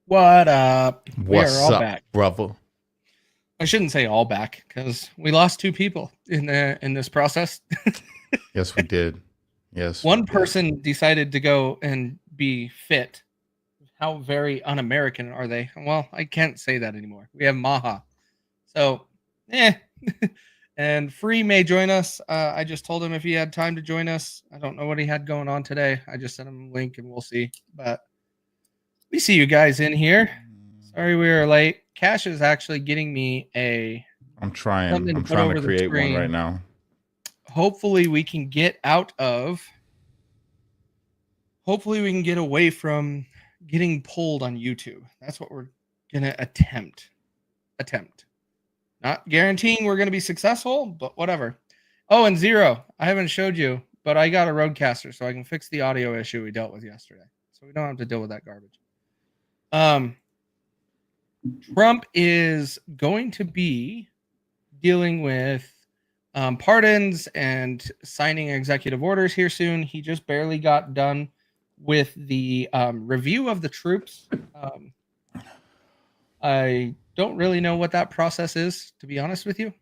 What up? We are What's all up, back. brother? I shouldn't say all back because we lost two people in this process. Yes, we did. Yes, we One did. person decided to go and be fit. How very un-American are they? Well, I can't say that anymore. We have Maha. So, eh. And Free may join us. I just told him if he had time to join us. I don't know what he had going on today. I just sent him a link and we'll see. But we see you guys in here. Sorry we were late. Cash is actually getting me I'm trying. something to I'm put trying to over the create one right screen. now. Hopefully we can get away from getting pulled on YouTube. That's what we're gonna attempt. Not guaranteeing we're gonna be successful, but whatever. Oh, and Zero, I haven't showed you, but I got a Rodecaster so I can fix the audio issue we dealt with yesterday. So we don't have to deal with that garbage. Trump is going to be dealing with pardons and signing executive orders here soon. He just barely got done with the review of the troops. I don't really know what that process is, to be honest with you.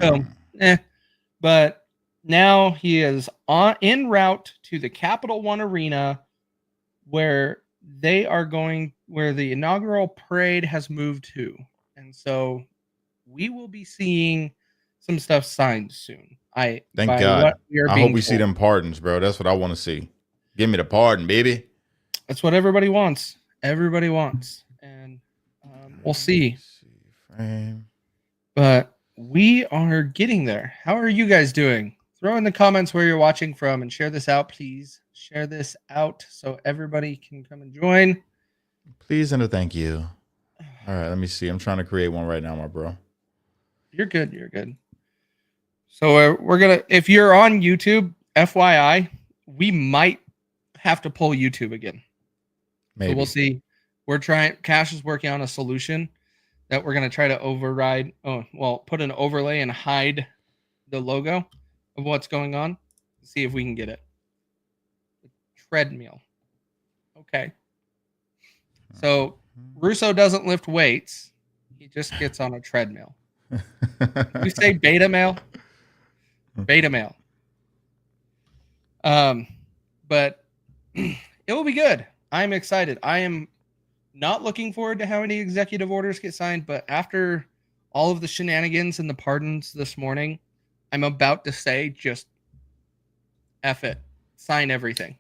So, but now he is en route to the Capital One Arena where the inaugural parade has moved to. And so we will be seeing some stuff signed soon. Thank God. What we are I being hope we see told. them pardons, bro. That's what I want to see. Give me the pardon, baby. That's what everybody wants. Everybody wants. And we'll see. Frame. But we are getting there. How are you guys doing? Throw in the comments where you're watching from and share this out, please. Share this out so everybody can come and join. Please and a thank you. All right, let me see. I'm trying to create one right now, my bro. You're good. You're good. So we're going to, if you're on YouTube, FYI, we might have to pull YouTube again. Maybe. So we'll see. Cash is working on a solution that we're going to try to override. Put an overlay and hide the logo of what's going on. See if we can get it. Treadmill. Okay. So Russo doesn't lift weights. He just gets on a treadmill. You say beta male? Beta male. But it will be good. I'm excited. I am not looking forward to how many executive orders get signed, but after all of the shenanigans and the pardons this morning, I'm about to say just F it. Sign everything.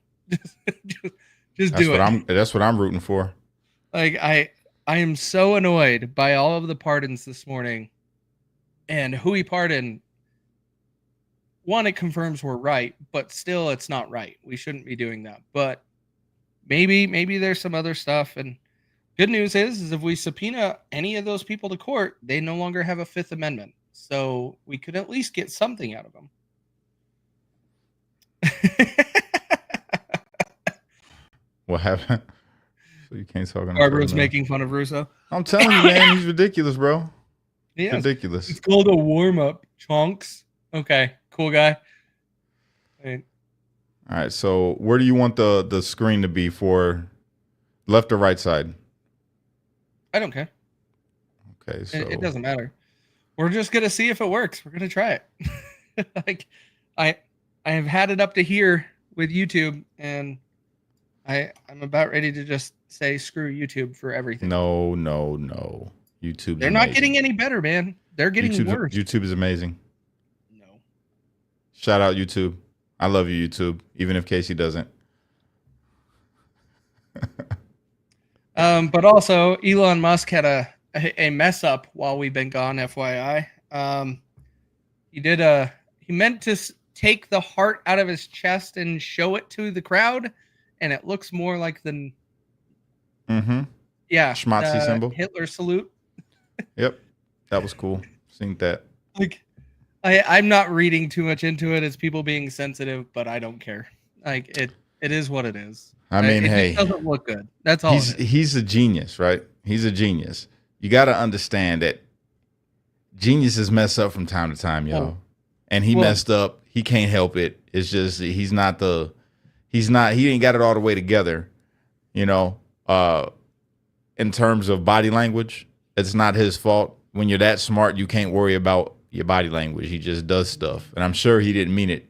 just do it. That's what I'm rooting for. Like I am so annoyed by all of the pardons this morning and who he pardoned. One, it confirms we're right, but still it's not right. We shouldn't be doing that. But maybe there's some other stuff. And good news is if we subpoena any of those people to court, they no longer have a Fifth Amendment. So we could at least get something out of them. What happened? So you can't talk on Barbara's making fun of Russo. I'm telling you, man, he's ridiculous, bro. Yeah, ridiculous. It's called a warm-up, chunks. Okay, cool guy. All right, so where do you want the screen to be for left or right side? I don't care. Okay, so it doesn't matter. We're just gonna see if it works. We're gonna try it. Like I have had it up to here with YouTube, and I'm about ready to just say screw YouTube for everything. No. YouTube. They're not getting any better, man. They're getting worse. YouTube is amazing. No. Shout out YouTube. I love you, YouTube, even if Casey doesn't. But also Elon Musk had a mess up while we've been gone, FYI. He meant to take the heart out of his chest and show it to the crowd, and it looks more like the Schmatzy symbol, Hitler salute. Yep, that was cool. Seeing that. Like, I'm not reading too much into it. It's people being sensitive, but I don't care. Like it is what it is. I mean, it doesn't look good. That's all. He's a genius, right? He's a genius. You got to understand that geniuses mess up from time to time, yo. And he messed up. He can't help it. It's just he ain't got it all the way together. you know, in terms of body language. It's not his fault. When you're that smart, you can't worry about your body language. He just does stuff. And I'm sure he didn't mean it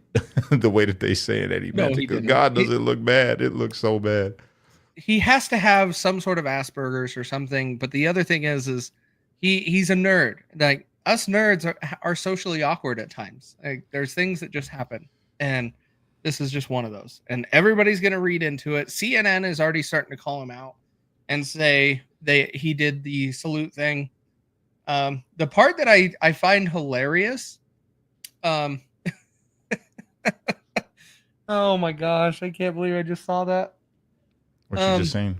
the way that they say that he No, meant it. he Because didn't. God doesn't look bad. It looks so bad. He has to have some sort of Asperger's or something. But the other thing is he's a nerd. Like us nerds are socially awkward at times. Like there's things that just happen, and this is just one of those. And everybody's gonna read into it. CNN is already starting to call him out and say he did the salute thing. The part that I find hilarious. Oh my gosh, I can't believe I just saw that. What you just saying?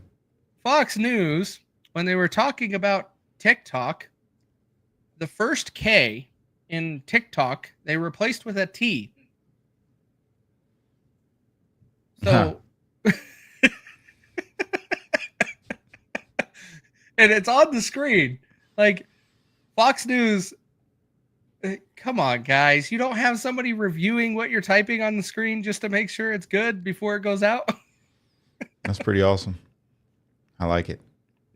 Fox News, when they were talking about TikTok, the first K in TikTok, they replaced with a T. So, and it's on the screen. Like, Fox News, come on, guys. You don't have somebody reviewing what you're typing on the screen just to make sure it's good before it goes out? That's pretty awesome. I like it.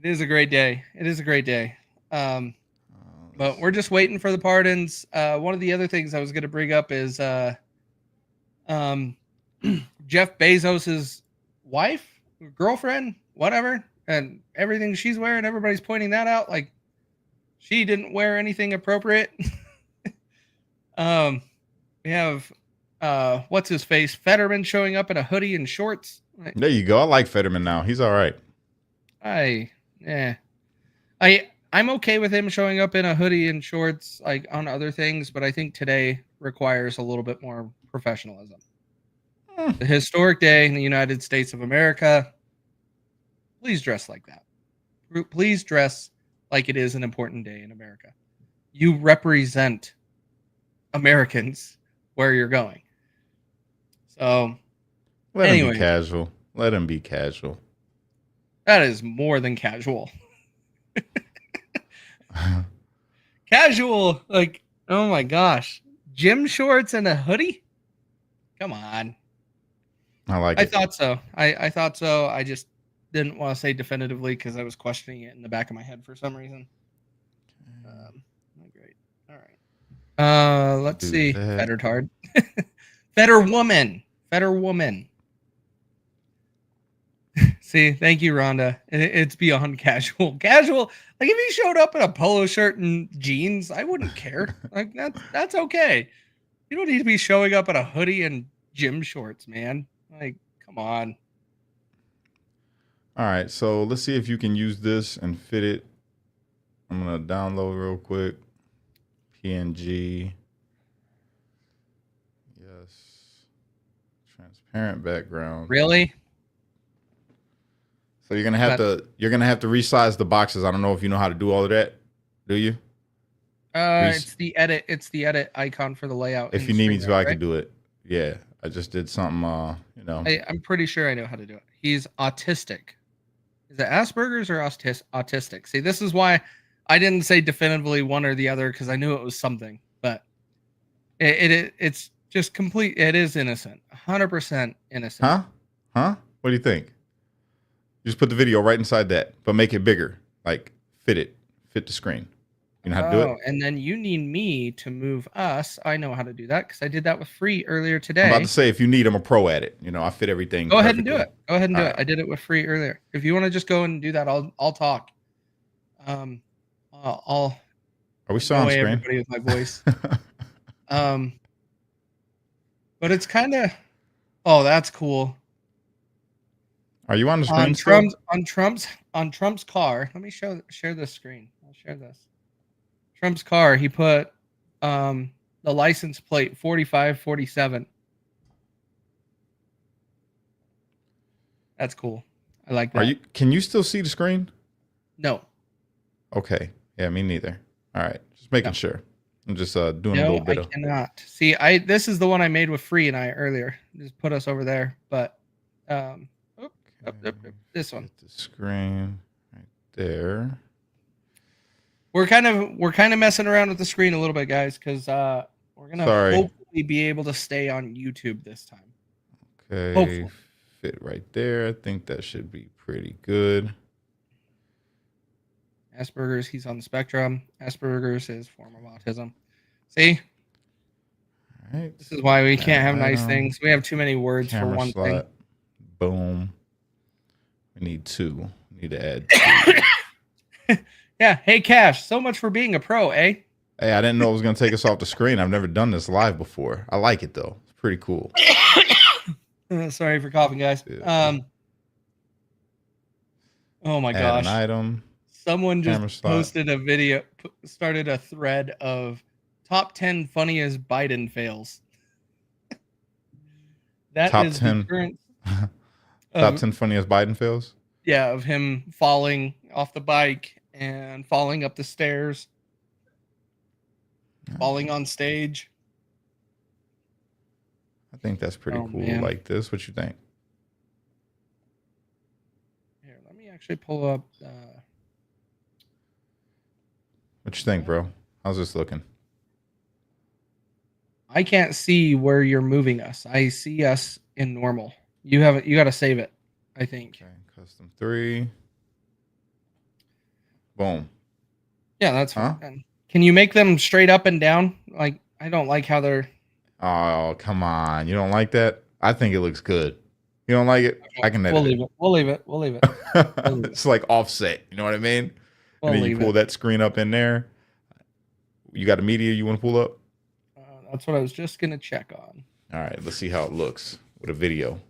It is a great day. It is a great day. But we're just waiting for the pardons. One of the other things I was going to bring up is Jeff Bezos's wife, girlfriend, whatever, and everything she's wearing. Everybody's pointing that out. Like she didn't wear anything appropriate. We have what's his face, Fetterman, showing up in a hoodie and shorts. There you go. I like Fetterman now. He's all right. I'm okay with him showing up in a hoodie and shorts, like on other things, but I think today requires a little bit more professionalism. The historic day in the United States of America. Please dress like that. Please dress like it is an important day in America. You represent Americans where you're going. So, let him be casual. Let him be casual. That is more than casual. Casual, like, oh my gosh. Gym shorts and a hoodie? Come on. I thought so. I thought so. I just didn't want to say definitively because I was questioning it in the back of my head for some reason. Great. All right. Let's see. Fettered hard. Fetter woman. See, thank you, Rhonda. It's beyond casual. Casual. Like if he showed up in a polo shirt and jeans, I wouldn't care. Like that's okay. You don't need to be showing up in a hoodie and gym shorts, man. Like, come on. All right, so let's see if you can use this and fit it. I'm gonna download real quick. PNG. Yes. Transparent background. Really? So you're gonna have to resize the boxes. I don't know if you know how to do all of that. Do you? It's the edit icon for the layout. If you need me to, I can do it. Yeah, I just did something. I'm pretty sure I know how to do it. He's autistic. Is it Asperger's or autistic? See, this is why I didn't say definitively one or the other because I knew it was something. But it's just complete. It is innocent, 100% innocent. Huh? What do you think? Just put the video right inside that, but make it bigger. Like fit the screen. You know how to do it? And then you need me to move us. I know how to do that because I did that with Free earlier today. I'm about to say, if you need, I'm a pro at it. I fit everything. Go ahead and do it. I did it with Free earlier. If you want to just go and do that, I'll talk. Are we still on screen? Everybody with my voice. But it's kind of. Oh, that's cool. Are you on the screen? On Trump's car. Let me share this screen. I'll share this. Trump's car, he put the license plate 4547. That's cool. I like that. Can you still see the screen? No. Okay. Yeah, me neither. All right. Just making sure. I'm just doing a little bit of. I cannot. See, this is the one I made with Free and I earlier. Just put us over there. But this one. The screen right there. We're kind of messing around with the screen a little bit, guys, because we're gonna hopefully be able to stay on YouTube this time. Okay. Hopefully. fit right there. I think that should be pretty good. Asperger's, he's on the spectrum. Asperger's is a form of autism. See? All right. This is why we can't have nice Item, things. We have too many words for camera one slot. thing. Boom. We need 2. We need to add 2. Yeah. Hey, Cash. So much for being a pro, eh? Hey, I didn't know it was going to take us off the screen. I've never done this live before. I like it, though. It's pretty cool. Sorry for coughing, guys. Oh, my add gosh. an item. Someone just posted a video, started a thread of top 10 funniest Biden fails. That top is 10. the current Top 10 funniest Biden fails? Yeah, of him falling off the bike and falling up the stairs, falling on stage. I think that's pretty cool. Man. Like this. What you think? Here, let me actually pull up. What you think, bro? How's this looking? I can't see where you're moving us. I see us in normal. You have it. You got to save it, I think. Okay, custom 3. Boom. Yeah, that's fine. Can you make them straight up and down? Like, I don't like how they're. Oh, come on. You don't like that? I think it looks good. You don't like it? Okay, I can edit We'll leave it. We'll leave it. We'll leave it. It's like offset. You know what I mean? We'll and then you pull that screen up in there. You got a media you want to pull up? That's what I was just going to check on. All right. Let's see how it looks with a video.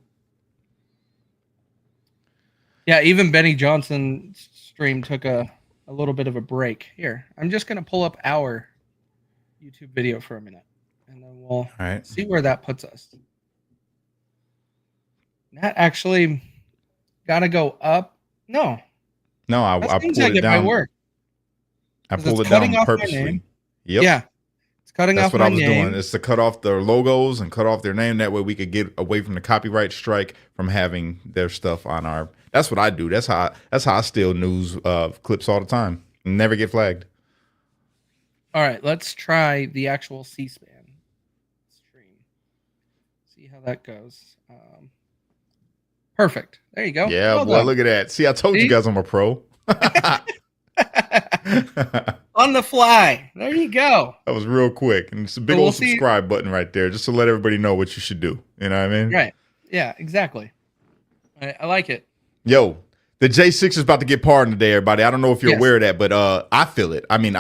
Yeah, even Benny Johnson's stream took a little bit of a break. Here, I'm just going to pull up our YouTube video for a minute, and then we'll see where that puts us. That actually got to go up. No, I pulled it down. I pulled it down purposely. Yep. Yeah, it's cutting off my name. That's what I was doing. It's to cut off their logos and cut off their name. That way we could get away from the copyright strike from having their stuff on our. That's what I do. That's how I steal news clips all the time. Never get flagged. All right, let's try the actual C-SPAN stream. See how that goes. Perfect. There you go. Yeah, well boy, look at that. See, I told you guys I'm a pro. On the fly. There you go. That was real quick. And it's a big old subscribe button right there just to let everybody know what you should do. You know what I mean? Right. Yeah, exactly. I like it. Yo, the J6 is about to get pardoned today, everybody. I don't know if you're aware of that, but I feel it. I mean,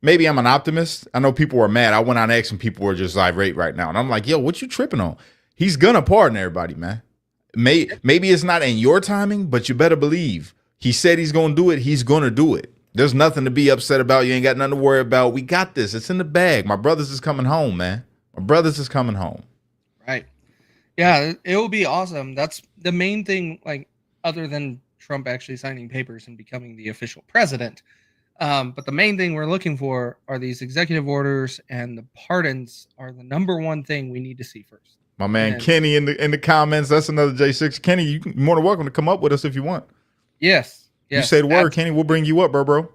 maybe I'm an optimist. I know people are mad. I went on X and people were just irate right now. And I'm like, yo, what you tripping on? He's gonna pardon everybody, man. Maybe it's not in your timing, but you better believe he said he's gonna do it. He's gonna do it. There's nothing to be upset about. You ain't got nothing to worry about. We got this. It's in the bag. My brothers is coming home, man. My brothers is coming home. Right. Yeah, it will be awesome. That's the main thing, like, other than Trump actually signing papers and becoming the official president. But the main thing we're looking for are these executive orders, and the pardons are the number one thing we need to see first. My man Kenny in the comments. That's another J6. Kenny, you're more than welcome to come up with us if you want. Yes. You say the word, Kenny. We'll bring you up, bro.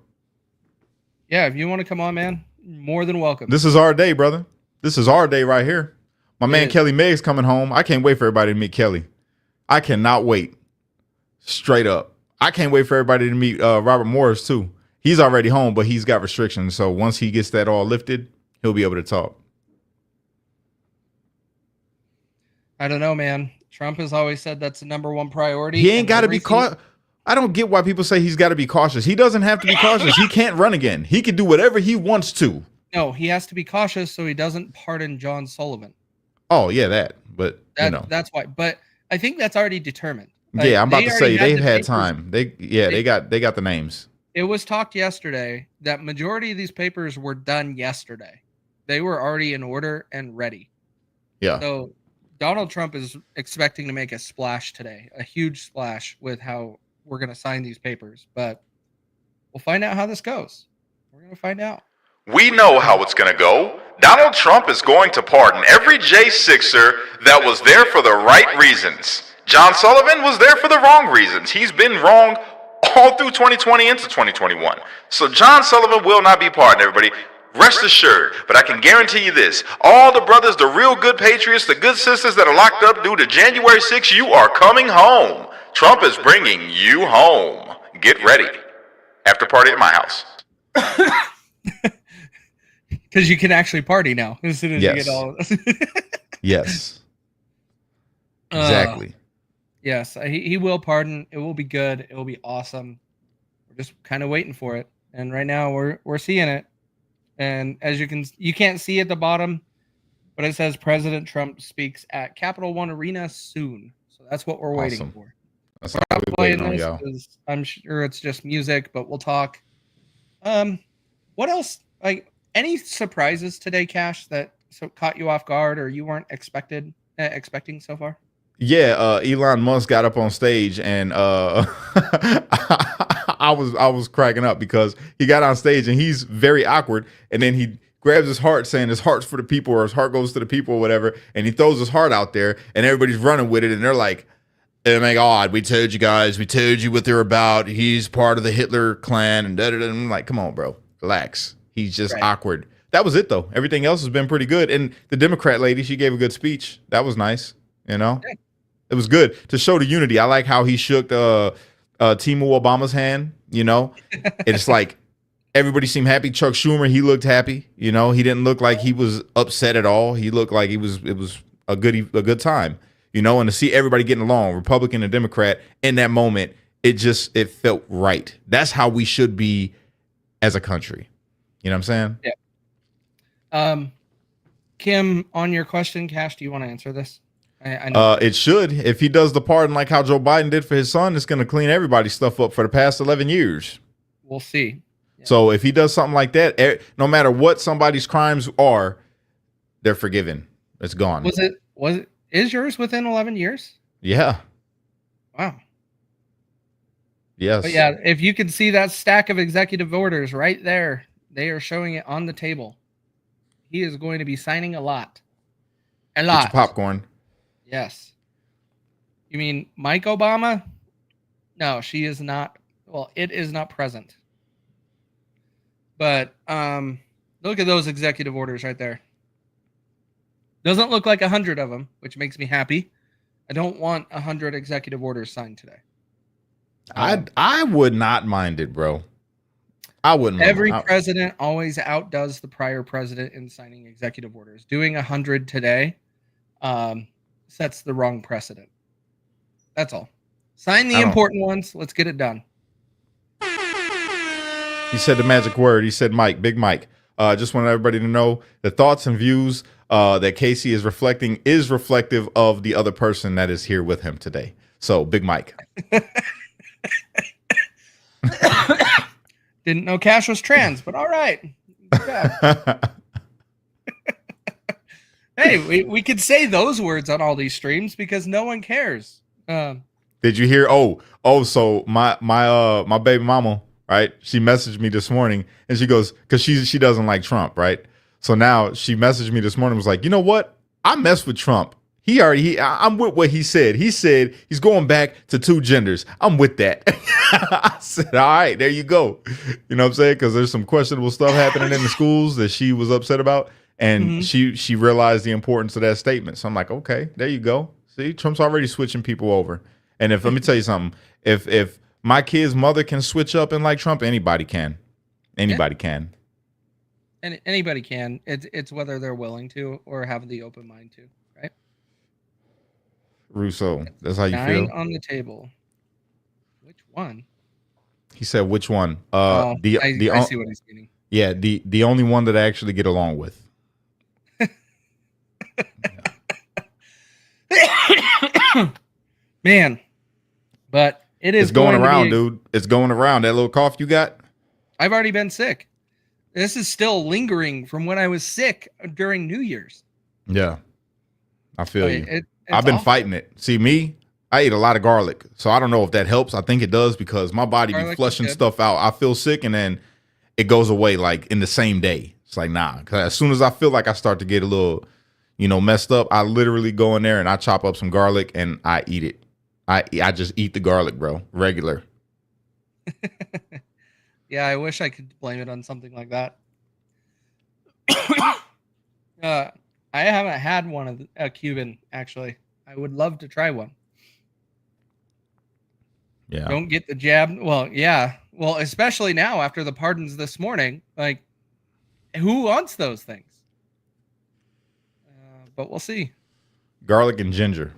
Yeah, if you want to come on, man, more than welcome. This is our day, brother. This is our day right here. My man Kelly Meg's coming home. I can't wait for everybody to meet Kelly. I cannot wait. Straight up. I can't wait for everybody to meet Robert Morris, too. He's already home, but he's got restrictions. So once he gets that all lifted, he'll be able to talk. I don't know, man. Trump has always said that's the number one priority. He ain't got to be caught. I don't get why people say he's got to be cautious. He doesn't have to be cautious. He can't run again. He can do whatever he wants to. No, he has to be cautious so he doesn't pardon John Sullivan. Oh, yeah, that. But, you know. That's why. But I think that's already determined. Like, yeah, I'm about to say they've had time. They got the names. It was talked yesterday that majority of these papers were done yesterday. They were already in order and ready. Yeah. So Donald Trump is expecting to make a splash today, a huge splash with how we're going to sign these papers. But we'll find out how this goes. We're going to find out. We know how it's going to go. Donald Trump is going to pardon every J6er that was there for the right reasons. John Sullivan was there for the wrong reasons. He's been wrong all through 2020 into 2021. So John Sullivan will not be pardoned, everybody. Rest assured, but I can guarantee you this. All the brothers, the real good patriots, the good sisters that are locked up due to January 6th, you are coming home. Trump is bringing you home. Get ready. After party at my house. Because you can actually party now as soon as you get all of this. Yes. Exactly. Yes, he will pardon. It will be good. It will be awesome. We're just kind of waiting for it. And right now we're seeing it. And as you can't see at the bottom, but it says President Trump speaks at Capital One Arena soon. So that's what we're waiting for. That's what we're waiting on, y'all. I'm sure it's just music, but we'll talk. What else? Like any surprises today, Cash, that caught you off guard or you weren't expecting so far? Yeah, Elon Musk got up on stage and I was cracking up because he got on stage and he's very awkward, and then he grabs his heart saying his heart's for the people or his heart goes to the people or whatever, and he throws his heart out there and everybody's running with it and they're like, oh my God, we told you guys, we told you what they're about. He's part of the Hitler clan and da-da-da. I'm like, come on, bro, relax. He's just awkward. That was it though. Everything else has been pretty good. And the Democrat lady, she gave a good speech. That was nice. You know, it was good to show the unity. I like how he shook Timo Obama's hand. You know, it's like everybody seemed happy. Chuck Schumer, he looked happy. You know, he didn't look like he was upset at all. He looked like it was a good time. You know, and to see everybody getting along, Republican and Democrat, in that moment, it felt right. That's how we should be as a country. You know what I'm saying? Yeah. Kim, on your question, Cash, do you want to answer this? I know. It should. If he does the pardon like how Joe Biden did for his son, it's going to clean everybody's stuff up for the past 11 years. We'll see. Yeah. So if he does something like that, no matter what somebody's crimes are, they're forgiven. It's gone. Is yours within 11 years? Yeah. Wow. Yes. But yeah, if you can see that stack of executive orders right there, they are showing it on the table. He is going to be signing a lot. A lot. Get your popcorn. Yes. You mean Mike Obama? No, she is not. Well, it is not present. But look at those executive orders right there. Doesn't look like 100 of them, which makes me happy. I don't want 100 executive orders signed today. I would not mind it, bro. I wouldn't. Every president always outdoes the prior president in signing executive orders. Doing 100 today sets the wrong precedent. That's all. Sign the important ones. Let's get it done. He said the magic word. He said Mike, Big Mike. Just want everybody to know the thoughts and views that Casey is reflecting is reflective of the other person that is here with him today. So, Big Mike. Didn't know Cash was trans, but all right. Hey, we could say those words on all these streams because no one cares. Did you hear? So my baby mama, right? She messaged me this morning and she goes, because she doesn't like Trump, right? So now she messaged me this morning, was like, you know what? I mess with Trump. I'm with what he said. He said he's going back to 2 genders. I'm with that. I said, all right, there you go. You know what I'm saying? Because there's some questionable stuff happening in the schools that she was upset about. And she realized the importance of that statement. So I'm like, okay, there you go. See, Trump's already switching people over. And let me tell you something, if my kid's mother can switch up and like Trump, anybody can. Anybody can. And anybody can. It's whether they're willing to or have the open mind to, right? Russo, that's how you 9 feel? on the table. Which one? He said, which one? I see what he's meaning. Yeah, the only one that I actually get along with. Man, but it's going around, dude. It's going around. That little cough you got? I've already been sick. This is still lingering from when I was sick during New Year's. Yeah, I feel you. It's I've been awful. fighting it. See, me, I eat a lot of garlic, so I don't know if that helps. I think it does because my body Garlic be is flushing good. stuff out. I feel sick, and then it goes away like in the same day. It's like, nah, because as soon as I feel like I start to get a little, messed up, I literally go in there and I chop up some garlic and I eat it. I just eat the garlic, bro, regular. Yeah, I wish I could blame it on something like that. I haven't had one of a Cuban, actually. I would love to try one. Yeah. Don't get the jab. Well, yeah. Well, especially now after the pardons this morning. Like, who wants those things? But we'll see. Garlic and ginger.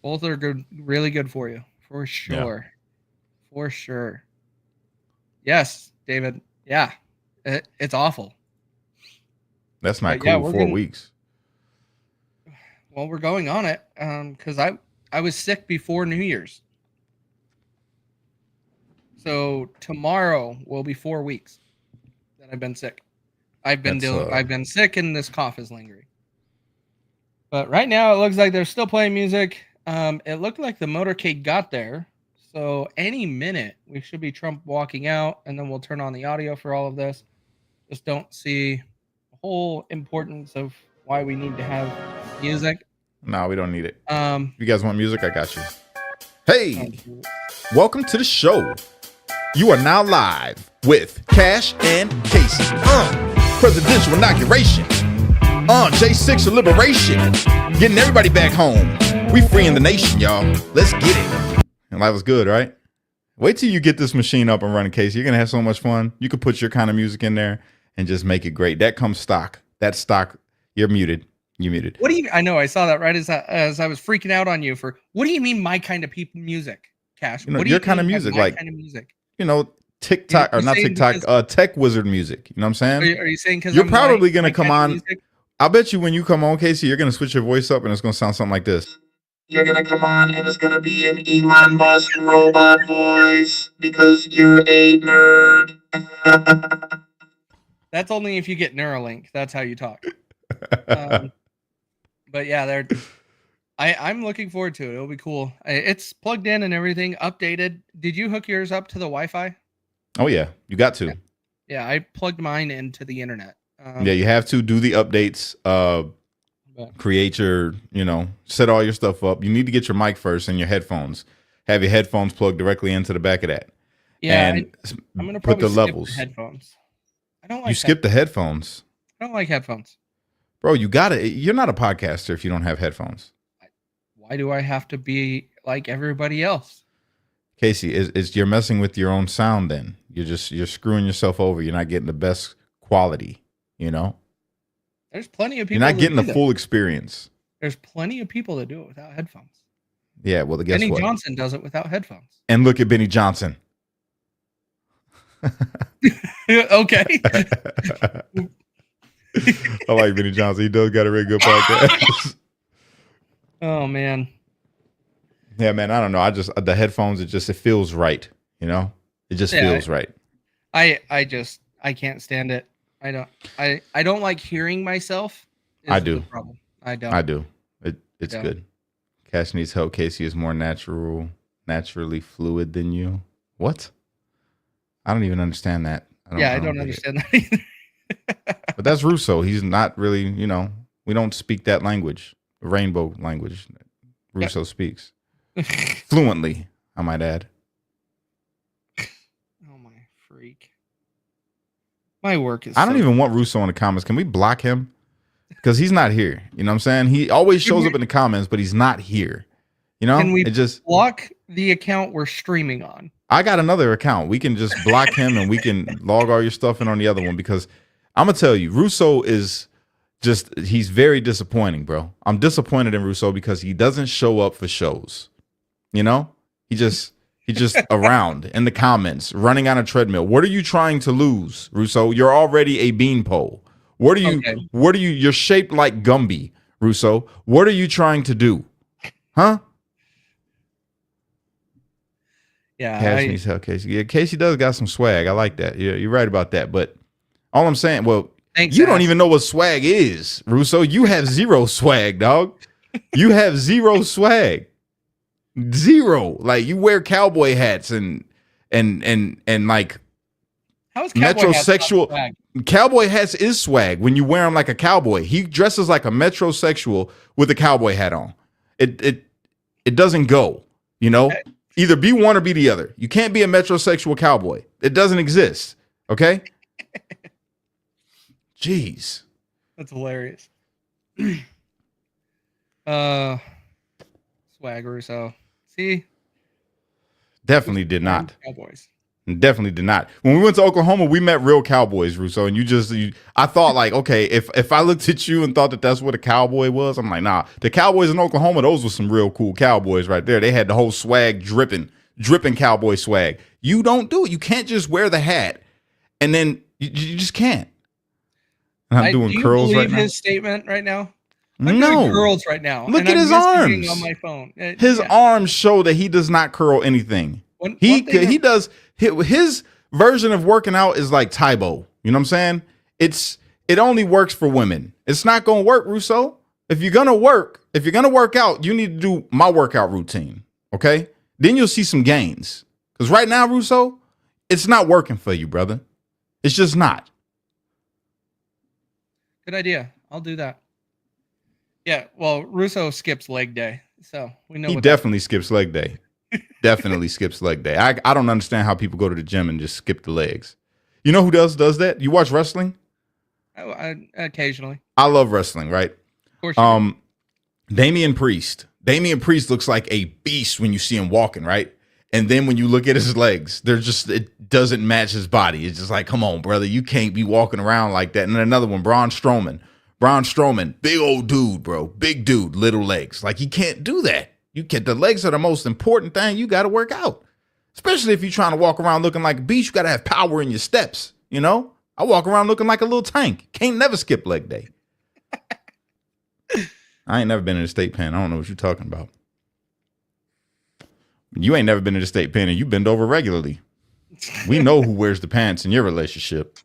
Both are good, really good for you, for sure. Yeah. For sure. Yes, David. Yeah, it's awful. That's not But cool. yeah, we're 4 gonna- weeks. Well, we're going on it because I was sick before New Year's. So tomorrow will be 4 weeks that I've been sick. I've been sick, and this cough is lingering. But right now, it looks like they're still playing music. It looked like the motorcade got there. So any minute, we should be Trump walking out, and then we'll turn on the audio for all of this. Just don't see the whole importance of why we need to have music. No, we don't need it. If you guys want music, I got you. Hey, Oh, welcome to the show. You are now live with Cash and Casey. Presidential inauguration. J6 liberation. Getting everybody back home. We freeing the nation, y'all. Let's get it. And life was good, right? Wait till you get this machine up and running, Casey. You're going to have so much fun. You could put your kind of music in there and just make it great. That comes stock. That's stock. You're muted. You muted. What do you? I know. I saw that right as I was freaking out on you for. What do you mean, my kind of music, Cash? You know, What do your you kind of mean by music, my like kind of music. You know, TikTok or not saying TikTok, tech wizard music. You know what I'm saying? Are you saying because you're probably gonna come on? Music? I bet you when you come on, Casey, you're gonna switch your voice up and it's gonna sound something like this. You're gonna come on and it's gonna be an Elon Musk robot voice because you're a nerd. That's only if you get Neuralink. That's how you talk. But yeah, I'm looking forward to it. It'll be cool. It's plugged in and everything, updated. Did you hook yours up to the Wi-Fi? Oh yeah, you got to. Yeah, I plugged mine into the internet. Yeah, you have to do the updates. Create your, set all your stuff up. You need to get your mic first and your headphones. Have your headphones plugged directly into the back of that. Yeah, and I'm gonna put probably the skip levels. the headphones. I don't like. You skip the headphones, I don't like headphones. bro. You got it. You're not a podcaster if you don't have headphones. Why do I have to be like everybody else? Casey, is you're messing with your own sound. Then you're screwing yourself over. You're not getting the best quality. There's plenty of people. You're not getting the the full experience. There's plenty of people that do it without headphones. Yeah, well, guess Benny what? Johnson does it without headphones. And look at Benny Johnson. Okay. I like Benny Johnson. He does got a really good podcast. Oh man. Yeah, man. I don't know. The headphones. It feels right. It just feels right. I can't stand it. I don't like hearing myself. I do. The problem. I don't. I do. It's good. Cash needs help. Casey is more naturally fluid than you. What? I don't even understand that. I don't understand that either. But that's Russo. He's not really, we don't speak that language, rainbow language. Russo speaks fluently, I might add. Oh my freak. My work is. I don't even want Russo in the comments. Can we block him? Because he's not here. You know what I'm saying? He always shows up in the comments, but he's not here. Can we block the account we're streaming on? I got another account. We can just block him and we can log all your stuff in on the other one, because I'm going to tell you, Russo is he's very disappointing, bro. I'm disappointed in Russo because he doesn't show up for shows. He just around in the comments, running on a treadmill. What are you trying to lose, Russo? You're already a beanpole. What are you? Okay. You're shaped like Gumby, Russo. What are you trying to do? Huh? Yeah. Cash needs help, Casey. Yeah, Casey does got some swag. I like that. Yeah, you're right about that. But all I'm saying, Thanks, you don't even know what swag is, Russo. You have zero swag, dog. You have zero swag. Zero. Like, you wear cowboy hats and like How is metrosexual. Swag? Cowboy hats is swag when you wear them like a cowboy. He dresses like a metrosexual with a cowboy hat on. It doesn't go, Either be one or be the other. You can't be a metrosexual cowboy. It doesn't exist. Okay? Jeez. That's hilarious. Swag Russo. See? Definitely did not. Cowboys. Definitely did not. When we went to Oklahoma, we met real cowboys, Russo. And I thought like, okay, if I looked at you and thought that that's what a cowboy was, I'm like, nah. The cowboys in Oklahoma, those were some real cool cowboys right there. They had the whole swag dripping cowboy swag. You don't do it. You can't just wear the hat, and then you just can't. And I'm doing curls right now. His statement right now? I'm no doing curls right now. Look at his arms on my phone. His arms show that he does not curl anything. He does. His version of working out is like Tybo. You know what I'm saying? It only works for women. It's not going to work, Russo. If you're going to work out, you need to do my workout routine. Okay? Then you'll see some gains. Because right now, Russo, it's not working for you, brother. It's just not. Good idea. I'll do that. Yeah, well, Russo skips leg day, so we know. He definitely skips leg day. Definitely skips leg day. I don't understand how people go to the gym and just skip the legs. You know who does that? You watch wrestling? I occasionally. I love wrestling, right? Of course you do. Damian Priest. Damian Priest looks like a beast when you see him walking, right? And then when you look at his legs, it doesn't match his body. It's just like, come on, brother, you can't be walking around like that. And then another one, Braun Strowman, big old dude, bro, big dude, little legs. Like, you can't do that. The legs are the most important thing you got to work out, especially if you're trying to walk around looking like a beast. You got to have power in your steps. You know, I walk around looking like a little tank. Can't never skip leg day. I ain't never been in a state pen. I don't know what you're talking about. You ain't never been in a state pen and you bend over regularly. We know who wears the pants in your relationship.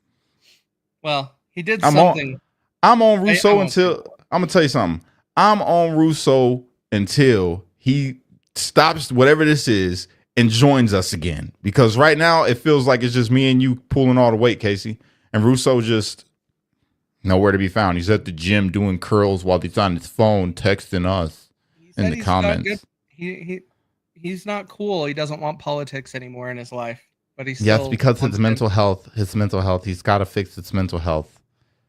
Well, he did something. I'm on Russo until I'm gonna tell you something. I'm on Russo until he stops whatever this is and joins us again. Because right now it feels like it's just me and you pulling all the weight, Casey. And Russo just nowhere to be found. He's at the gym doing curls while he's on his phone texting us in the comments. He's not cool. He doesn't want politics anymore in his life. But he's yes, because his mental health. He's got to fix his mental health.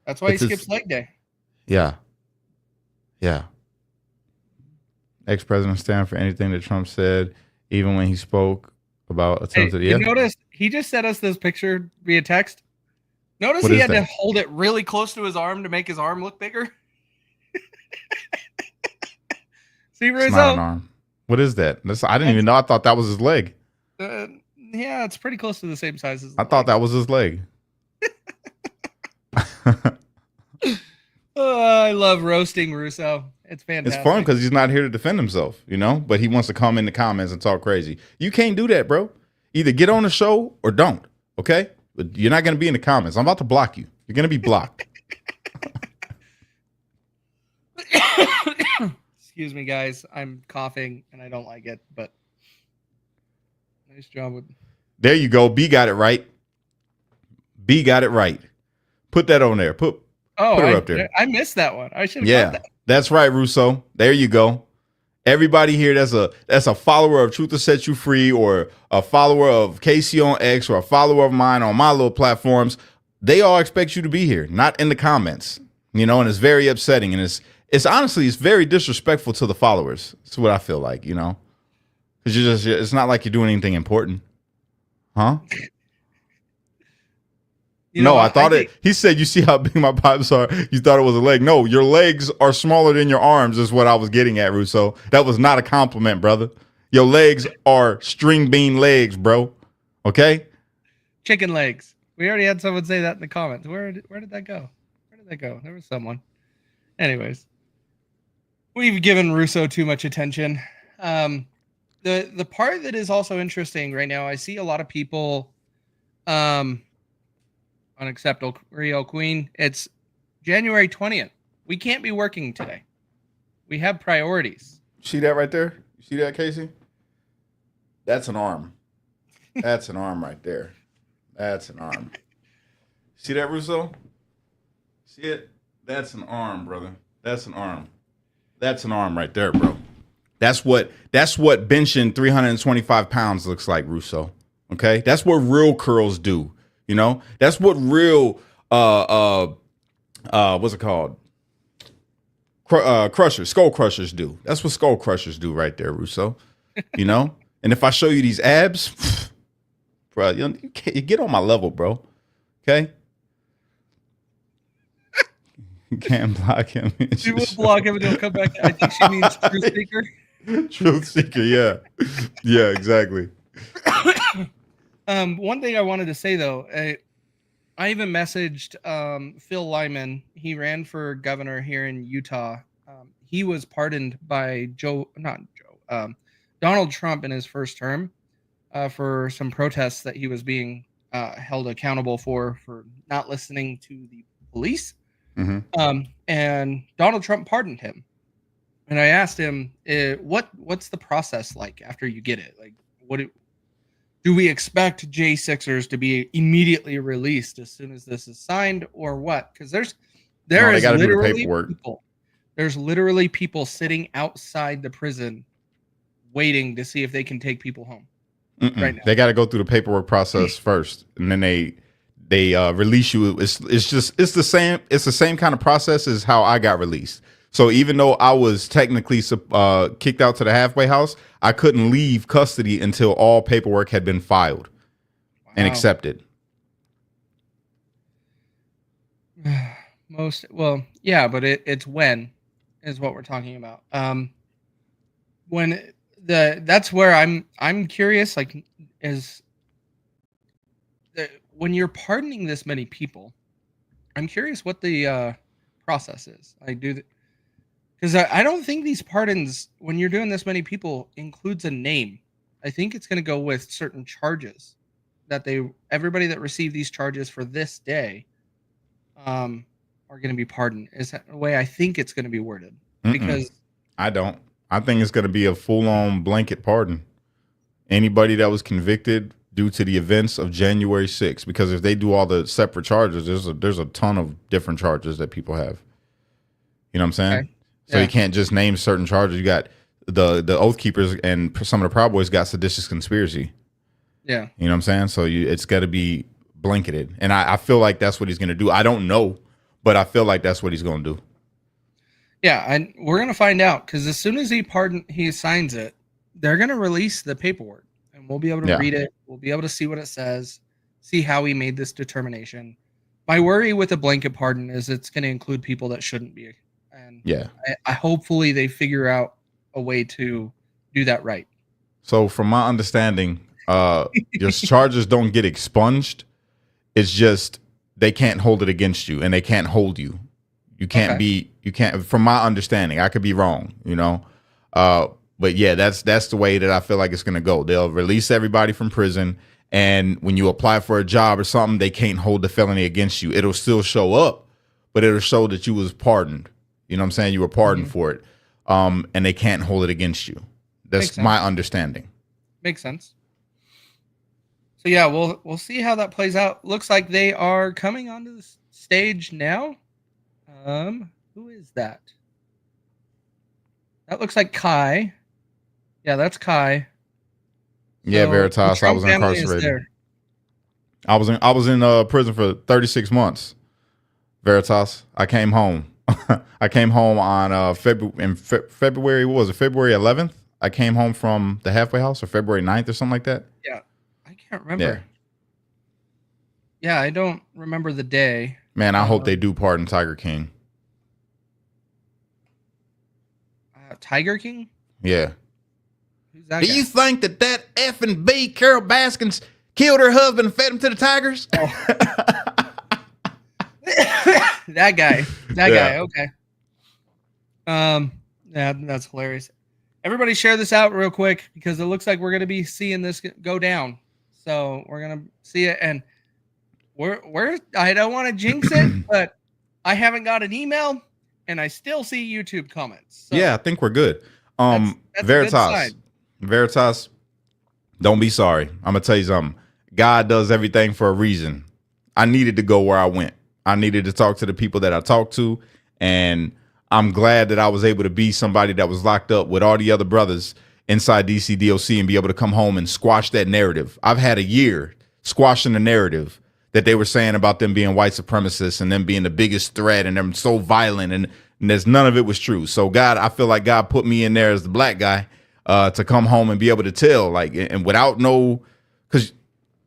That's why he skips leg day. Yeah. Ex-president stand for anything that Trump said, even when he spoke about attempted. You notice he just sent us this picture via text. Notice he had to hold it really close to his arm to make his arm look bigger. See, Russo? It's not an arm. What is that? I didn't even know. I thought that was his leg. Yeah, it's pretty close to the same size as I thought that was his leg. I love roasting Russo. It's fantastic. It's fun because he's not here to defend himself, you know, but he wants to come in the comments and talk crazy. You can't do that, bro. Either get on the show or don't, okay? But you're not going to be in the comments. I'm about to block you. You're going to be blocked. Excuse me, guys. I'm coughing and I don't like it, but nice job with. There you go. B got it right. B got it right. Put that on there. Put her up there. I missed that one. I should have got that. That's right, Russo. There you go. Everybody here that's a follower of Truth to Set You Free or a follower of Casey on X or a follower of mine on my little platforms, they all expect you to be here, not in the comments. You know, and it's very upsetting. And it's honestly, it's very disrespectful to the followers. That's what I feel like, you know. Because it's not like you're doing anything important. Huh? I thought he said, you see how big my pipes are? You thought it was a leg. No, your legs are smaller than your arms is what I was getting at, Russo. That was not a compliment, brother. Your legs are string bean legs, bro. Okay? Chicken legs. We already had someone say that in the comments. Where did that go? Where did that go? There was someone. Anyways. We've given Russo too much attention. The part that is also interesting right now, I see a lot of people unacceptable Rio Queen. It's January 20th. We can't be working today. We have priorities. See that right there? You see that, Casey? That's an arm. That's an arm right there. That's an arm. See that, Russo? See it? That's an arm, brother. That's an arm. That's an arm right there, bro. That's what benching 325 pounds looks like, Russo. Okay? That's what real curls do. You know, that's what real what's it called? Crushers, skull crushers do. That's what skull crushers do right there, Russo. You know? And if I show you these abs, bro, you get on my level, bro. Okay? You can't block him. She will block him and he'll come back. I think she means truth seeker. Truth seeker, yeah. Yeah, exactly. One thing I wanted to say, though, I even messaged Phil Lyman. He ran for governor here in Utah. He was pardoned by Donald Trump in his first term for some protests that he was being held accountable for not listening to the police. Mm-hmm. And Donald Trump pardoned him. And I asked him, what's the process like after you get it? Like, do we expect J6ers to be immediately released as soon as this is signed, or what? Because there's literally people. There's literally people sitting outside the prison waiting to see if they can take people home. Right now. They got to go through the paperwork process first, and then they release you. It's the same kind of process as how I got released. So even though I was technically kicked out to the halfway house, I couldn't leave custody until all paperwork had been filed and accepted. But it's when is what we're talking about. That's where I'm curious. Like, when you're pardoning this many people, I'm curious what the process is. Because I don't think these pardons, when you're doing this many people, includes a name. I think it's going to go with certain charges that everybody that received these charges for this day are going to be pardoned. Is that the way I think it's going to be worded? Because I don't. I think it's going to be a full-on blanket pardon. Anybody that was convicted due to the events of January 6th, because if they do all the separate charges, there's a ton of different charges that people have. You know what I'm saying? Okay. So you can't just name certain charges. You got the Oath Keepers and some of the Proud Boys got seditious conspiracy. Yeah. You know what I'm saying? So it's got to be blanketed. And I feel like that's what he's going to do. I don't know, but I feel like that's what he's going to do. Yeah, and we're going to find out, because as soon as he signs it, they're going to release the paperwork, and we'll be able to read it. We'll be able to see what it says, see how he made this determination. My worry with a blanket pardon is it's going to include people that shouldn't be. And I hopefully they figure out a way to do that right. So from my understanding, your charges don't get expunged. It's just they can't hold it against you, and they can't hold you. You can't, from my understanding, I could be wrong, you know? But yeah, that's the way that I feel like it's going to go. They'll release everybody from prison, and when you apply for a job or something, they can't hold the felony against you. It'll still show up, but it'll show that you was pardoned. You know what I'm saying? You were pardoned for it. And they can't hold it against you. That's my understanding. Makes sense. So yeah, we'll see how that plays out. Looks like they are coming onto the stage now. Who is that? That looks like Kai. Yeah, that's Kai. Yeah, Veritas. I was incarcerated. I was in prison for 36 months. Veritas. I came home. I came home on February. What was it? February 11th. I came home from the halfway house, or February 9th or something like that. Yeah, I can't remember. Yeah, I don't remember the day. Man, I hope they do pardon Tiger King. Tiger King? Yeah. Who's that Do guy? you think that effing B, Carol Baskins, killed her husband and fed him to the tigers? Oh. That guy. Okay. Yeah, that's hilarious. Everybody share this out real quick, because it looks like we're going to be seeing this go down. So we're going to see it, and I don't want to jinx it, but I haven't got an email, and I still see YouTube comments. So yeah, I think we're good. that's Veritas, don't be sorry. I'm going to tell you something. God does everything for a reason. I needed to go where I went. I needed to talk to the people that I talked to, and I'm glad that I was able to be somebody that was locked up with all the other brothers inside DCDOC and be able to come home and squash that narrative. I've had a year squashing the narrative that they were saying about them being white supremacists and them being the biggest threat and them so violent, and there's none of it was true. So God, I feel like God put me in there as the black guy to come home and be able to tell, like, and without no, because,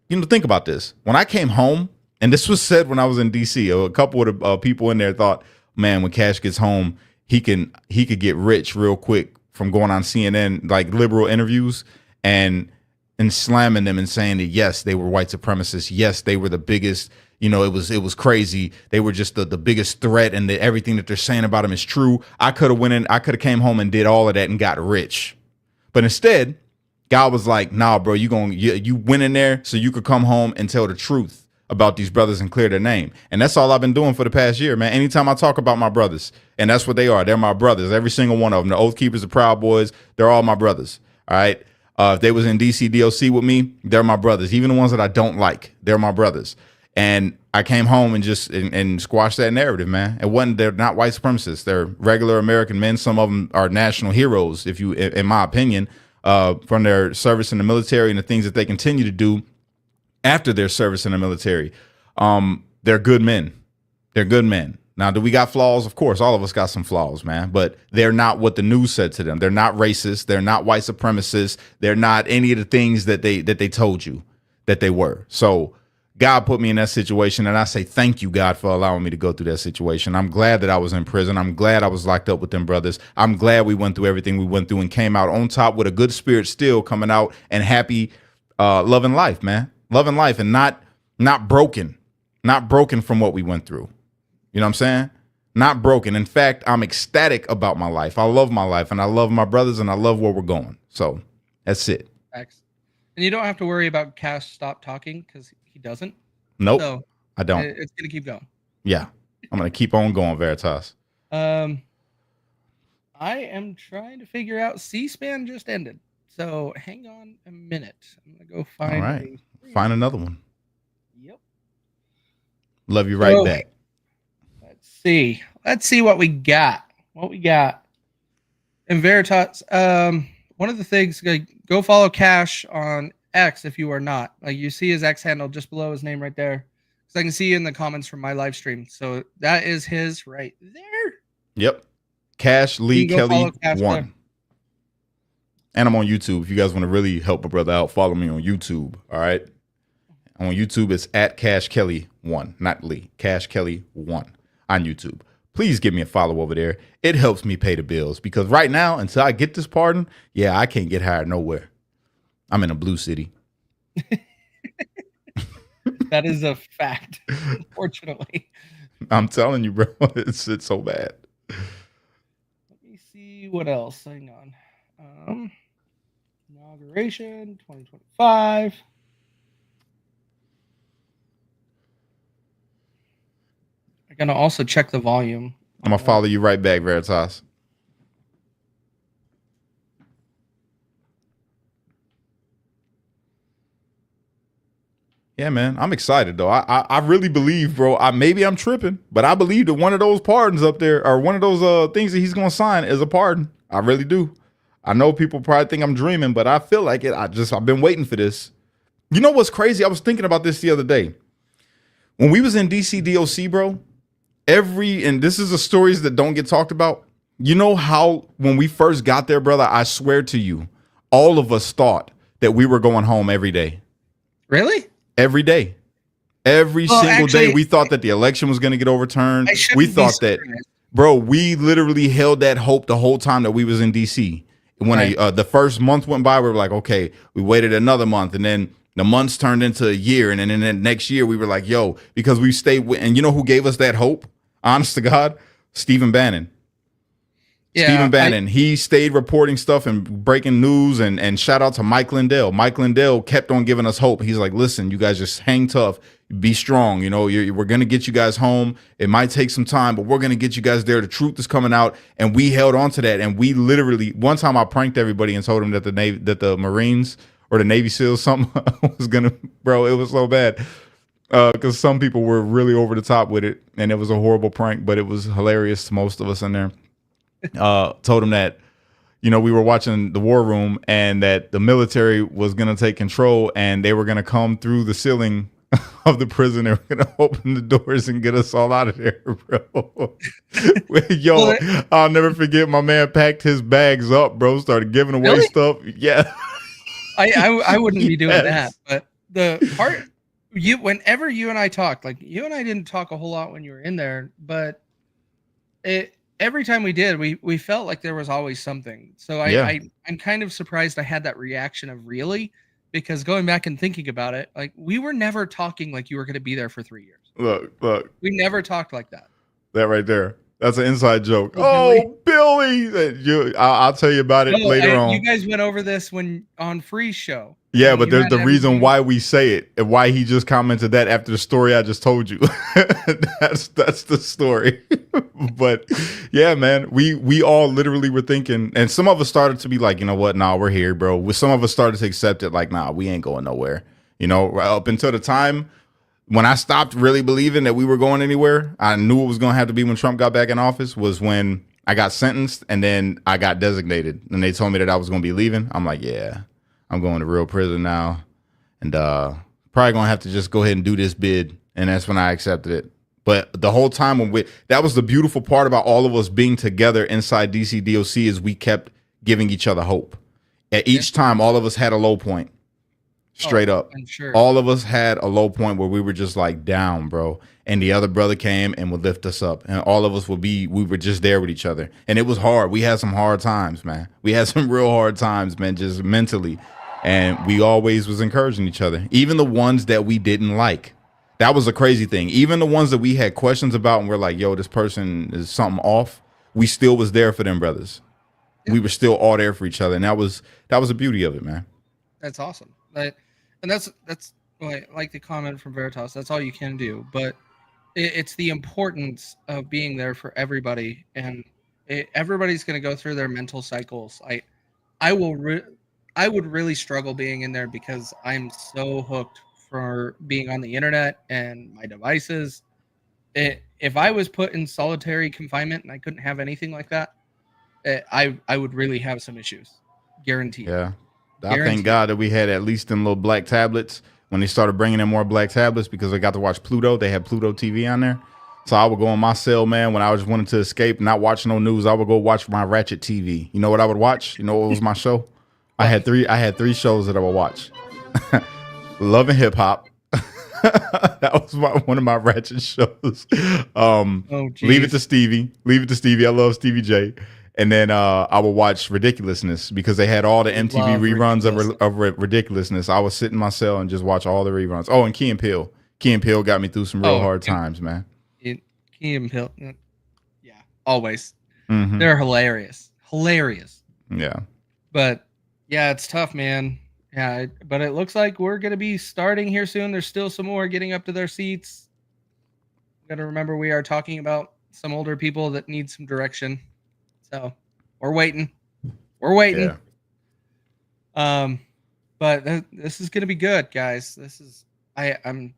you know, think about this. When I came home, and this was said when I was in DC, a couple of the people in there thought, man, when Cash gets home, he could get rich real quick from going on CNN, like liberal interviews, and slamming them and saying that, yes, they were white supremacists. Yes, they were the biggest, you know, it was crazy. They were just the biggest threat, and that everything that they're saying about them is true. I could have came home and did all of that and got rich. But instead, God was like, nah, bro, you went in there so you could come home and tell the truth about these brothers and clear their name. And that's all I've been doing for the past year, man. Anytime I talk about my brothers, and that's what they are. They're my brothers. Every single one of them. The Oath Keepers, the Proud Boys, they're all my brothers. All right. If they was in DC DOC with me, they're my brothers. Even the ones that I don't like, they're my brothers. And I came home and just and squashed that narrative, man. They're not white supremacists. They're regular American men. Some of them are national heroes, in my opinion, from their service in the military and the things that they continue to do after their service in the military. They're good men. They're good men. Now, do we got flaws? Of course, all of us got some flaws, man, but they're not what the news said to them. They're not racist. They're not white supremacists. They're not any of the things that they told you that they were. So God put me in that situation, and I say thank you, God, for allowing me to go through that situation. I'm glad that I was in prison. I'm glad I was locked up with them brothers. I'm glad we went through everything we went through and came out on top with a good spirit, still coming out and happy, loving life, man. Loving life and not broken from what we went through. You know what I'm saying? Not broken. In fact, I'm ecstatic about my life. I love my life, and I love my brothers, and I love where we're going. So that's it. Thanks. And you don't have to worry about Cash stop talking, because he doesn't. Nope, so I don't. It's going to keep going. Yeah, I'm going to keep on going, Veritas. I am trying to figure out C-SPAN just ended. So hang on a minute. I'm going to go find. All right. Find another one. Yep. Love you right back. Let's see what we got. And Veritas, one of the things, go follow Cash on X if you are not. Like, you see his X handle just below his name right there. Because I can see in the comments from my live stream. So that is his right there. Yep. Cash Lee Kelly Cash 1. there. And I'm on YouTube. If you guys want to really help a brother out, follow me on YouTube. All right. On YouTube, it's at Cash Kelly 1, not Lee. Cash Kelly 1 on YouTube. Please give me a follow over there. It helps me pay the bills, because right now, until I get this pardon, I can't get hired nowhere. I'm in a blue city. That is a fact, unfortunately. I'm telling you, bro, it's so bad. Let me see what else. Hang on. Inauguration 2025. I'm gonna also check the volume. I'm gonna follow you right back, Veritas. Yeah, man, I'm excited though. I really believe, bro. Maybe I'm tripping, but I believe that one of those pardons up there, or one of those things that he's gonna sign, is a pardon. I really do. I know people probably think I'm dreaming, but I feel like it. I've been waiting for this. You know what's crazy? I was thinking about this the other day. When we was in DC DOC, bro, and this is the stories that don't get talked about. You know how when we first got there, brother, I swear to you, all of us thought that we were going home every day. Really? Every day. Every single day, we thought that the election was going to get overturned. We thought that, bro, we literally held that hope the whole time that we was in DC. When the first month went by, we were like, okay, we waited another month, and then the months turned into a year, and then in the next year we were like, yo, because we stayed with, and you know who gave us that hope? Honest to God, Stephen Bannon. Yeah, Stephen Bannon, he stayed reporting stuff and breaking news, and shout out to Mike Lindell. Mike Lindell kept on giving us hope. He's like, listen, you guys just hang tough, be strong. You know, we're going to get you guys home. It might take some time, but we're going to get you guys there. The truth is coming out. And we held on to that. And we literally, one time I pranked everybody and told them that the Marines or the Navy SEALs, something was going to, bro, it was so bad. Because some people were really over the top with it, and it was a horrible prank, but it was hilarious to most of us in there. Told him that, you know, we were watching the War Room and that the military was going to take control and they were going to come through the ceiling of the prison. They're gonna open the doors and get us all out of there, bro. Yo, Well, I'll never forget. My man packed his bags up, bro. Started giving away Really? stuff. Yeah, I wouldn't be doing that. Yes. But the part whenever you and I talked, like you and I didn't talk a whole lot when you were in there, but every time we did, we felt like there was always something. So Yeah. I'm kind of surprised I had that reaction of really, because going back and thinking about it, like we were never talking like you were going to be there for 3 years. Look, We never talked like that. that right there. That's an inside joke. Oh, Billy. I'll tell you about it No, later on. You guys went over this when on Free's show. Yeah, And but you there's had the reason everything- why we say it and why he just commented that after the story I just told you. That's the story. But yeah, man, we all literally were thinking, and some of us started to be like, you know what? Nah, we're here, bro. Some of us started to accept it, like, nah, we ain't going nowhere. You know, up until the time when I stopped really believing that we were going anywhere, I knew it was going to have to be when Trump got back in office, was when I got sentenced and then I got designated and they told me that I was going to be leaving. I'm like, yeah, I'm going to real prison now. And probably going to have to just go ahead and do this bid. And that's when I accepted it. But the whole time that was the beautiful part about all of us being together inside DC DOC is we kept giving each other hope. At each time, all of us had a low point. Straight up. I'm sure. All of us had a low point where we were just like down, bro. And the other brother came and would lift us up. And all of us we were just there with each other. And it was hard. We had some hard times, man. We had some real hard times, man, just mentally. And we always was encouraging each other. Even the ones that we didn't like. That was a crazy thing. Even the ones that we had questions about and we're like, yo, this person is something off. We still was there for them brothers. Yeah. We were still all there for each other. And that was the beauty of it, man. That's awesome. And that's like the comment from Veritas. That's all you can do. But it's the importance of being there for everybody. And everybody's going to go through their mental cycles. I would really struggle being in there because I'm so hooked for being on the internet and my devices. If I was put in solitary confinement and I couldn't have anything like that, I would really have some issues. Guaranteed. Yeah. I thank God that we had at least them little black tablets when they started bringing in more black tablets because I got to watch Pluto. They had Pluto TV on there. So I would go on my cell, man, when I just wanted to escape, not watch no news. I would go watch my Ratchet TV. You know what I would watch? You know what was my show? I had three shows that I would watch. Love and Hip Hop. That was one of my Ratchet shows. Leave It to Stevie. I love Stevie J. And then I would watch Ridiculousness because they had all the MTV reruns of Ridiculousness. I would sit in my cell and just watch all the reruns. Oh, and Key and Peele. Key and Peele got me through some real hard times, man. Key and Peele. Yeah, always. Mm-hmm. They're hilarious. Yeah. But yeah, it's tough, man. Yeah, but it looks like we're going to be starting here soon. There's still some more getting up to their seats. Got to remember we are talking about some older people that need some direction. So we're waiting. Yeah. But this is going to be good, guys. I'm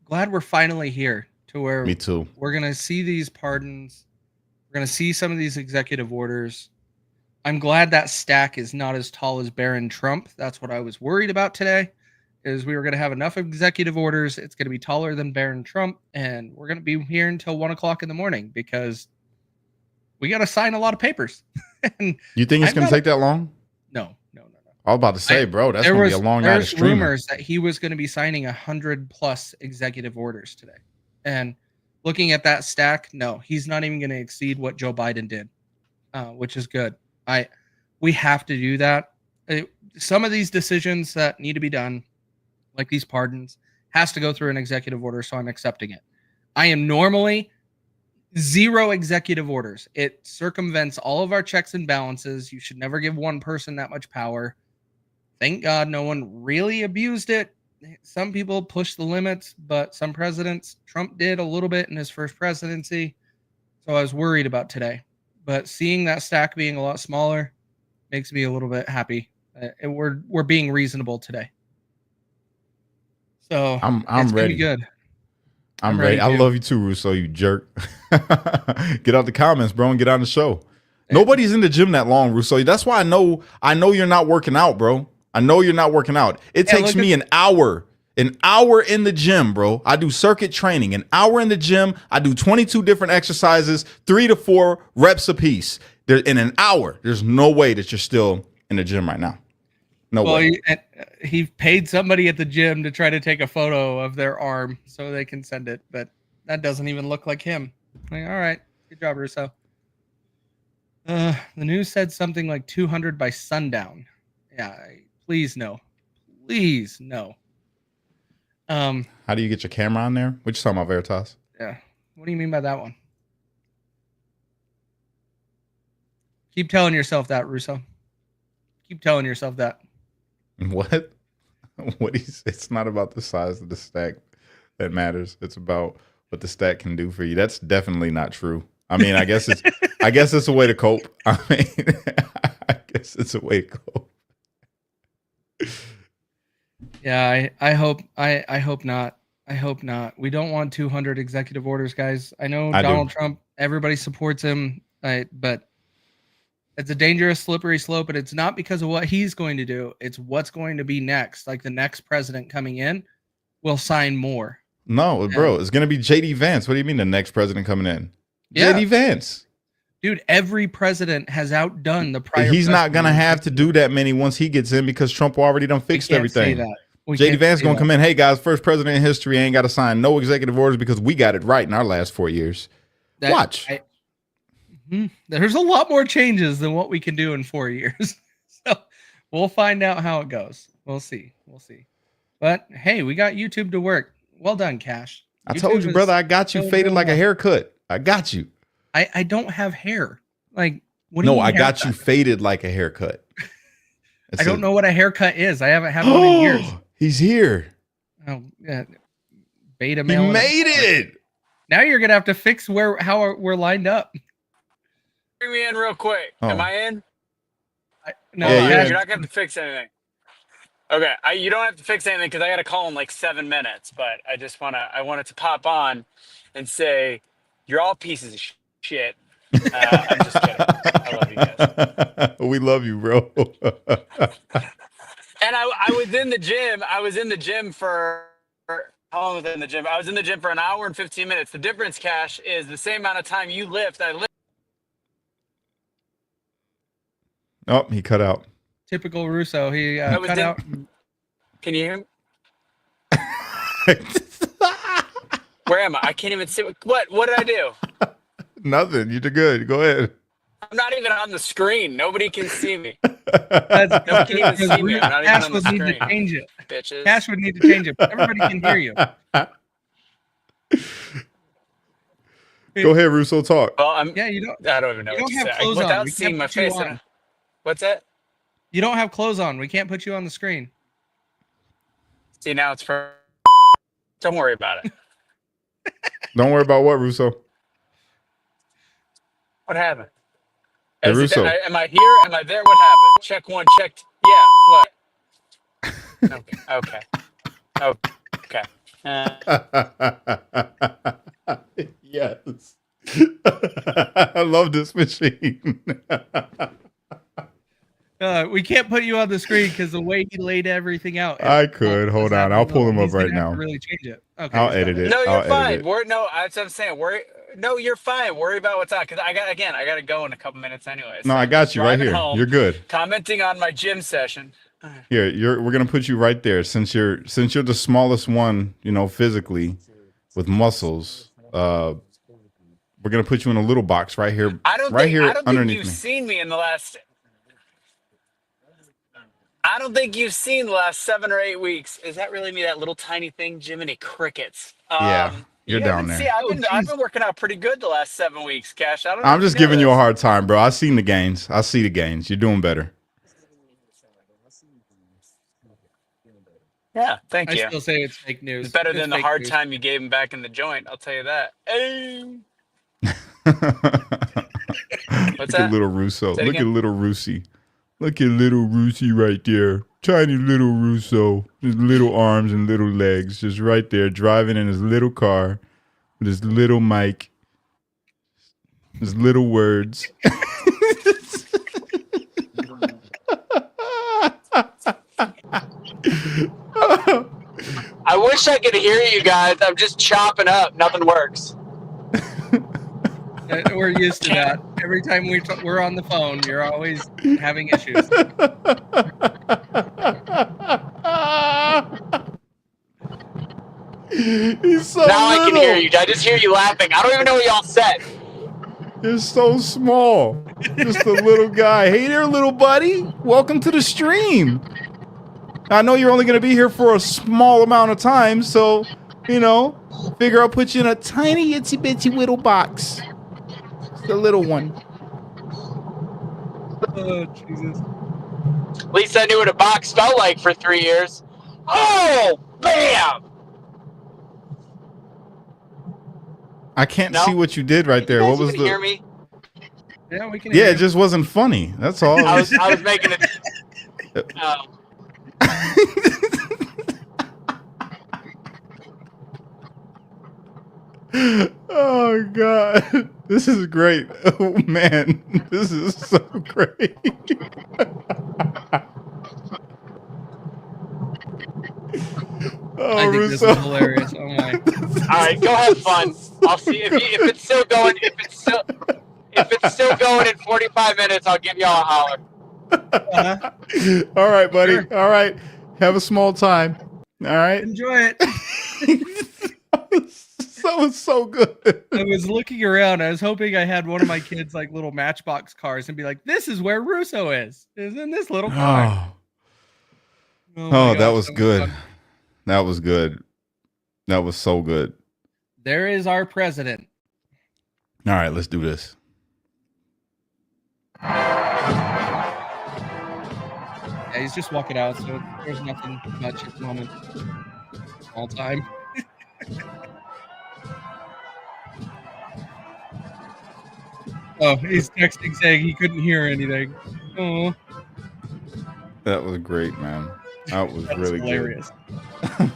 glad we're finally here to where Me too. We're going to see these pardons. We're going to see some of these executive orders. I'm glad that stack is not as tall as Barron Trump. That's what I was worried about today, is we were going to have enough executive orders. It's going to be taller than Barron Trump, and we're going to be here until 1 o'clock in the morning because we got to sign a lot of papers. And you think it's going to take that long? No. I was about to say, bro, that's going to be a long night of streaming. There's rumors that he was going to be signing 100+ executive orders today. And looking at that stack, no, he's not even going to exceed what Joe Biden did, which is good. We have to do that. Some of these decisions that need to be done, like these pardons, has to go through an executive order, so I'm accepting it. I am normally 0 executive orders. It circumvents all of our checks and balances. You should never give one person that much power. Thank God no one really abused it. Some people pushed the limits, but some presidents, Trump did a little bit in his first presidency. So I was worried about today. But seeing that stack being a lot smaller makes me a little bit happy. And we're being reasonable today. So I'm it's ready. Be good. I'm ready. I love you too, Russo, you jerk. Get out the comments, bro, and get on the show. Nobody's in the gym that long, Russo. That's why I know you're not working out, bro. I know you're not working out. It takes me an hour. An hour in the gym, bro. I do circuit training. An hour in the gym. I do 22 different exercises, 3 to 4 reps apiece. In an hour, there's no way that you're still in the gym right now. No way. He paid somebody at the gym to try to take a photo of their arm so they can send it, but that doesn't even look like him. Like, all right, good job, Russo. The news said something like 200 by sundown. Yeah, please no. Please no. How do you get your camera on there? What you talking about, Veritas? Yeah. What do you mean by that one? Keep telling yourself that, Russo. Keep telling yourself that. What? It's not about the size of the stack that matters. It's about what the stack can do for you. That's definitely not true. I mean, I guess it's a way to cope. I mean, I guess it's a way to cope. Yeah, I hope not. I hope not. We don't want 200 executive orders, guys. I know Donald Trump, everybody supports him, but it's a dangerous, slippery slope, and it's not because of what he's going to do. It's what's going to be next. Like the next president coming in will sign more. No, bro, it's going to be JD Vance. What do you mean the next president coming in? Yeah. JD Vance. Dude, every president has outdone the prior. He's not going to have to do that many once he gets in because Trump already done fixed everything. JD Vance going to come in. Hey, guys, first president in history ain't got to sign no executive orders because we got it right in our last 4 years. Watch. There's a lot more changes than what we can do in 4 years. So we'll find out how it goes. We'll see. But hey, we got YouTube to work. Well done, Cash. I told you, brother, I got you faded like a haircut. I got you. I don't have hair. Like, what do you mean? No, I got you faded like a haircut. I don't know what a haircut is. I haven't had one in years. He's here. Oh, yeah. Beta male. He made it. Now you're gonna have to fix how we're lined up. Bring me in real quick. Am I in? No, you're not going to fix anything. Okay, you don't have to fix anything because I got to call in like 7 minutes. But I wanted to pop on and say, you're all pieces of shit. I'm just kidding. I love you guys. We love you, bro. And I was in the gym. I was in the gym for how long was I in the gym? I was in the gym for an hour and 15 minutes. The difference, Cash, is the same amount of time you lift. I lift. Oh, he cut out. Typical Russo. He cut out. Can you hear me? Where am I? I can't even see. What did I do? Nothing. You did good. Go ahead. I'm not even on the screen. Nobody can see me. Nobody can even see me. I'm not even on the screen. Cash would need to change it. Bitches. Cash would need to change it. But everybody can hear you. Go ahead, Russo. Talk. Well, I don't even know what to say. Without seeing my face. What's that? You don't have clothes on. We can't put you on the screen. See, now it's for. Don't worry about it. Don't worry about what, Russo? What happened? Hey, Russo. Am I here? Am I there? What happened? Check one. Checked. Yeah. What? Okay. Yes. I love this machine. We can't put you on the screen because the way he laid everything out. I could. Hold on. I'll pull him up right now. Really change it. Okay. I'll edit it. No, you're fine. That's what I'm saying. No, you're fine. Worry about what's on. Because I got to go in a couple minutes anyway. So no, I got you right here. Home, you're good. Commenting on my gym session. Here, we're gonna put you right there since you're the smallest one, physically, with muscles. We're gonna put you in a little box right here. I don't think you've seen me in the last. I don't think you've seen the last 7 or 8 weeks. Is that really me? That little tiny thing, Jiminy Crickets. Yeah, you're down there. See, I've been working out pretty good the last 7 weeks, Cash. I'm just giving you a hard time, bro. I see the gains. You're doing better. Yeah, thank you. I still say it's fake news. It's better than the hard time you gave him back in the joint. I'll tell you that. Hey. Look at little Russo. Look at little Russi. Look at little Russi right there. Tiny little Russo. His little arms and little legs. Just right there, driving in his little car with his little mic. His little words. I wish I could hear you guys. I'm just chopping up. Nothing works. We're used to that. Every time we're on the phone, you're always having issues. He's so Now little. I can hear you. I just hear you laughing. I don't even know what y'all said. You're so small. Just a little guy. Hey there, little buddy. Welcome to the stream. I know you're only going to be here for a small amount of time, so, you know, figure I'll put you in a tiny, itsy bitsy little box. Just a little one. Oh, Jesus. At least I knew what a box felt like for 3 years. Oh, bam! I can't see what you did right there. What was the? Hear me? Yeah, we can hear Yeah, it you. just wasn't funny. That's all. I was making it. Oh God, this is great. Oh man, this is so great. Oh, I think Russo. this is hilarious. Oh my. All right, go have fun. I'll see if it's still going. If it's still going in 45 minutes, I'll give y'all a holler. All right, buddy. Sure. All right, have a small time. All right. Enjoy it. That was so good. I was looking around. I was hoping I had one of my kids like little Matchbox cars and be like, "This is where Russo is in this little car." Oh, that was good. That was good. That was so good. There is our president. All right, let's do this. Yeah, he's just walking out, so there's nothing much at the moment. All time. Oh, he's texting saying he couldn't hear anything. Oh, That was great, man. That was really hilarious.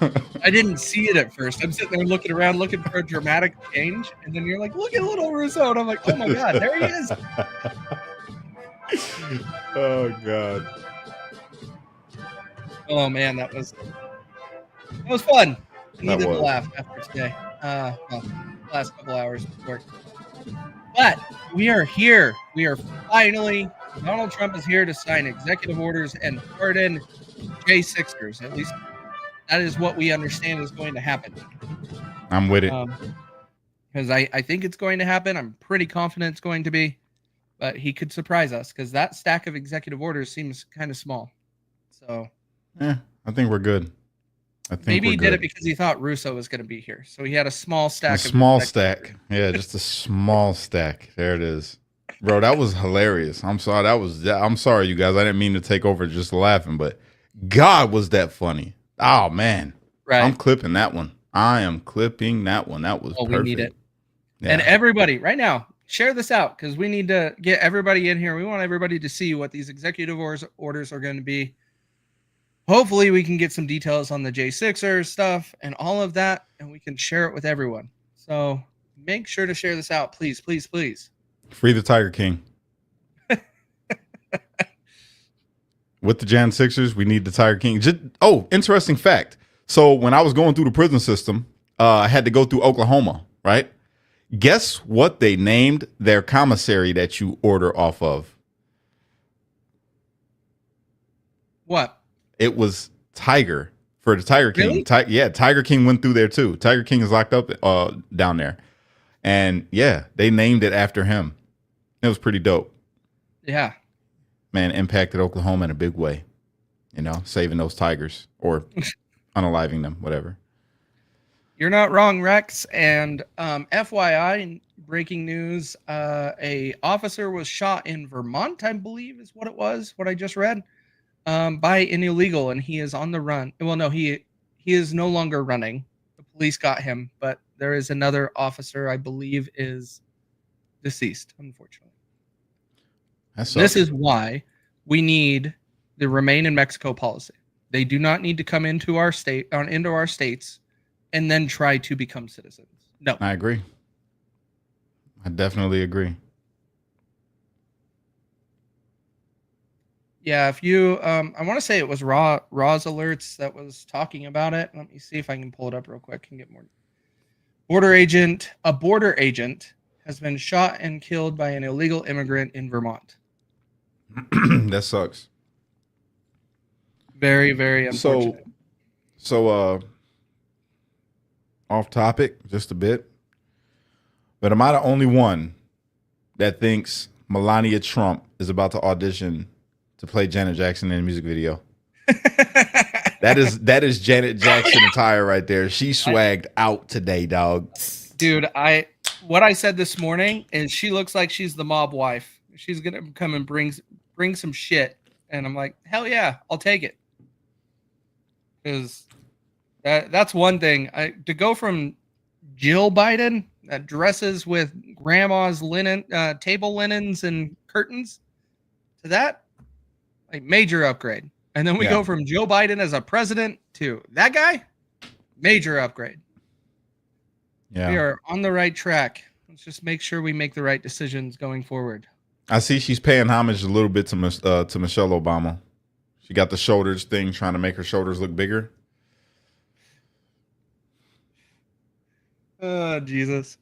good. I didn't see it at first. I'm sitting there looking around, looking for a dramatic change, and then you're like, "Look at little Russo," and I'm like, "Oh my God, there he is!" Oh God. Oh man, that was fun. I That needed was. to laugh after today. Well, last couple hours of work. But we are here. We are finally. Donald Trump is here to sign executive orders and pardon J6ers. At least that is what we understand is going to happen. I'm with it. Because I think it's going to happen. I'm pretty confident it's going to be. But he could surprise us because that stack of executive orders seems kind of small. So I think we're good. I think maybe we're he good. did it because he thought Russo was going to be here. So he had a small stack. A small stack. Yeah, just a small stack. There it is. Bro, that was hilarious. I'm sorry. I'm sorry, you guys. I didn't mean to take over just laughing, but God, was that funny. Oh, man. Right. I'm clipping that one. I am clipping that one. That was perfect. We need it. Yeah. And everybody, right now, share this out because we need to get everybody in here. We want everybody to see what these executive orders are going to be. Hopefully, we can get some details on the J6er stuff and all of that, and we can share it with everyone. So make sure to share this out, please, please, please. Free the Tiger King. With the Jan Sixers, we need the Tiger King. Interesting fact. So when I was going through the prison system, I had to go through Oklahoma, right? Guess what they named their commissary that you order off of? What? It was Tiger for the Tiger King. Really? Tiger King went through there too. Tiger King is locked up down there. And yeah, they named it after him. It was pretty dope. Yeah. Man, impacted Oklahoma in a big way. You know, saving those tigers or unaliving them, whatever. You're not wrong, Rex. And FYI, breaking news, a officer was shot in Vermont, I believe is what it was, what I just read, by an illegal, and he is on the run. Well, no, he is no longer running. The police got him, but there is another officer I believe is deceased, unfortunately. This is why we need the remain in Mexico policy. They do not need to come into our state, into our states, and then try to become citizens. No, I agree. I definitely agree. Yeah, if you, I want to say it was Raw's Alerts that was talking about it. Let me see if I can pull it up real quick and get more. A border agent has been shot and killed by an illegal immigrant in Vermont. That sucks. Very, very unfortunate. So off topic just a bit, but am I the only one that thinks Melania Trump is about to audition to play Janet Jackson in a music video? That is Janet Jackson attire right there. She swagged out today, dog. Dude, what I said this morning is she looks like she's the mob wife. She's gonna come and bring some shit, and I'm like, hell yeah, I'll take it. Because that's one thing. To go from Jill Biden that dresses with grandma's linen, table linens and curtains, to that, like, major upgrade. And then we go from Joe Biden as a president to that guy, major upgrade. Yeah, we are on the right track. Let's just make sure we make the right decisions going forward. I see she's paying homage a little bit to Michelle Obama. She got the shoulders thing, trying to make her shoulders look bigger. Oh, Jesus.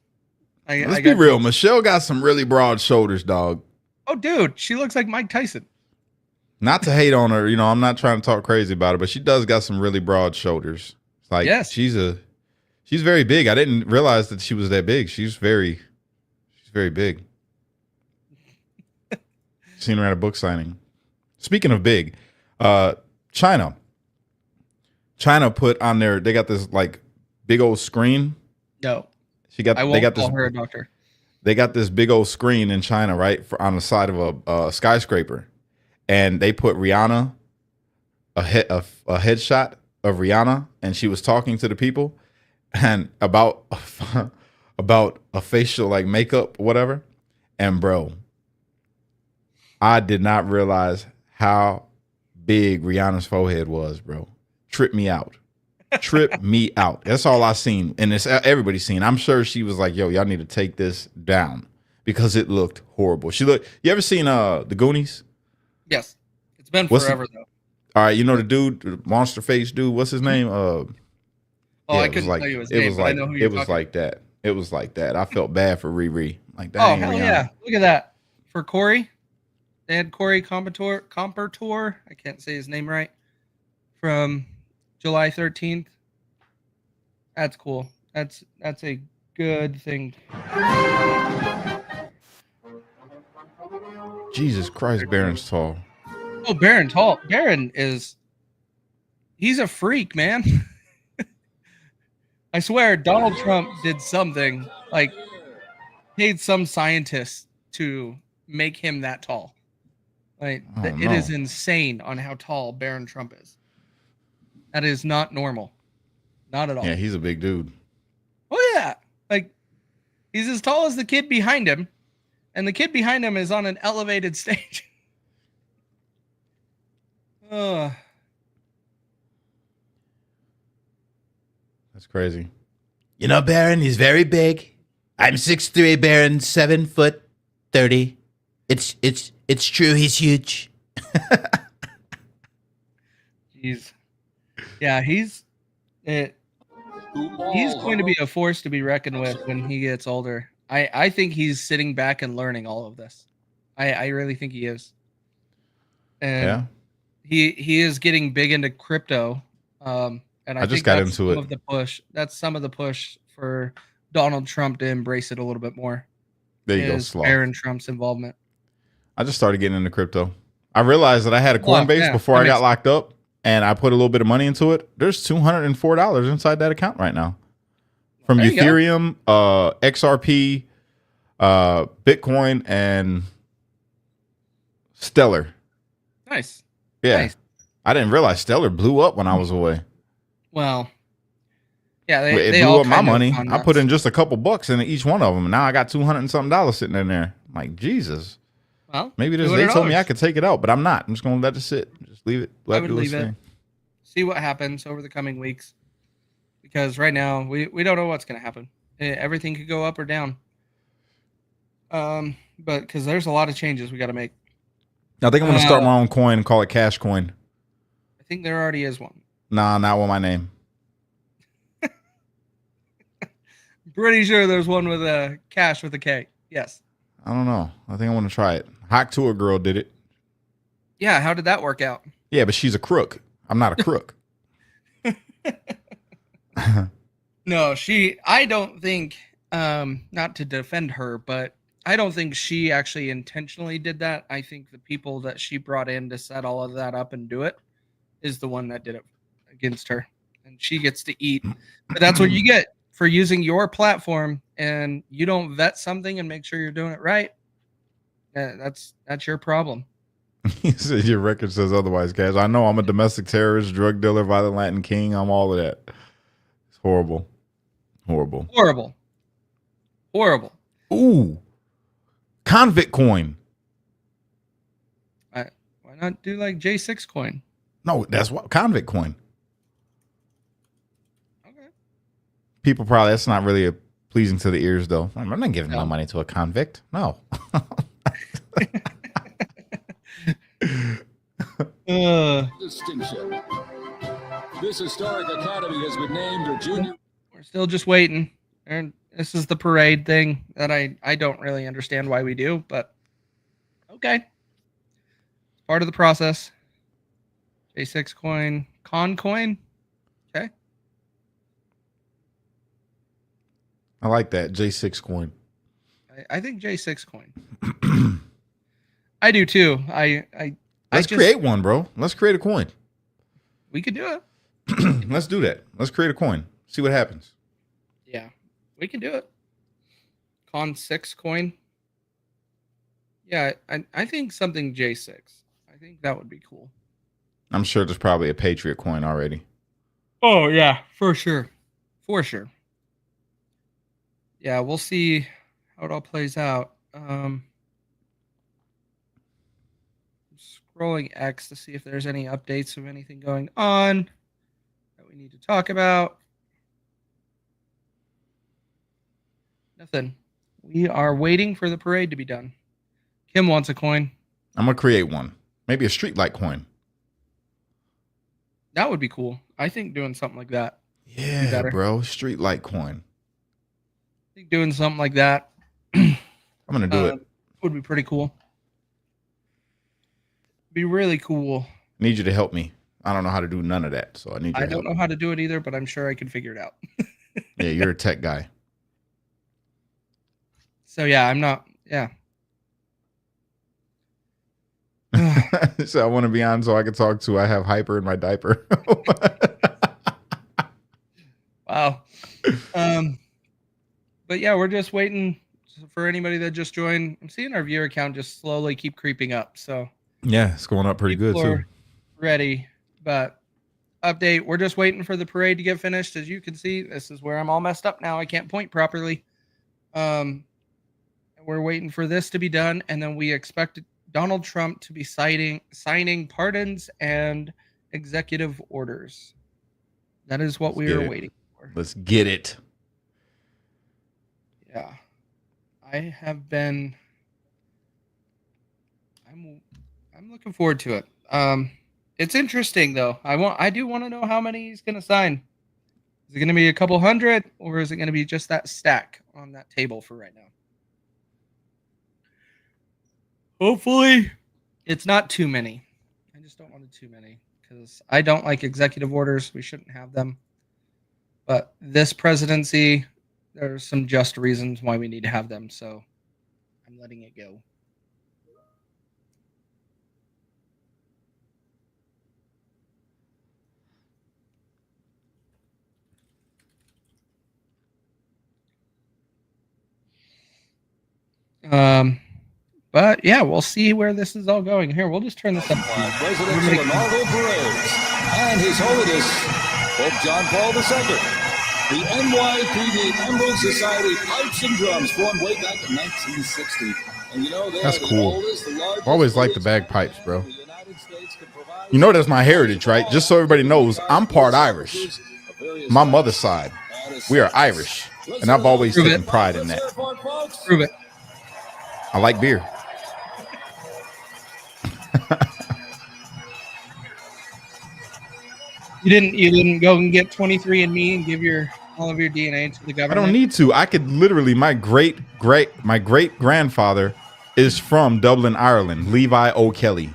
Let's be real. Michelle got some really broad shoulders, dog. Oh, dude, she looks like Mike Tyson. Not to hate on her, I'm not trying to talk crazy about her, but she does got some really broad shoulders. It's like, yes. She's very big. I didn't realize that she was that big. She's very big. Seen her at a book signing. Speaking of big, China put on there, they got this like big old screen. No. They got her a doctor. They got this big old screen in China, right, on the side of a skyscraper. And they put Rihanna, a headshot of Rihanna, and she was talking to the people and about a facial like makeup, whatever. And bro, I did not realize how big Rihanna's forehead was, bro. Tripped me out. Tripped me out. That's all I seen. And it's everybody's seen. I'm sure she was like, yo, y'all need to take this down because it looked horrible. You ever seen The Goonies? Yes. It's been forever though. All right, the dude, the monster face dude, what's his name? I couldn't tell you his name, but I know who you're talking about. It was like that. I felt bad for Riri. Like that. Oh, hell yeah. Look at that. For Corey. They had Corey Compertor. I can't say his name right. From July 13th. That's cool. That's a good thing. Jesus Christ, Baron's tall. Oh, Baron tall. Baron he's a freak, man. I swear Donald Trump did something, like paid some scientist to make him that tall. Like it is insane on how tall Baron Trump is. That is not normal. Not at all. Yeah, he's a big dude. Oh yeah. Like he's as tall as the kid behind him, and the kid behind him is on an elevated stage. That's crazy. Baron is very big. I'm 6'3", Baron, 7'30". It's true. He's huge. Jeez. Yeah, he's going to be a force to be reckoned with when he gets older. I think he's sitting back and learning all of this. I really think he is. And yeah. He is getting big into crypto. And I just think got that's into some of the push. That's some of the push for Donald Trump to embrace it a little bit more. There you go, Sloth. Baron Trump's involvement. I just started getting into crypto. I realized that I had a Coinbase before I got locked up, and I put a little bit of money into it. There's $204 inside that account right now. From Ethereum, XRP, Bitcoin, and Stellar. Nice. Yeah. Nice. I didn't realize Stellar blew up when I was away. Well, yeah, it blew up my money. I put in just a couple bucks into each one of them. And now I got $200 and something sitting in there. I'm like, Jesus. Well, maybe they told me I could take it out, but I'm not. I'm just going to let it sit. Just leave it. I would leave it. See what happens over the coming weeks. Because right now, we don't know what's going to happen. Everything could go up or down. But because there's a lot of changes we got to make. I think I'm gonna start my own coin and call it Cash Coin. I think there already is one. Nah, not with my name. Pretty sure there's one with a cash with a K. Yes. I don't know. I think I want to try it. Hawk Tour Girl did it. Yeah, how did that work out? Yeah, but she's a crook. I'm not a crook. No, I don't think, not to defend her, but I don't think she actually intentionally did that. I think the people that she brought in to set all of that up and do it is the one that did it against her. And she gets to eat. But that's what you get for using your platform, and you don't vet something and make sure you're doing it right. That's your problem. You said your record says otherwise, Cash. I know I'm a domestic terrorist, drug dealer, violent Latin king. I'm all of that. It's horrible. Horrible. Horrible. Horrible. Ooh. Convict coin. Why not do like J6 coin? No, that's what convict coin. Okay. People probably, that's not really pleasing to the ears, though. I'm not giving my money to a convict. No. Distinction. This historic academy has been named a junior. We're still just waiting. And this is the parade thing that I don't really understand why we do, but okay. It's part of the process. J6 coin, con coin. Okay. I like that. J6 coin. I think J6 coin. I do too. Let's create one, bro. Let's create a coin. We could do it. Let's do that. Let's create a coin. See what happens. Yeah, we can do it. Con 6 coin. Yeah, I think something J6. I think that would be cool. I'm sure there's probably a Patriot coin already. Oh, yeah, for sure. For sure. Yeah, we'll see how it all plays out. Scrolling X to see if there's any updates of anything going on that we need to talk about. Nothing. We are waiting for the parade to be done. Kim wants a coin. I'm going to create one. Maybe a streetlight coin. That would be cool. I think doing something like that. Yeah, bro. Streetlight coin. I think doing something like that. I'm going to do it. Would be pretty cool. Be really cool. Need you to help me. I don't know how to do none of that, so I need you I don't know how to do it either, but I'm sure I can figure it out. Yeah, you're a tech guy. So yeah, I'm not. Yeah. So I want to be on so I can talk to. I have hyper in my diaper. Wow. But yeah, we're just waiting for anybody that just joined. I'm seeing our viewer count just slowly keep creeping up. So yeah, it's going up pretty good too. Ready, but update. We're just waiting for the parade to get finished. As you can see, this is where I'm all messed up now. I can't point properly. We're waiting for this to be done, and then we expect Donald Trump to be signing pardons and executive orders. That is what we are waiting for. Let's get it. Yeah. I have been I'm looking forward to it. It's interesting though. I do want to know how many he's going to sign. Is it going to be a couple hundred, or is it going to be just that stack on that table for right now? Hopefully it's not too many. I just don't want it too many because I don't like executive orders. We shouldn't have them. But this presidency, there's some just reasons why we need to have them. So I'm letting it go. But yeah, we'll see where this is all going. Here, we'll just turn this up. Presidential inaugural parades and His Holiness Pope John Paul II. The NYPD Emerald Society Pipes and Drums formed way back in 1960. And you know, that's cool. I've always liked the bagpipes, bro. You know that's my heritage, right? Just so everybody knows, I'm part Irish. My mother's side. We are Irish. And I've always taken pride in that. Prove it. I like beer. You didn't go and get 23andMe and give all of your DNA to the I government. don't need to. I could literally. My great grandfather is from Dublin, Ireland. Levi O'Kelly.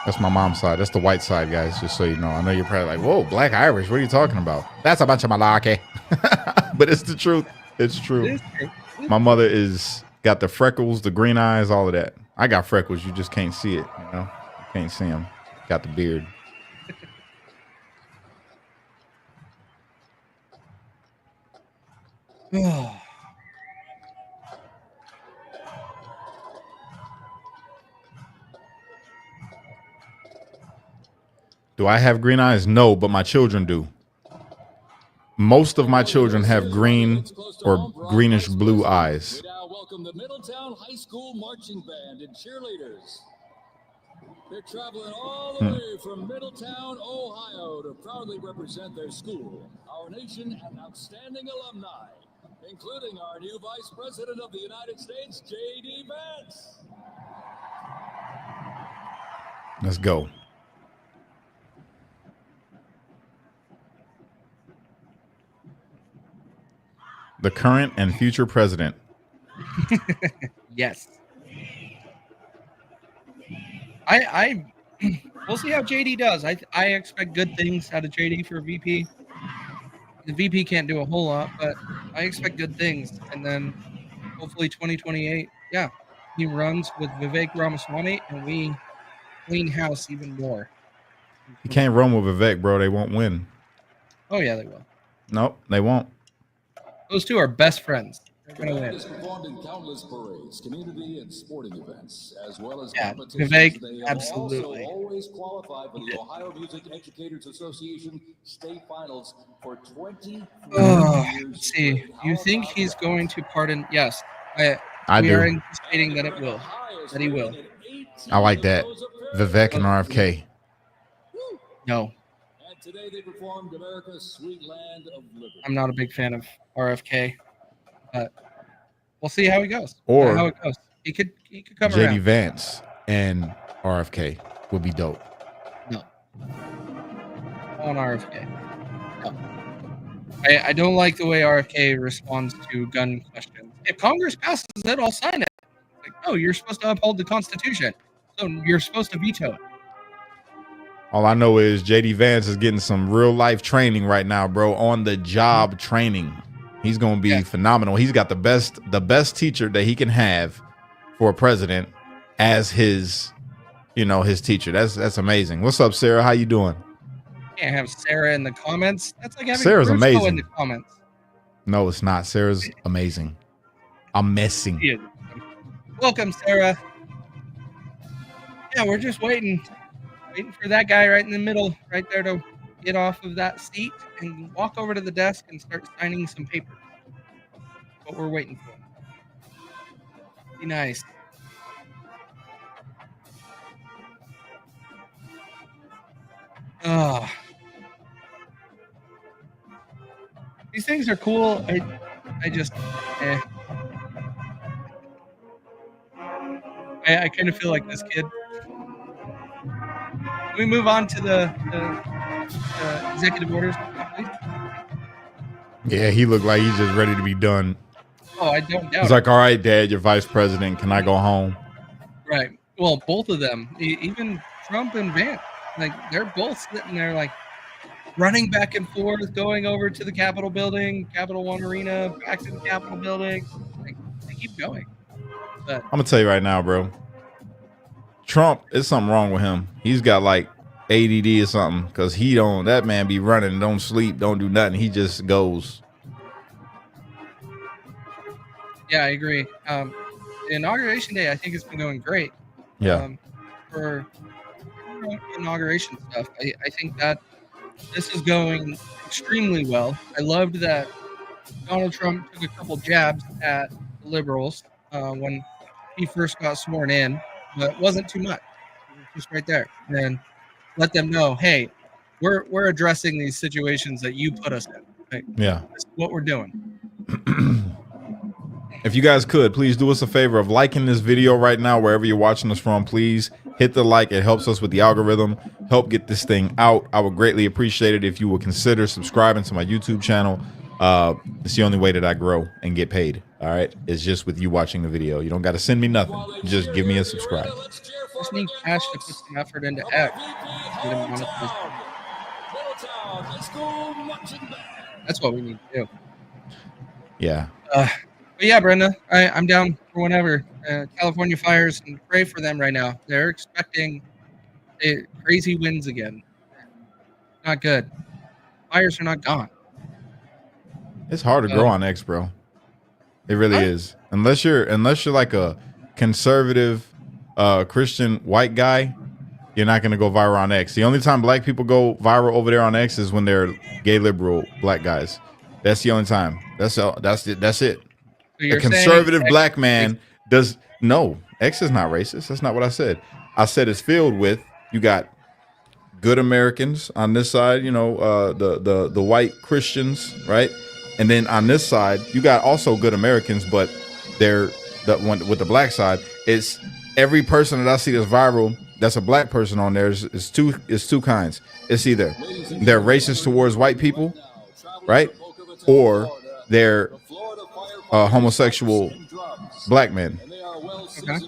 That's my mom's side. That's the white side, guys, just so you know. I know you're probably like, whoa, black Irish. What are you talking about? That's a bunch of malarkey. But it's the truth. It's true. It is true. My mother got the freckles, the green eyes, all of that. I got freckles. You just can't see it, you know? You can't see them. Got the beard. Do I have green eyes? No, but my children do. Most of my children have green or greenish blue eyes. We now welcome the Middletown High School Marching Band and cheerleaders. They're traveling all the way from Middletown, Ohio to proudly represent their school, our nation, and outstanding alumni, including our new Vice President of the United States, J.D. Vance. Let's go. The current and future president. Yes. We'll see how JD does. I expect good things out of JD for VP. The VP can't do a whole lot, but I expect good things. And then hopefully 2028, yeah, he runs with Vivek Ramaswamy and we clean house even more. You can't run with Vivek, bro. They won't win. Oh yeah, they will. Nope, they won't. Those two are best friends. They're gonna win. Has performed in countless parades, community and sporting events, as well as Yeah, competitions. Vivek, They have absolutely. also always qualified for the Ohio Music Educators Association state finals for 20 years. Let's see. Do you think he's going to pardon? Yes. I we do. are anticipating that it will. That he will. I like that. Vivek and RFK. No, And today they performed America's Sweet Land of Liberty. I'm not a big fan of RFK, but we'll see how he goes. Or how it goes. He could come JD around. Vance and RFK would be dope. No. On RFK. No. I don't like the way RFK responds to gun questions. If Congress passes it, I'll sign it. Like, oh, you're supposed to uphold the Constitution, so you're supposed to veto it. All I know is JD Vance is getting some real life training right now, bro. On the job training. He's going to be phenomenal. He's got the best teacher that he can have for a president as his teacher. That's amazing. What's up, Sarah? How you doing? Can't have Sarah in the comments. That's like having Sarah's Russo amazing. in the comments. No, it's not. Sarah's amazing. Amazing. Yeah. Welcome, Sarah. Yeah, we're just waiting for that guy right in the middle, right there, to get off of that seat and walk over to the desk and start signing some papers. What we're waiting for. Be nice. These things are cool. I just I kind of feel like this kid. Can we move on to the executive orders, please? Yeah, he looked like he's just ready to be done. Oh, I don't doubt He's it. like, all right, Dad, you're vice president. Can I go home? Right. Well, both of them, even Trump and Vance, like they're both sitting there like running back and forth, going over to the Capitol building, Capital One Arena, back to the Capitol building. Like, they keep going. But I'm gonna tell you right now, bro. Trump, there's something wrong with him. He's got like ADD or something, because that man be running, don't sleep, don't do nothing. He just goes. yeah, I agree. The inauguration day, I think it's been going great. Yeah. For inauguration stuff, I think that this is going extremely well. I loved that Donald Trump took a couple jabs at the liberals when he first got sworn in, but it wasn't too much. It was just right there. And let them know, hey, we're addressing these situations that you put us in. Like, Yeah. this is what we're doing. If you guys could, please do us a favor of liking this video right now, wherever you're watching us from. Please hit the like. It helps us with the algorithm, help get this thing out. I would greatly appreciate it if you would consider subscribing to my YouTube channel. It's the only way that I grow and get paid. All right. It's just with you watching the video. You don't got to send me nothing. Just give me a subscribe. Just need Cash to put some effort into X. That's what we need to do. Yeah. But yeah, Brenda, I'm down for whenever. California fires, and pray for them right now. They're expecting crazy winds again. Not good. Fires are not gone. It's hard to grow on X, bro. It really is. Unless you're like a conservative Christian white guy, you're not gonna go viral on X. The only time black people go viral over there on X is when they're gay liberal black guys. That's the only time. That's it. So A conservative black man does no. X is not racist. That's not what I said. I said it's filled with, you got good Americans on this side, you know, the white Christians, right? And then on this side, you got also good Americans, but they're the one with the black side. It's every person that I see that's viral, that's a black person on there is two kinds. It's either they're racist towards white people, right? Or they're homosexual black men. Okay.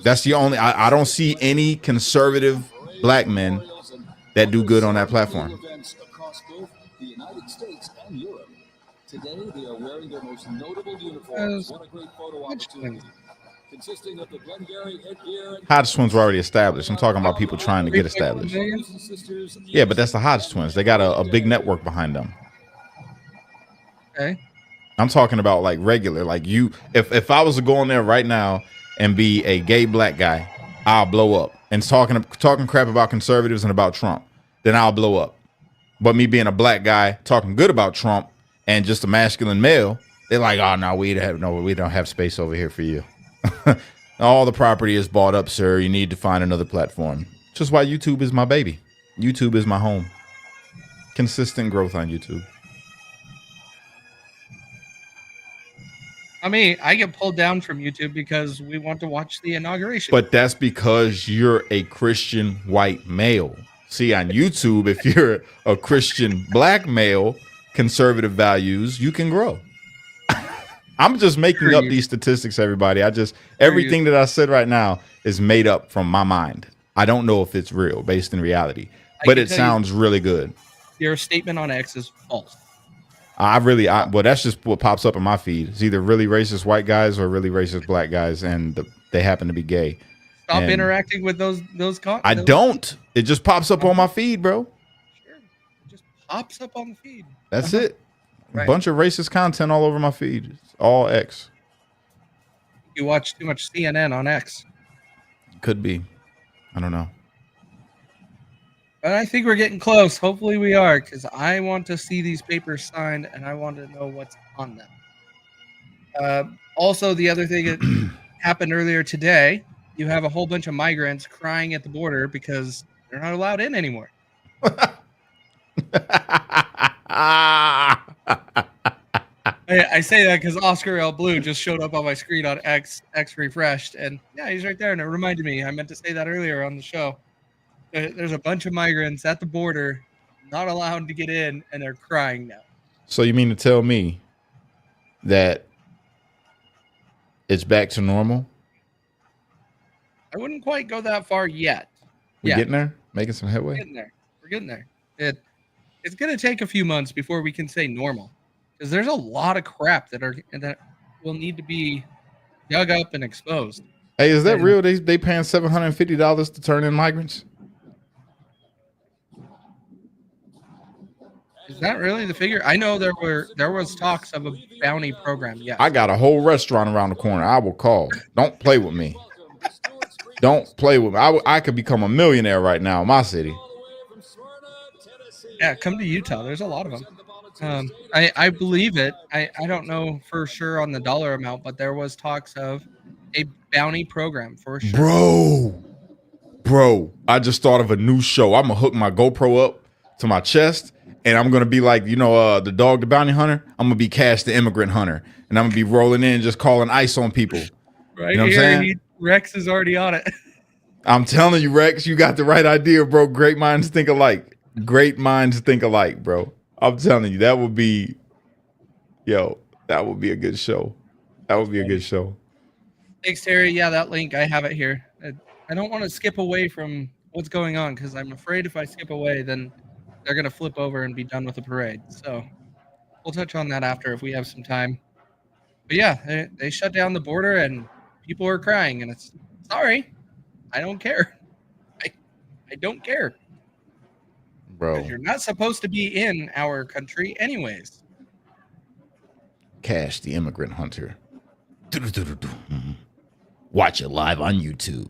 That's the only, I don't see any conservative black men that do good on that platform. Today they are wearing their most notable uniforms. What a great photo opportunity. Consisting of the Glengarry headgear. Hodge twins were already established. I'm talking about people trying to get established. Yeah, but that's the Hodge twins. They got a big network behind them. Okay. I'm talking about like regular, like you. If I was to go on there right now and be a gay black guy, I'll blow up. And talking crap about conservatives and about Trump, then I'll blow up. But me being a black guy talking good about Trump and just a masculine male, they're like, oh no, we don't have space over here for you. All the property is bought up, sir. You need to find another platform. Just why YouTube is my baby. YouTube is my home. Consistent growth on YouTube. I mean, I get pulled down from YouTube because we want to watch the inauguration. But that's because you're a Christian white male. See, on YouTube, if you're a Christian black male, conservative values, you can grow. I'm just making up these statistics, everybody. Everything that I said right now is made up from my mind. I don't know if it's real, based in reality, but it sounds really good. Your statement on X is false. Well, that's just what pops up in my feed. It's either really racist white guys or really racist black guys, and they happen to be gay. Stop interacting with those I don't. It just pops up on my feed, bro. Sure. It just pops up on the feed. That's it. Right. A bunch of racist content all over my feed. It's all X. You watch too much CNN on X. Could be. I don't know. But I think we're getting close. Hopefully we are, because I want to see these papers signed and I want to know what's on them. Also, the other thing that happened earlier today, you have a whole bunch of migrants crying at the border because they're not allowed in anymore. I say that because Oscar L. Blue just showed up on my screen on X refreshed, and yeah, he's right there, and it reminded me. I meant to say that earlier on the show. There's a bunch of migrants at the border, not allowed to get in, and they're crying now. So you mean to tell me that it's back to normal? I wouldn't quite go that far yet. We're getting there? Making some headway? We're getting there. It's going to take a few months before we can say normal, because there's a lot of crap that will need to be dug up and exposed. Hey, is that real? They paying $750 to turn in migrants? Is that really the figure? I know there was talks of a bounty program. Yeah, I got a whole restaurant around the corner. I will call. Don't play with me. Don't play with me. I could become a millionaire right now in my city. Yeah, come to Utah. There's a lot of them. I believe it. I don't know for sure on the dollar amount, but there was talks of a bounty program for sure. Bro, I just thought of a new show. I'm gonna hook my GoPro up to my chest, and I'm gonna be like, the dog, the bounty hunter. I'm gonna be Cash, the immigrant hunter, and I'm gonna be rolling in, just calling ice on people. Right, you know what I'm saying? Rex is already on it. I'm telling you, Rex, you got the right idea, bro. Great minds think alike. Great minds think alike, bro. I'm telling you, that would be a good show. That would be a good show. Thanks, Terry. Yeah, that link, I have it here. I don't want to skip away from what's going on because I'm afraid if I skip away, then they're going to flip over and be done with the parade. So we'll touch on that after if we have some time. But yeah, they shut down the border and people are crying, and it's sorry. I don't care. I don't care. Bro. You're not supposed to be in our country anyways. Cash, the immigrant hunter. Watch it live on YouTube.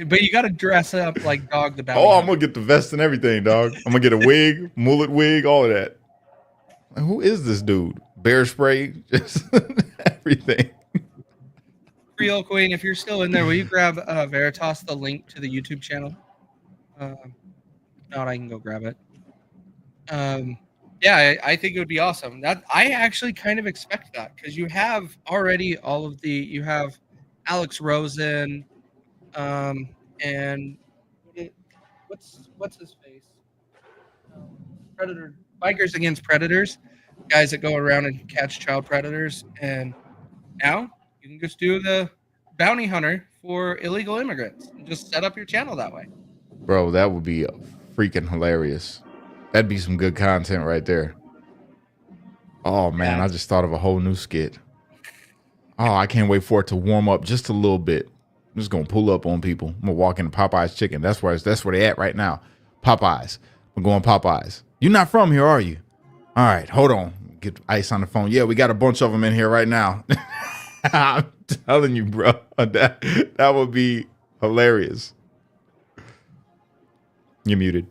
But you got to dress up like Dog the Bounty. Oh, I'm going to get the vest and everything, dog. I'm going to get a wig, mullet wig, all of that. Who is this dude? Bear spray, just everything. Real Queen, if you're still in there, will you grab Veritas the link to the YouTube channel? If not, I can go grab it. Yeah, I think it would be awesome. That I actually kind of expect that because you have already all of you have Alex Rosen, and what's his face? Predator Bikers Against Predators, guys that go around and catch child predators, and now you can just do the bounty hunter for illegal immigrants and just set up your channel that way. Bro, that would be freaking hilarious. That'd be some good content right there. Oh, man, I just thought of a whole new skit. Oh, I can't wait for it to warm up just a little bit. I'm just going to pull up on people. I'm going to walk into Popeye's Chicken. That's where they at right now. Popeyes. I'm going Popeyes. You're not from here, are you? All right, hold on. Get Ice on the phone. Yeah, we got a bunch of them in here right now. I'm telling you, bro. That would be hilarious. You're muted.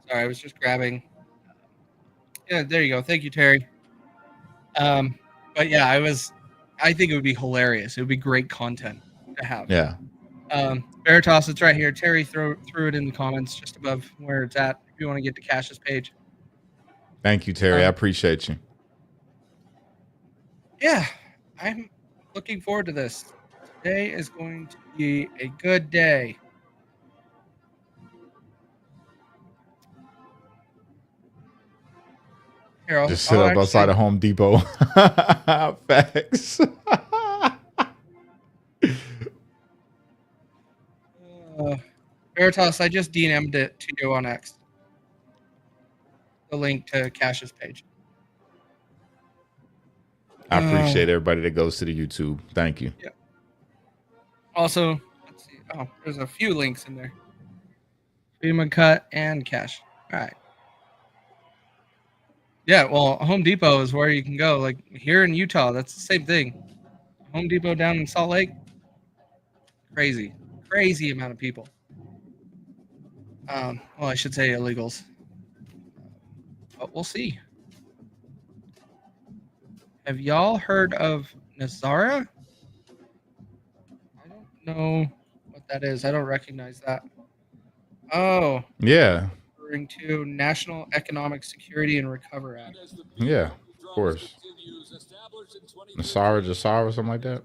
Sorry, I was just grabbing. Yeah, there you go. Thank you, Terry. But yeah, I think it would be hilarious. It would be great content to have. Yeah. Veritas, it's right here. Terry threw it in the comments just above where it's at if you want to get to Cash's page. Thank you, Terry. I appreciate you. Yeah, I'm looking forward to this. Today is going to be a good day. Here, just sit up outside of Home Depot. Facts. Veritas, I just DM'd it to you on X. The link to Cash's page. I appreciate everybody that goes to the YouTube. Thank you. Yeah. Also, let's see. Oh, there's a few links in there. FEMA Cut and Cash. All right. Yeah, well, Home Depot is where you can go. Like here in Utah, that's the same thing. Home Depot down in Salt Lake. Crazy amount of people. Well, I should say illegals. But we'll see. Have y'all heard of Nazara? I don't know what that is. I don't recognize that. Oh. Yeah. Referring to National Economic Security and Recovery Act. Yeah, of course. Nasara, something like that.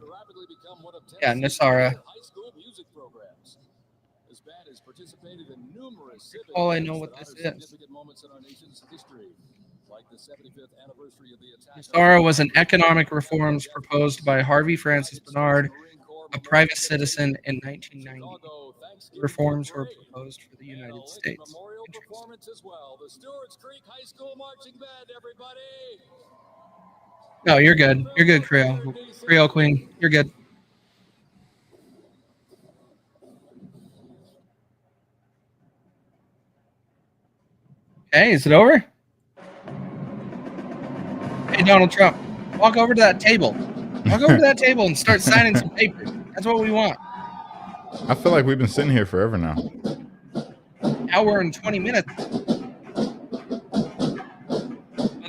Yeah, Nasara. All I know what this is. Nasara was an economic reforms proposed by Harvey Francis Bernard, a private citizen, in 1990. Reforms were proposed for the United States. No, you're good. You're good, Creole Queen. You're good. Hey, is it over? Hey, Donald Trump, walk over to that table. Walk over to that table and start signing some papers. That's what we want. I feel like we've been sitting here forever now. Hour and 20 minutes.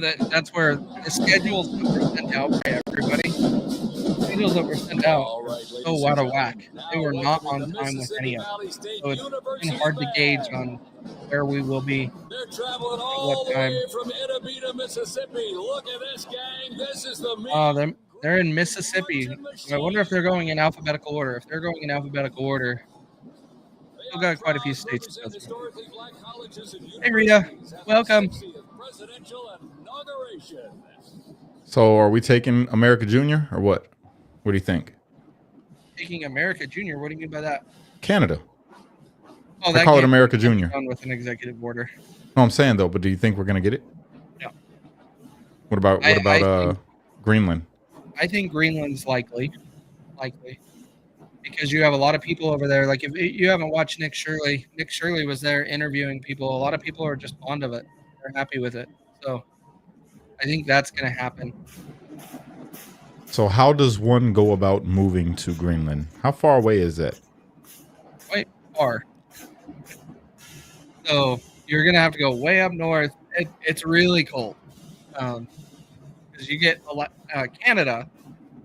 That's where the schedules that were sent out by everybody, schedules that were sent out All were right, so ladies and out of gentlemen, whack. now They were not welcoming on the time with Mississippi any of it. Valley State So it's been University hard to gauge Band. on where we will be They're traveling at what all the time. way from Itabita, Mississippi. Look at this, gang. This is the Oh, mean they're in Mississippi. I wonder if they're going in alphabetical order. If they're going in alphabetical order, still got quite a few states to go through. Hey, Rita, welcome. So are we taking America Junior or what? What do you think? Taking America Junior. What do you mean by that? Canada. Oh, I call it can't America be Junior. done with an executive order. No, I'm saying though, but do you think we're gonna get it? No. What about I think- Greenland? I think Greenland's likely, because you have a lot of people over there. Like if you haven't watched Nick Shirley was there interviewing people. A lot of people are just fond of it. They're happy with it. So I think that's going to happen. So how does one go about moving to Greenland? How far away is that? Quite far. So you're going to have to go way up north. It's really cold. Because you get a lot, Canada,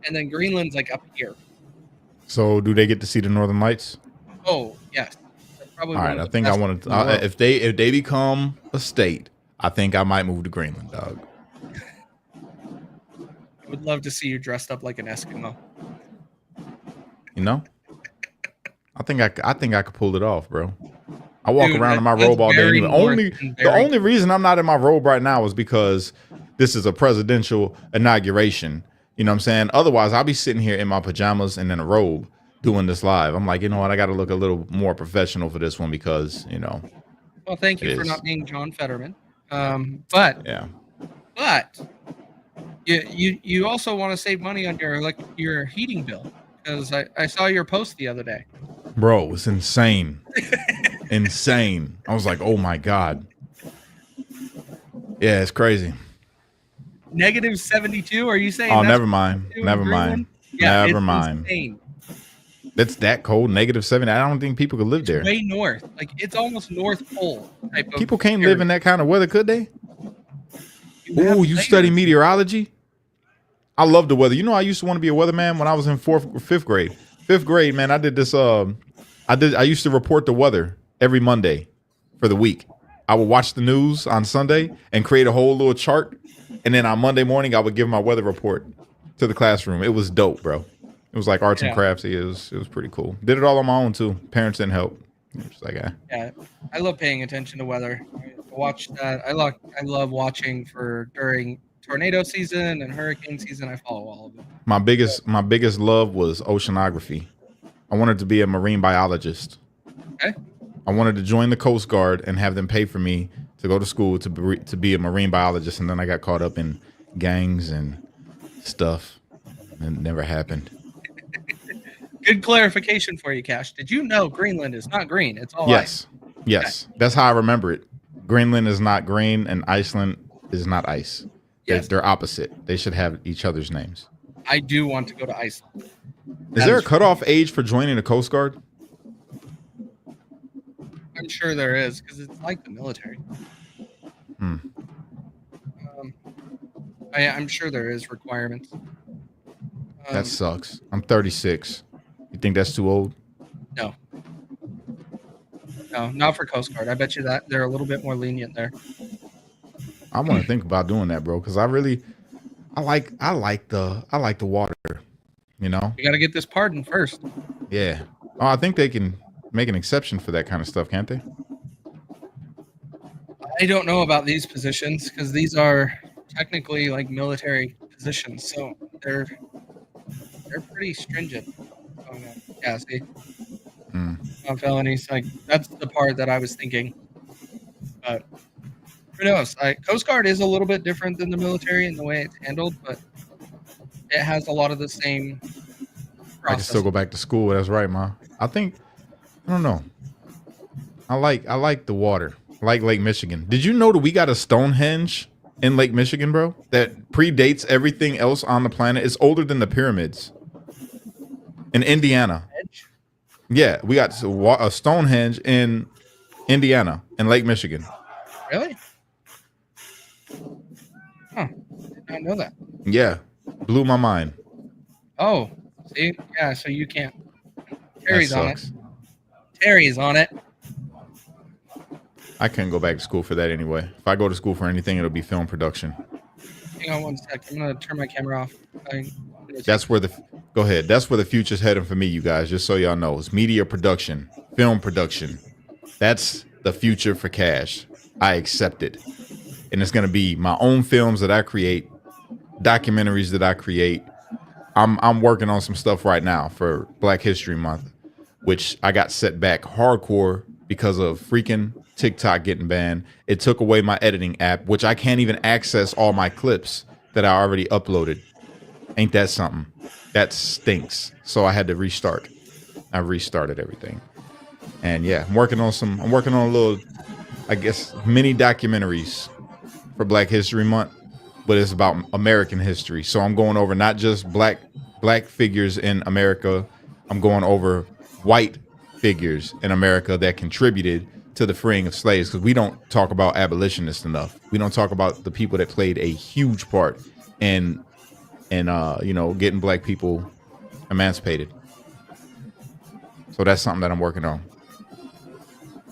and then Greenland's like up here. So do they get to see the Northern Lights? Oh yes, that's probably. All right, I think I want to. If they become a state, I think I might move to Greenland, dog. I would love to see you dressed up like an Eskimo. You know, I think I could pull it off, bro. I walk Dude, around in my that's robe all day. very Anyway. north The only reason I'm not in my robe right now is because this is a presidential inauguration. You know what I'm saying? Otherwise, I'll be sitting here in my pajamas and in a robe doing this live. I'm like, you know what? I got to look a little more professional for this one because, you know. Well, thank you for not being John Fetterman. But you also want to save money on your heating bill, because I saw your post the other day. Bro, it's insane. Insane. I was like, oh my God. Yeah, it's crazy. Negative 72? Are you saying? Oh, that's never mind. Never mind. Yeah, never it's mind. Insane. It's that cold, negative 70. I don't think people could live there. Way north. Like it's almost North Pole type of People can't area. live in that kind of weather, could they? Ooh, you study meteorology? I love the weather. You know, I used to want to be a weatherman when I was in fifth grade. Fifth grade, man, I did this. I used to report the weather every Monday for the week. I would watch the news on Sunday and create a whole little chart. And then on Monday morning, I would give my weather report to the classroom. It was dope, bro. It was like arts and crafts. It was pretty cool. Did it all on my own too. Parents didn't help. Just like, Yeah, I love paying attention to weather. I watch that. I love watching for during tornado season and hurricane season. I follow all of it. My biggest love was oceanography. I wanted to be a marine biologist. Okay. I wanted to join the Coast Guard and have them pay for me to go to school to be a marine biologist, and then I got caught up in gangs and stuff. It never happened. Good clarification for you, Cash. Did you know Greenland is not green? It's all Yes. ice. Yes. Okay. That's how I remember it. Greenland is not green and Iceland is not ice. Yes. They're opposite. They should have each other's names. I do want to go to Iceland. Is there a cutoff age for joining the Coast Guard? I'm sure there is, because it's like the military. I'm sure there is requirements. That sucks. I'm 36. You think that's too old? No, not for Coast Guard. I bet you that they're a little bit more lenient there. I want to think about doing that, bro, because I like the water. You know, you got to get this pardon first. Yeah. Oh, I think they can make an exception for that kind of stuff, can't they? I don't know about these positions because these are technically like military positions, so they're pretty stringent. Yeah, see, on felonies, like that's the part that I was thinking. But who knows? Coast Guard is a little bit different than the military in the way it's handled, but it has a lot of the same process. I can still go back to school. That's right, Ma. I don't know. I like the water. I like Lake Michigan. Did you know that we got a Stonehenge in Lake Michigan, bro? That predates everything else on the planet. It's older than the pyramids. In Indiana. Yeah, we got a Stonehenge in Indiana, in Lake Michigan. Really? Huh. Did not know that. Yeah, blew my mind. Oh, see? Yeah, so you can't. That Terry's on it. sucks. Terry's on it. I couldn't go back to school for that anyway. If I go to school for anything, it'll be film production. Hang on one sec. I'm going to turn my camera off. That's where go ahead. That's where the future's heading for me, you guys. Just so y'all know, it's media production, film production. That's the future for cash. I accept it, and it's gonna be my own films that I create, documentaries that I create. I'm working on some stuff right now for Black History Month, which I got set back hardcore because of freaking TikTok getting banned. It took away my editing app, which I can't even access all my clips that I already uploaded. Ain't that something? That stinks. So I had to restart. I restarted everything. And yeah, I'm working on a little, I guess, mini documentaries for Black History Month, but it's about American history. So I'm going over not just black figures in America. I'm going over white figures in America that contributed to the freeing of slaves, because we don't talk about abolitionists enough. We don't talk about the people that played a huge part in getting black people emancipated. So that's something that I'm working on.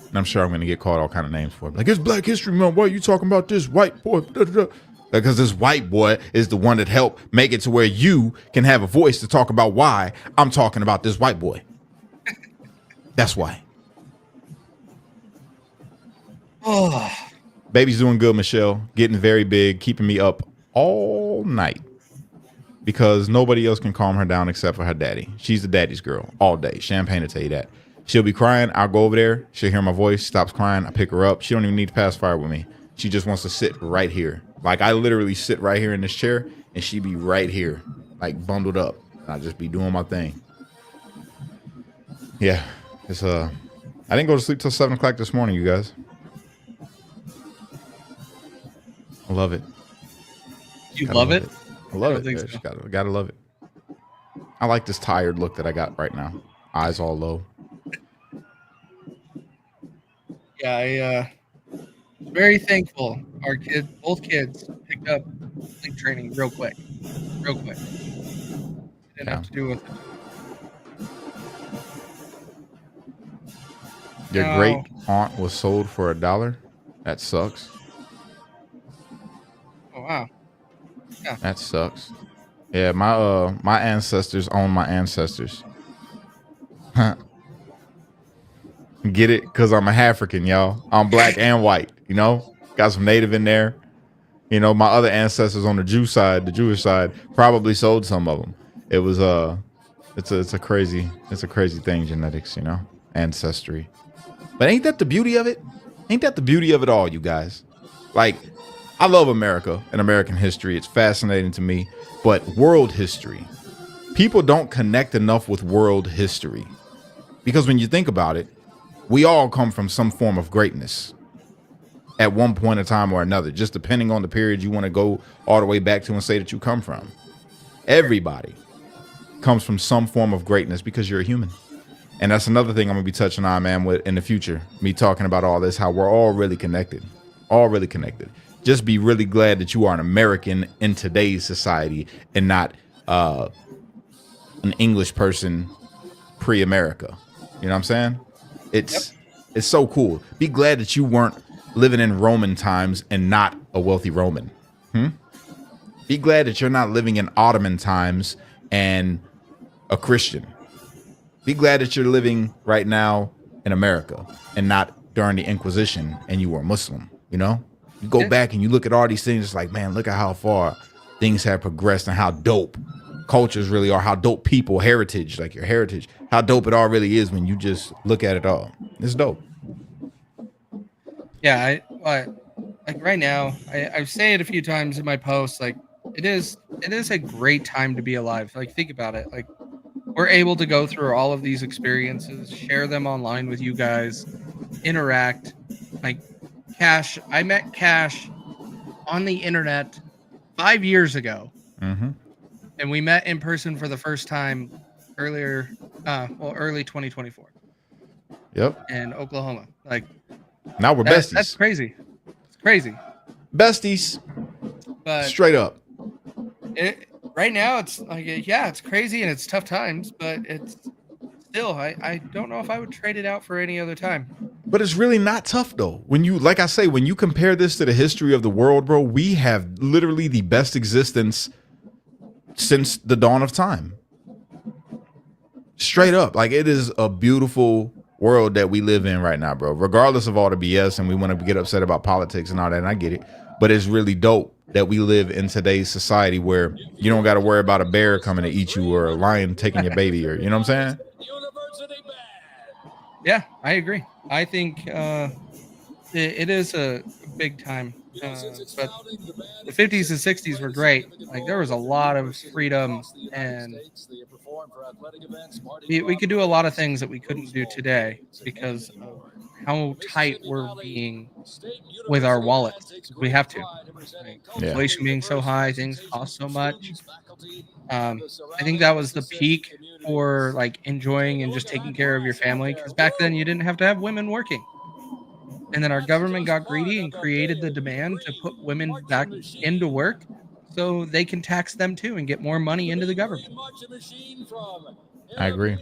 And I'm sure I'm going to get called all kind of names for it. Like, it's Black History Month. Why are you talking about this white boy? Because this white boy is the one that helped make it to where you can have a voice to talk about why I'm talking about this white boy. That's why. Oh, Baby's doing good, Michelle. Getting very big, keeping me up all night. Because nobody else can calm her down except for her daddy. She's the daddy's girl all day. Champagne to tell you that. She'll be crying. I'll go over there. She'll hear my voice. Stops crying. I pick her up. She don't even need to pass fire with me. She just wants to sit right here. Like, I literally sit right here in this chair, and she be right here, like bundled up. I just be doing my thing. Yeah, it's I didn't go to sleep till 7 o'clock this morning, you guys. I love it. you love it? I love I it. don't think Yeah, so. just gotta love it. I like this tired look that I got right now. Eyes all low. Yeah, I very thankful our both kids picked up sleep training real quick. Didn't have to do with it. Your No. great aunt was sold for $1. That sucks. Oh wow. That sucks. Yeah, my ancestors own my ancestors. Get it? Because I'm a African, y'all. I'm black and white, you know? Got some native in there. You know, my other ancestors on the Jewish side, probably sold some of them. It was it's a crazy thing, genetics, you know? Ancestry. But ain't that the beauty of it? Ain't that the beauty of it all, you guys? Like, I love America and American history. It's fascinating to me. But world history, people don't connect enough with world history. Because when you think about it, we all come from some form of greatness at one point in time or another, just depending on the period you want to go all the way back to and say that you come from. Everybody comes from some form of greatness because you're a human. And that's another thing I'm going to be touching on, man, with in the future. Me talking about all this, how we're all really connected. All really connected. Just be really glad that you are an American in today's society and not an English person pre-America. You know what I'm saying? It's so cool. Be glad that you weren't living in Roman times and not a wealthy Roman. Be glad that you're not living in Ottoman times and a Christian. Be glad that you're living right now in America and not during the Inquisition and you were a Muslim, you know? You go back and you look at all these things, it's like, man, look at how far things have progressed and how dope cultures really are, how dope people, heritage, like your heritage, how dope it all really is when you just look at it all. It's dope. Yeah, I like right now, I've said it a few times in my posts, like it is a great time to be alive. Like, think about it. Like, we're able to go through all of these experiences, share them online with you guys, interact. Like, Cash, I met Cash on the internet 5 years ago. And we met in person for the first time early 2024. Yep. In Oklahoma. Like, now we're besties. That's crazy. It's crazy. Besties. But Straight up. right now, it's like, yeah, it's crazy and it's tough times, but it's still, I don't know if I would trade it out for any other time. But it's really not tough though. When you, like I say, when you compare this to the history of the world, bro, we have literally the best existence since the dawn of time. Straight up. Like, it is a beautiful world that we live in right now, bro. Regardless of all the BS, and we want to get upset about politics and all that, and I get it. But it's really dope that we live in today's society where you don't got to worry about a bear coming to eat you or a lion taking your baby, or, you know what I'm saying? Yeah, I agree. I think it is a big time. But the 50s and 60s were great. Like, there was a lot of freedom, and we could do a lot of things that we couldn't do today because of how tight we're being with our wallets. We have to. Like, inflation being so high, things cost so much. I think that was the peak for like enjoying and just taking care of your family, because back then you didn't have to have women working. And then our government got greedy and created the demand to put women back into work so they can tax them too and get more money into the government. I agree.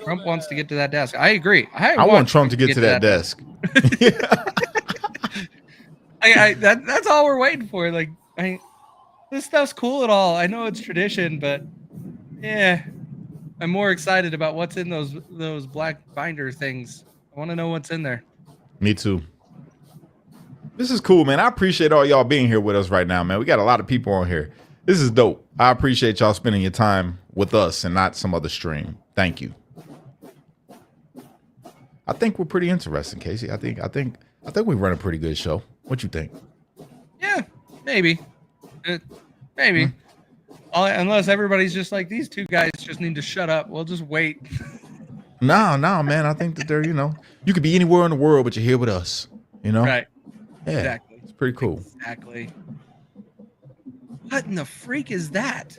Trump wants to get to that desk. I agree. I want Trump to get to that desk. That's all we're waiting for. Like, this stuff's cool at all. I know it's tradition, but yeah, I'm more excited about what's in those black binder things. I want to know what's in there. Me too. This is cool, man. I appreciate all y'all being here with us right now, man. We got a lot of people on here. This is dope. I appreciate y'all spending your time with us and not some other stream. Thank you. I think we're pretty interesting, Casey. I think we run a pretty good show. What you think? Yeah, maybe. Maybe. Unless everybody's just like, these two guys just need to shut up. We'll just wait. No, man. I think that they're, you could be anywhere in the world, but you're here with us. Right. Yeah, Exactly. It's pretty cool. Exactly. What in the freak is that?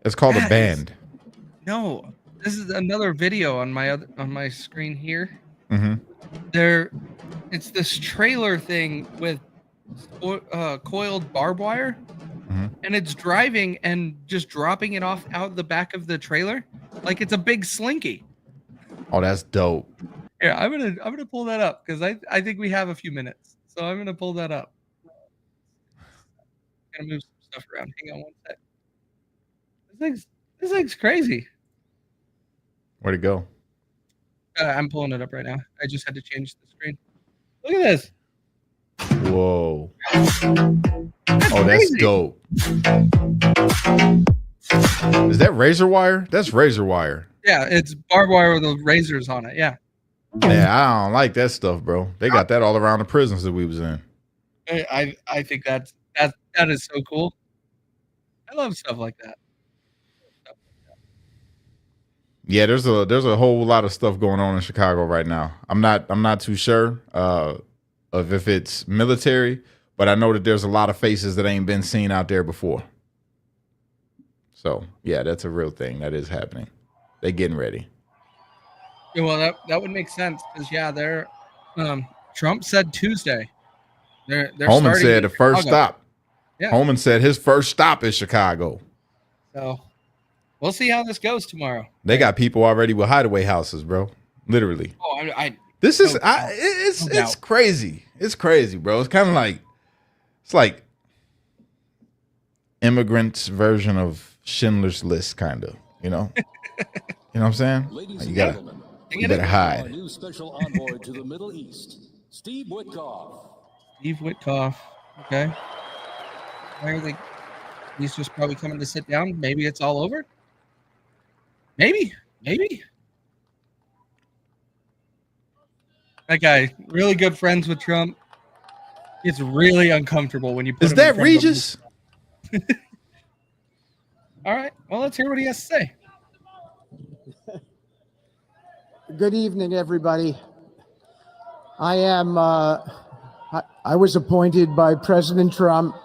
It's called a band. No, this is another video on my screen here. Mm-hmm. It's this trailer thing with coiled barbed wire, and it's driving and just dropping it off out the back of the trailer like it's a big slinky. Oh, that's dope. Here, I'm gonna pull that up because I think we have a few minutes, so I'm gonna pull that up. Gonna move some stuff around. Hang on one sec. This thing's crazy. Where'd it go? I'm pulling it up right now. I just had to change the screen. Look at this. Whoa. That's Oh, that's crazy. dope. Is that razor wire? That's razor wire. Yeah, it's barbed wire with the razors on it. Yeah. Yeah, I don't like that stuff, bro. They got that all around the prisons that we was in. I think that is so cool. I love stuff like that. Yeah, there's a whole lot of stuff going on in Chicago right now. I'm not too sure of if it's military, but I know that there's a lot of faces that ain't been seen out there before. So yeah, that's a real thing that is happening. They getting ready. Yeah, well, that would make sense because they're Trump said Tuesday. They're Holman said the first Chicago. stop. Yeah. Holman said his first stop is Chicago. So we'll see how this goes tomorrow. They got people already with hideaway houses, bro. Literally. Oh, It's crazy. It's crazy, bro. It's kind of like immigrants' version of Schindler's List, kind of. You know what I'm saying? Ladies You and gotta, gentlemen, you better our hide. new special envoy to the Middle East, Steve Witkoff. Steve Witkoff. Okay. Why are they? He's just probably coming to sit down. Maybe it's all over. Maybe. That guy, really good friends with Trump. It's really uncomfortable when you put Is him in that front of him. Regis? All right. Well, let's hear what he has to say. Good evening, everybody. I am. I was appointed by President Trump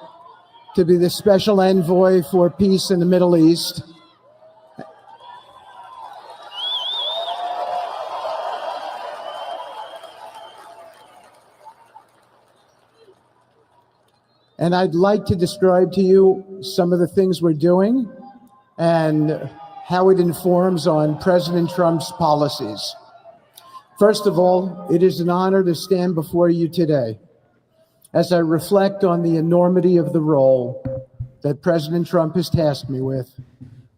to be the special envoy for peace in the Middle East. And I'd like to describe to you some of the things we're doing and how it informs on President Trump's policies. First of all, it is an honor to stand before you today as I reflect on the enormity of the role that President Trump has tasked me with.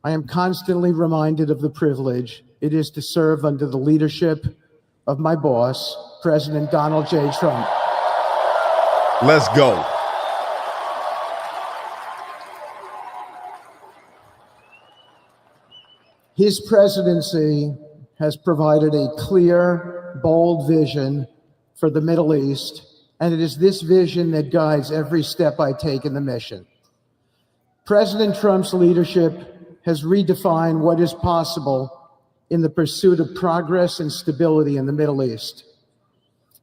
I am constantly reminded of the privilege it is to serve under the leadership of my boss, President Donald J. Trump. Let's go. His presidency has provided a clear, bold vision for the Middle East, and it is this vision that guides every step I take in the mission. President Trump's leadership has redefined what is possible in the pursuit of progress and stability in the Middle East.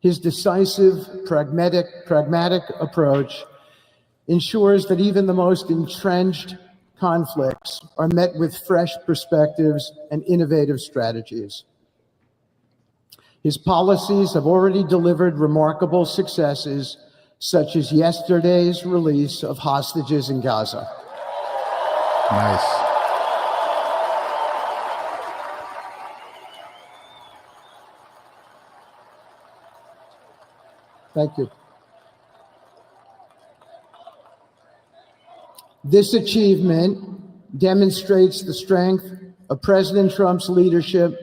His decisive, pragmatic approach ensures that even the most entrenched conflicts are met with fresh perspectives and innovative strategies. His policies have already delivered remarkable successes, such as yesterday's release of hostages in Gaza. Nice. Thank you. This achievement demonstrates the strength of President Trump's leadership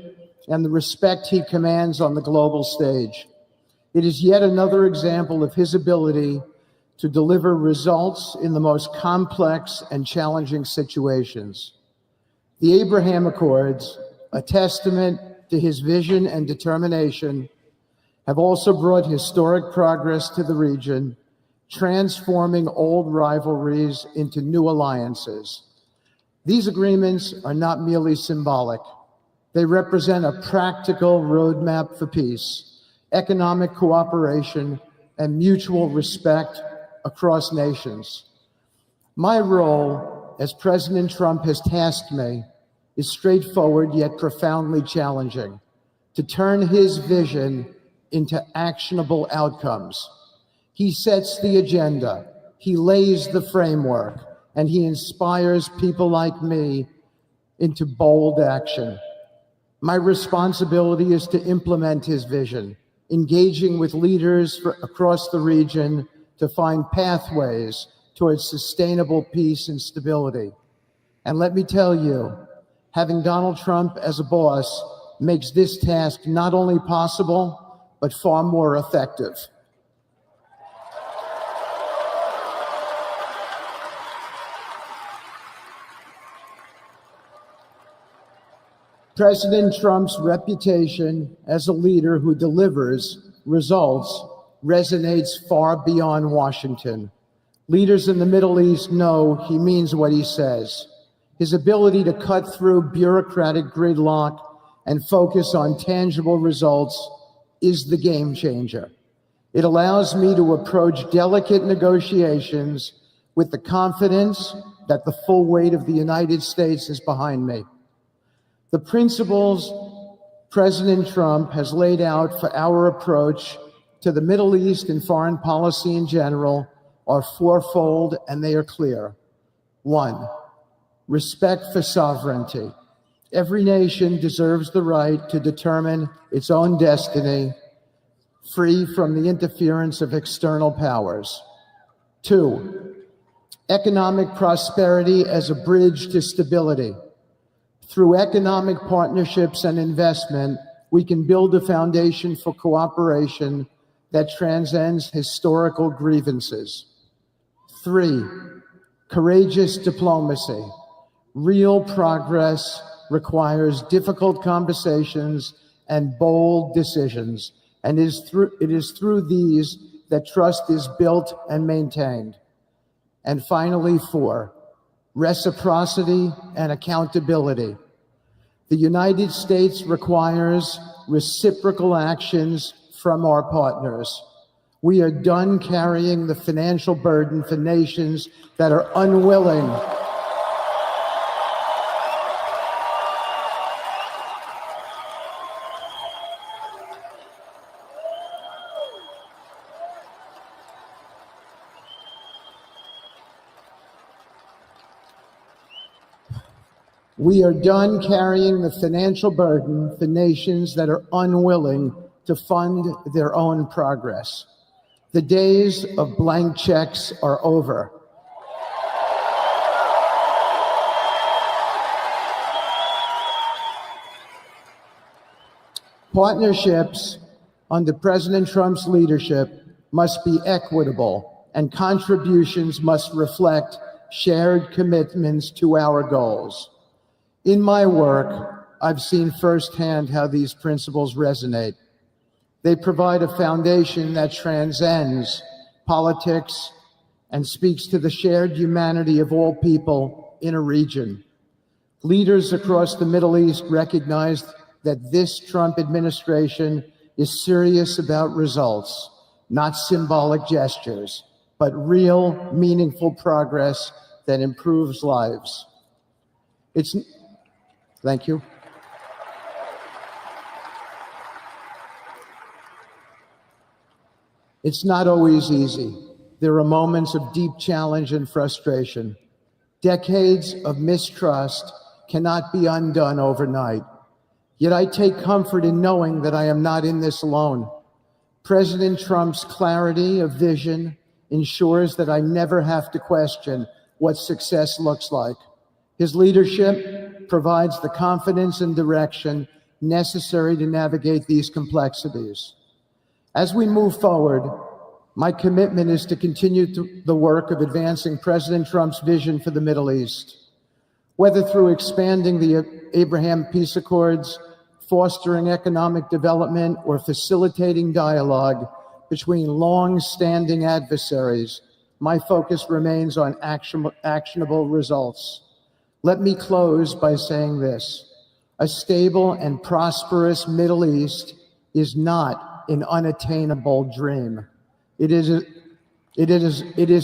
and the respect he commands on the global stage. It is yet another example of his ability to deliver results in the most complex and challenging situations. The Abraham Accords, a testament to his vision and determination, have also brought historic progress to the region, transforming old rivalries into new alliances. These agreements are not merely symbolic. They represent a practical roadmap for peace, economic cooperation, and mutual respect across nations. My role, as President Trump has tasked me, is straightforward yet profoundly challenging: to turn his vision into actionable outcomes. He sets the agenda, he lays the framework, and he inspires people like me into bold action. My responsibility is to implement his vision, engaging with leaders across the region to find pathways towards sustainable peace and stability. And let me tell you, having Donald Trump as a boss makes this task not only possible, but far more effective. President Trump's reputation as a leader who delivers results resonates far beyond Washington. Leaders in the Middle East know he means what he says. His ability to cut through bureaucratic gridlock and focus on tangible results is the game changer. It allows me to approach delicate negotiations with the confidence that the full weight of the United States is behind me. The principles President Trump has laid out for our approach to the Middle East and foreign policy in general are fourfold, and they are clear. 1, respect for sovereignty. Every nation deserves the right to determine its own destiny, free from the interference of external powers. 2, economic prosperity as a bridge to stability. Through economic partnerships and investment, we can build a foundation for cooperation that transcends historical grievances. 3, courageous diplomacy. Real progress requires difficult conversations and bold decisions, and it is through these that trust is built and maintained. And finally, 4, reciprocity and accountability. The United States requires reciprocal actions from our partners. We are done carrying the financial burden for nations that are unwilling We are done carrying the financial burden for nations that are unwilling to fund their own progress. The days of blank checks are over. Partnerships under President Trump's leadership must be equitable, and contributions must reflect shared commitments to our goals. In my work, I've seen firsthand how these principles resonate. They provide a foundation that transcends politics and speaks to the shared humanity of all people in a region. Leaders across the Middle East recognized that this Trump administration is serious about results, not symbolic gestures, but real, meaningful progress that improves lives. Thank you. It's not always easy. There are moments of deep challenge and frustration. Decades of mistrust cannot be undone overnight. Yet I take comfort in knowing that I am not in this alone. President Trump's clarity of vision ensures that I never have to question what success looks like. His leadership provides the confidence and direction necessary to navigate these complexities. As we move forward, my commitment is to continue the work of advancing President Trump's vision for the Middle East. Whether through expanding the Abraham Peace Accords, fostering economic development, or facilitating dialogue between long-standing adversaries, my focus remains on actionable results. Let me close by saying this: a stable and prosperous Middle East is not an unattainable dream. It is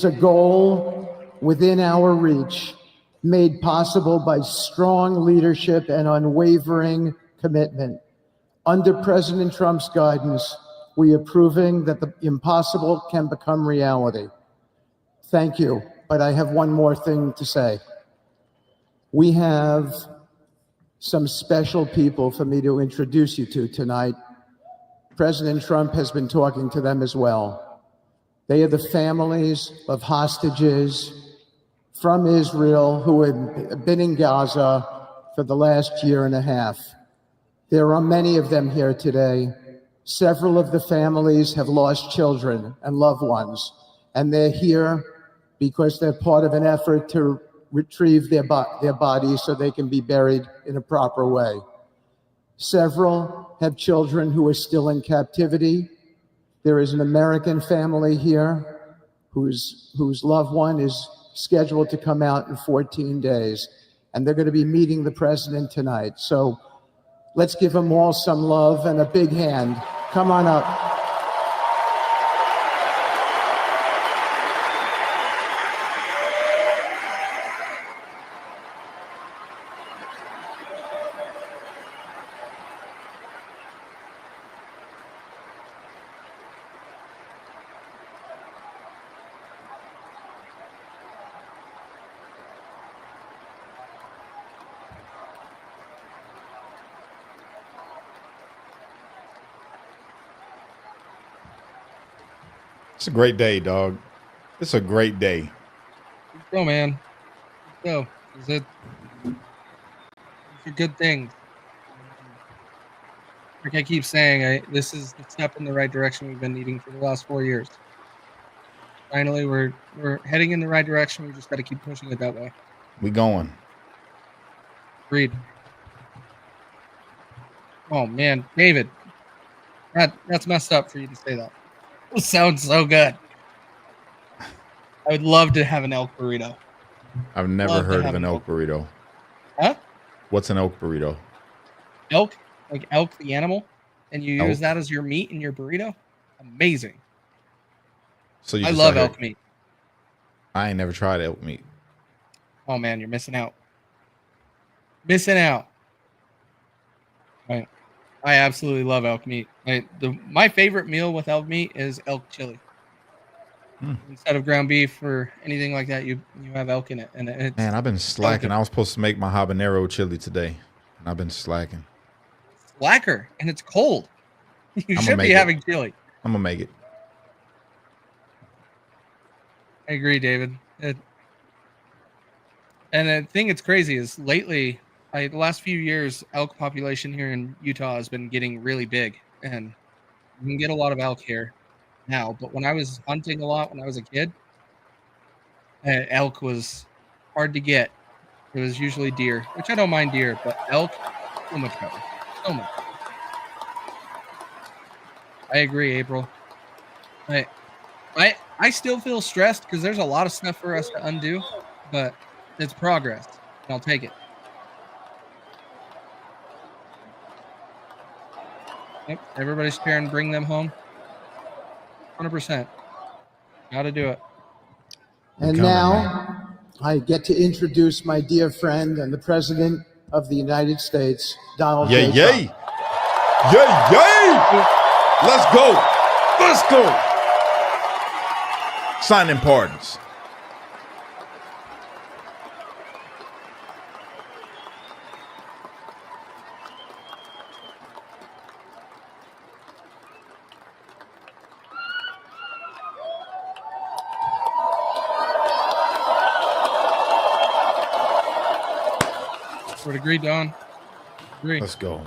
a goal within our reach, made possible by strong leadership and unwavering commitment. Under President Trump's guidance, we are proving that the impossible can become reality. Thank you, but I have one more thing to say. We have some special people for me to introduce you to tonight. President Trump has been talking to them as well. They are the families of hostages from Israel who have been in Gaza for the last year and a half. There are many of them here today. Several of the families have lost children and loved ones, and they're here because they're part of an effort to retrieve their bodies so they can be buried in a proper way. Several have children who are still in captivity. There is an American family here whose loved one is scheduled to come out in 14 days, and they're going to be meeting the president tonight. So let's give them all some love and a big hand. Come on up. It's a great day, dog. It's a great day. Let's go, man. Let's go. These are good things. Like I keep saying, this is the step in the right direction we've been needing for the last 4 years. Finally, we're heading in the right direction. We just got to keep pushing it that way. We going. Agreed. Oh man, David, that's messed up for you to say that. It sounds so good. I would love to have an elk burrito. I've never heard of an elk burrito. Huh? What's an elk burrito? Elk? Like elk the animal? And you use that as your meat in your burrito? Amazing. So I love elk meat. I ain't never tried elk meat. Oh man, you're missing out. Missing out. Right. I absolutely love elk meat. My favorite meal with elk meat is elk chili. Instead of ground beef or anything like that, you have elk in it, and it's Man, I've been slacking. good. I was supposed to make my habanero chili today, and I've been slacking. Slacker, and it's cold. You I'ma should make be it. having chili. I'm gonna make it. I agree, David. And the thing that's crazy is lately, the last few years, elk population here in Utah has been getting really big, and you can get a lot of elk here now. But when I was hunting a lot when I was a kid, elk was hard to get. It was usually deer, which I don't mind deer, but elk, so much better. So much. I agree, April. I still feel stressed because there's a lot of stuff for us to undo, but it's progress, and I'll take it. Yep, everybody's sharing, bring them home. 100%. Got to do it. And now I get to introduce my dear friend and the President of the United States, Donald J. Yay, yay. Trump. Yay, yay. Let's go. Let's go. Signing pardons. Would agree, Don. Agree. Let's go.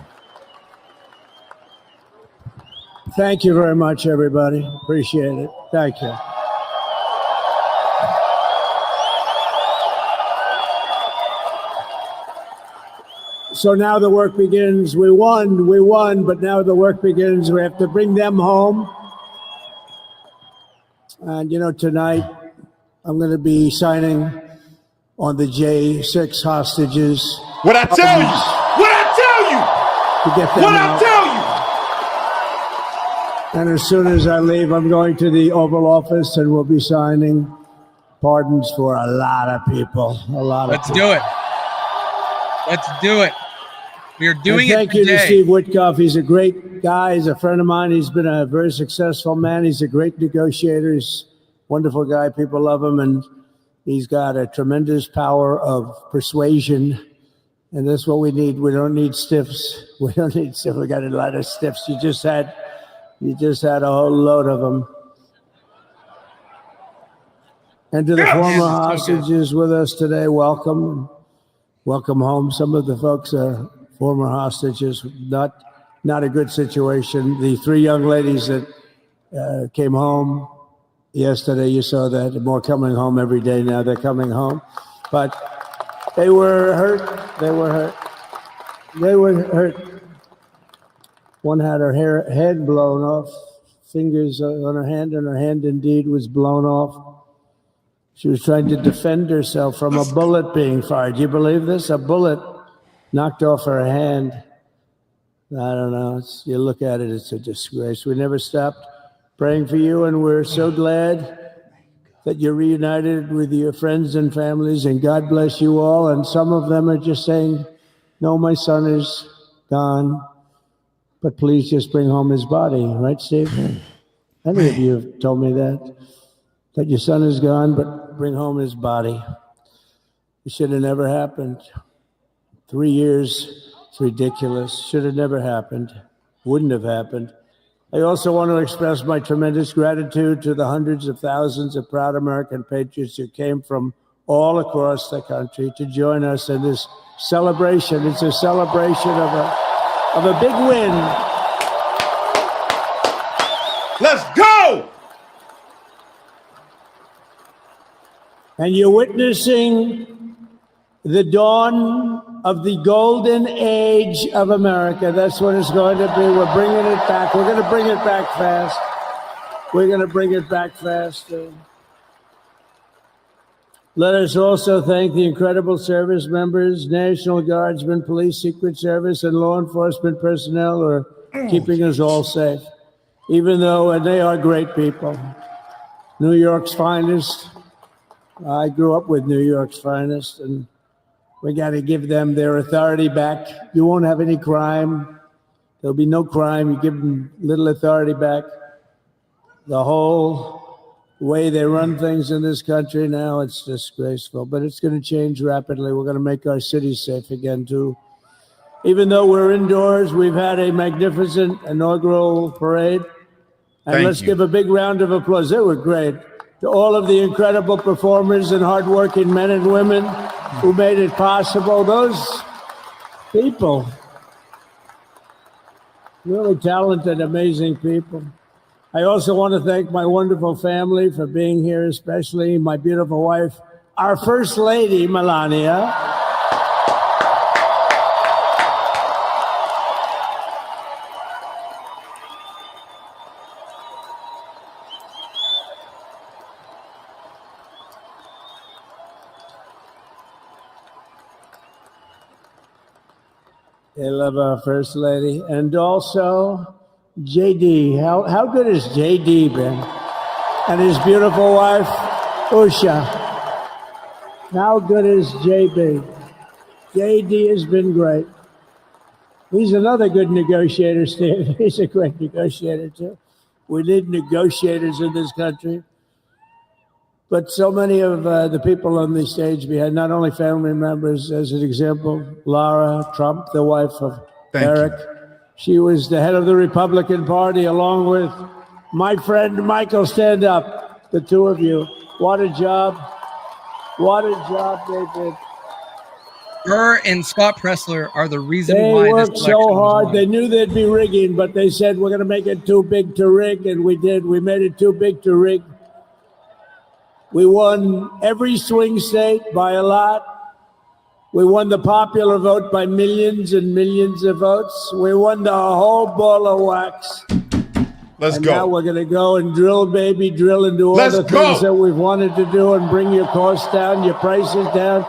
Thank you very much, everybody. Appreciate it. Thank you. So now the work begins. We won, but now the work begins. We have to bring them home. And tonight I'm going to be signing on the J6 hostages. What I tell you? What I tell you? To get them What out. I tell you? And as soon as I leave, I'm going to the Oval Office and we'll be signing pardons for a lot of people. Let's do it. Let's do it. We are doing it Thank you to today. Steve Witkoff. He's a great guy. He's a friend of mine. He's been a very successful man. He's a great negotiator. He's a wonderful guy. People love him. And he's got a tremendous power of persuasion. And that's what we need. We don't need stiffs. We don't need stiffs. We got a lot of stiffs. You just had a whole load of them. And to the former hostages with us today, welcome. Welcome home. Some of the folks are former hostages. Not a good situation. The three young ladies that came home yesterday, you saw that. More coming home every day now. They're coming home. But they were hurt. One had her head blown off, fingers on her hand, and her hand indeed was blown off. She was trying to defend herself from a bullet being fired. Do you believe this? A bullet knocked off her hand. I don't know. You look at it, it's a disgrace. We never stopped praying for you, and we're so glad that you're reunited with your friends and families, and God bless you all. And some of them are just saying, no, my son is gone, but please just bring home his body. Right, Steve? Any of you have told me that your son is gone, but bring home his body. It should have never happened. 3 years, it's ridiculous. Should have never happened. Wouldn't have happened. I also want to express my tremendous gratitude to the hundreds of thousands of proud American patriots who came from all across the country to join us in this celebration. It's a celebration of a big win. Let's go! And you're witnessing the dawn of the golden age of America. That's what it's going to be. We're bringing it back. We're going to bring it back fast. We're going to bring it back fast. Let us also thank the incredible service members, National Guardsmen, Police, Secret Service, and law enforcement personnel who are keeping us all safe. Even though, and they are great people. New York's finest. I grew up with New York's finest, and we got to give them their authority back. You won't have any crime. There'll be no crime. You give them little authority back. The whole The way they run things in this country now, it's disgraceful. But it's going to change rapidly. We're going to make our cities safe again, too. Even though we're indoors, we've had a magnificent inaugural parade. And Thank let's you. give a big round of applause. They were great. To all of the incredible performers and hardworking men and women who made it possible. Those people, really talented, amazing people. I also want to thank my wonderful family for being here, especially my beautiful wife, our First Lady, Melania. They love our First Lady. And also JD. How good has JD been? And his beautiful wife, Usha. How good is JB? JD has been great. He's another good negotiator, Steve. He's a great negotiator, too. We need negotiators in this country. But so many of the people on the stage, we had not only family members, as an example, Lara Trump, the wife of Eric. She was the head of the Republican Party, along with my friend Michael. Stand up, the two of you. What a job. What a job they did. Her and Scott Pressler are the reason They why worked this election so was hard. won. They knew they'd be rigging, but they said, we're going to make it too big to rig, and we did. We made it too big to rig. We won every swing state by a lot. We won the popular vote by millions and millions of votes. We won the whole ball of wax. Let's And go. now we're going to go and drill, baby, drill, and do all Let's the go. things that we've wanted to do and bring your costs down, your prices down,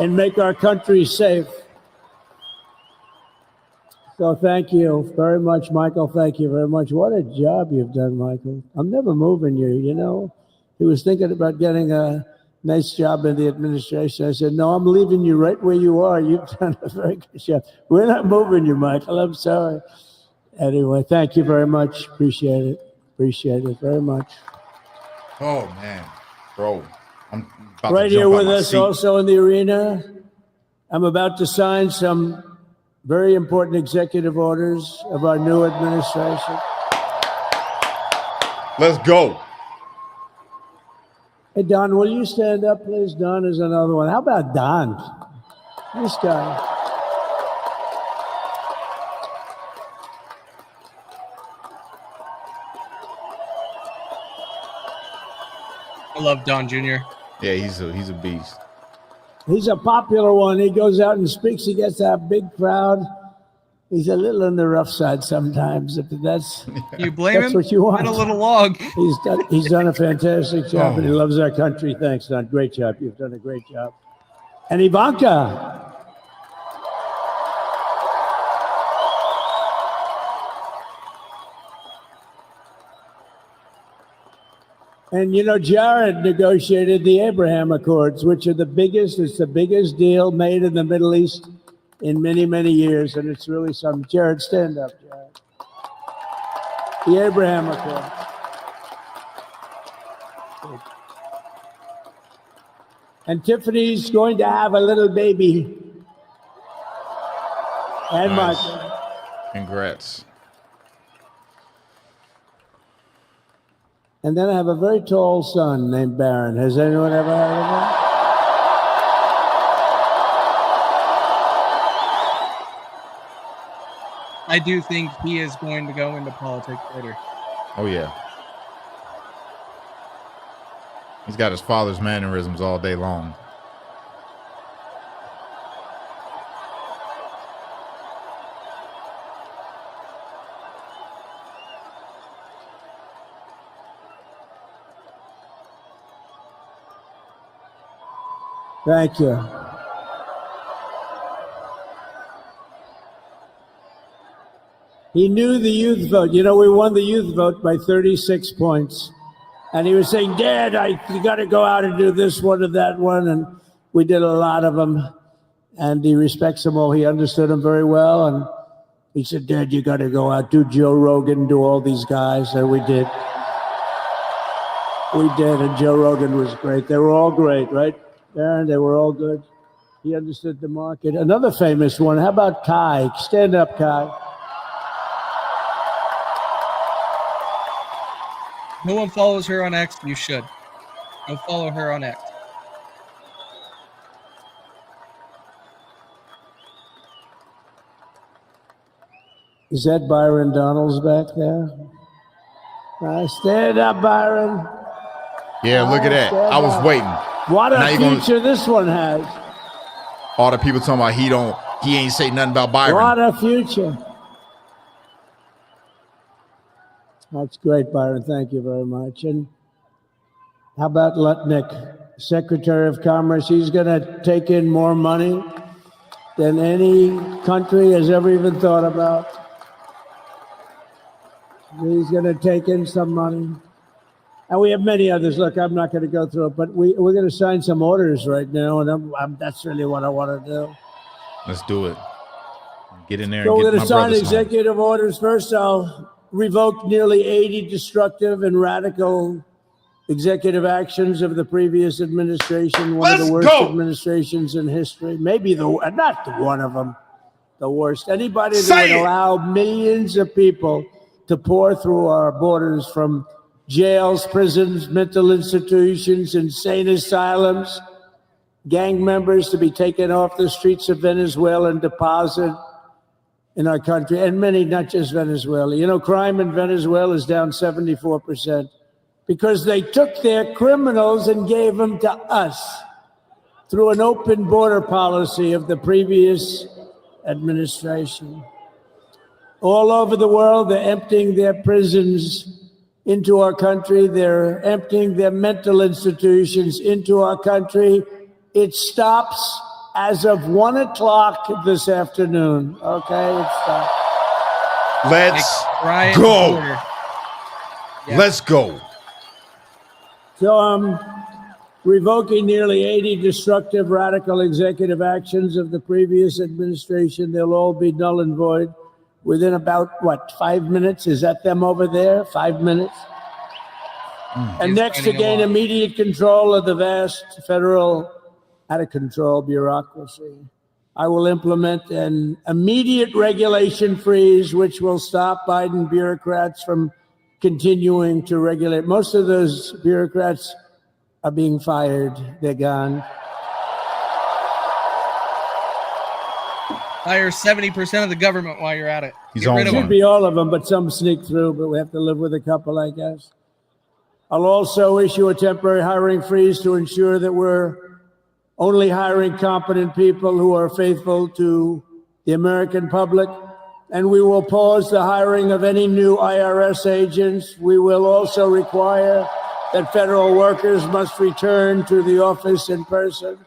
and make our country safe. So thank you very much, Michael. Thank you very much. What a job you've done, Michael. I'm never moving you, you know. He was thinking about getting a nice job in the administration. I said, no, I'm leaving you right where you are. You've done a very good job. We're not moving you, Michael. I'm sorry. Anyway, thank you very much. Appreciate it. Appreciate it very much. Oh man, bro, I'm about Right to here jump out with my us seat. also in the arena, I'm about to sign some very important executive orders of our new administration. Let's go. Hey, Don, will you stand up, please? Don is another one. How about Don? This guy. I love Don Jr. Yeah, he's a beast. He's a popular one. He goes out and speaks. He gets that big crowd. He's a little on the rough side sometimes. But that's You blame that's him? what you want. Get a little log. He's done a fantastic job, and he Oh. loves our country. Thanks, Don. Great job. You've done a great job. And Ivanka. And you know, Jared negotiated the Abraham Accords, which are the biggest. It's the biggest deal made in the Middle East in many, many years, and it's really something. Jared, stand up, Jared. The Abraham Accords. And Tiffany's going to have a little baby. And Nice. Michael. Congrats. And then I have a very tall son named Barron. Has anyone ever heard of him? I do think he is going to go into politics later. Oh yeah. He's got his father's mannerisms all day long. Thank you. He knew the youth vote. You know, we won the youth vote by 36 points. And he was saying, Dad, you got to go out and do this one and that one. And we did a lot of them. And he respects them all. He understood them very well. And he said, Dad, you got to go out, do Joe Rogan, do all these guys. And we did. We did, and Joe Rogan was great. They were all great, right, Baron? They were all good. He understood the market. Another famous one. How about Kai? Stand up, Kai. No one follows her on X. You should. Go follow her on X. Is that Byron Donalds back there? Stand up, Byron. Yeah, look at that. Stand I was up. waiting. What a Now you gonna- future this one has. All the people talking about he ain't say nothing about Byron. What a future. That's great, Byron. Thank you very much. And how about Lutnick, Secretary of Commerce? He's going to take in more money than any country has ever even thought about. He's going to take in some money. And we have many others. Look, I'm not going to go through it, but we're going to sign some orders right now, and that's really what I want to do. Let's do it. Get in there So and we're get going my to sign brothers home. executive orders. First, I'll revoke nearly 80 destructive and radical executive actions of the previous administration, one of the worst administrations in history. Maybe not one of them, the worst. Anybody that would allow millions of people to pour through our borders from jails, prisons, mental institutions, insane asylums, gang members to be taken off the streets of Venezuela and deposited in our country, and many, not just Venezuela. You know, crime in Venezuela is down 74% because they took their criminals and gave them to us through an open border policy of the previous administration. All over the world, they're emptying their prisons into our country. They're emptying their mental institutions into our country. It stops as of 1 o'clock this afternoon. Okay, it stops. Let's Ryan go. Porter. Yeah. Let's go. So I'm revoking nearly 80 destructive, radical executive actions of the previous administration. They'll all be null and void within about, 5 minutes? Is that them over there? 5 minutes? And next, to gain immediate control of the vast federal, out-of-control bureaucracy, I will implement an immediate regulation freeze, which will stop Biden bureaucrats from continuing to regulate. Most of those bureaucrats are being fired. They're gone. Hire 70% of the government while you're at it. He's Get on rid of one. Should them. be all of them, but some sneak through, but we have to live with a couple, I guess. I'll also issue a temporary hiring freeze to ensure that we're only hiring competent people who are faithful to the American public. And we will pause the hiring of any new IRS agents. We will also require that federal workers must return to the office in person.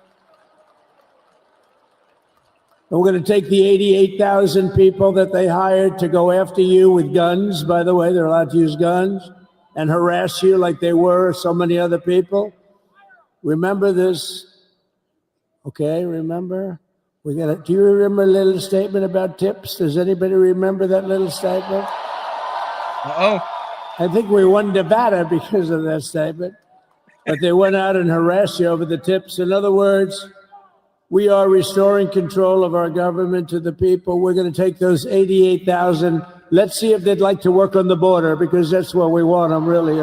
And we're going to take the 88,000 people that they hired to go after you with guns. By the way, they're allowed to use guns and harass you like they were so many other people. Remember this. Okay, remember? Do you remember a little statement about tips? Does anybody remember that little statement? Uh-oh. I think we won Nevada because of that statement. But they went out and harassed you over the tips. In other words, we are restoring control of our government to the people. We're going to take those 88,000. Let's see if they'd like to work on the border, because that's where we want them, really.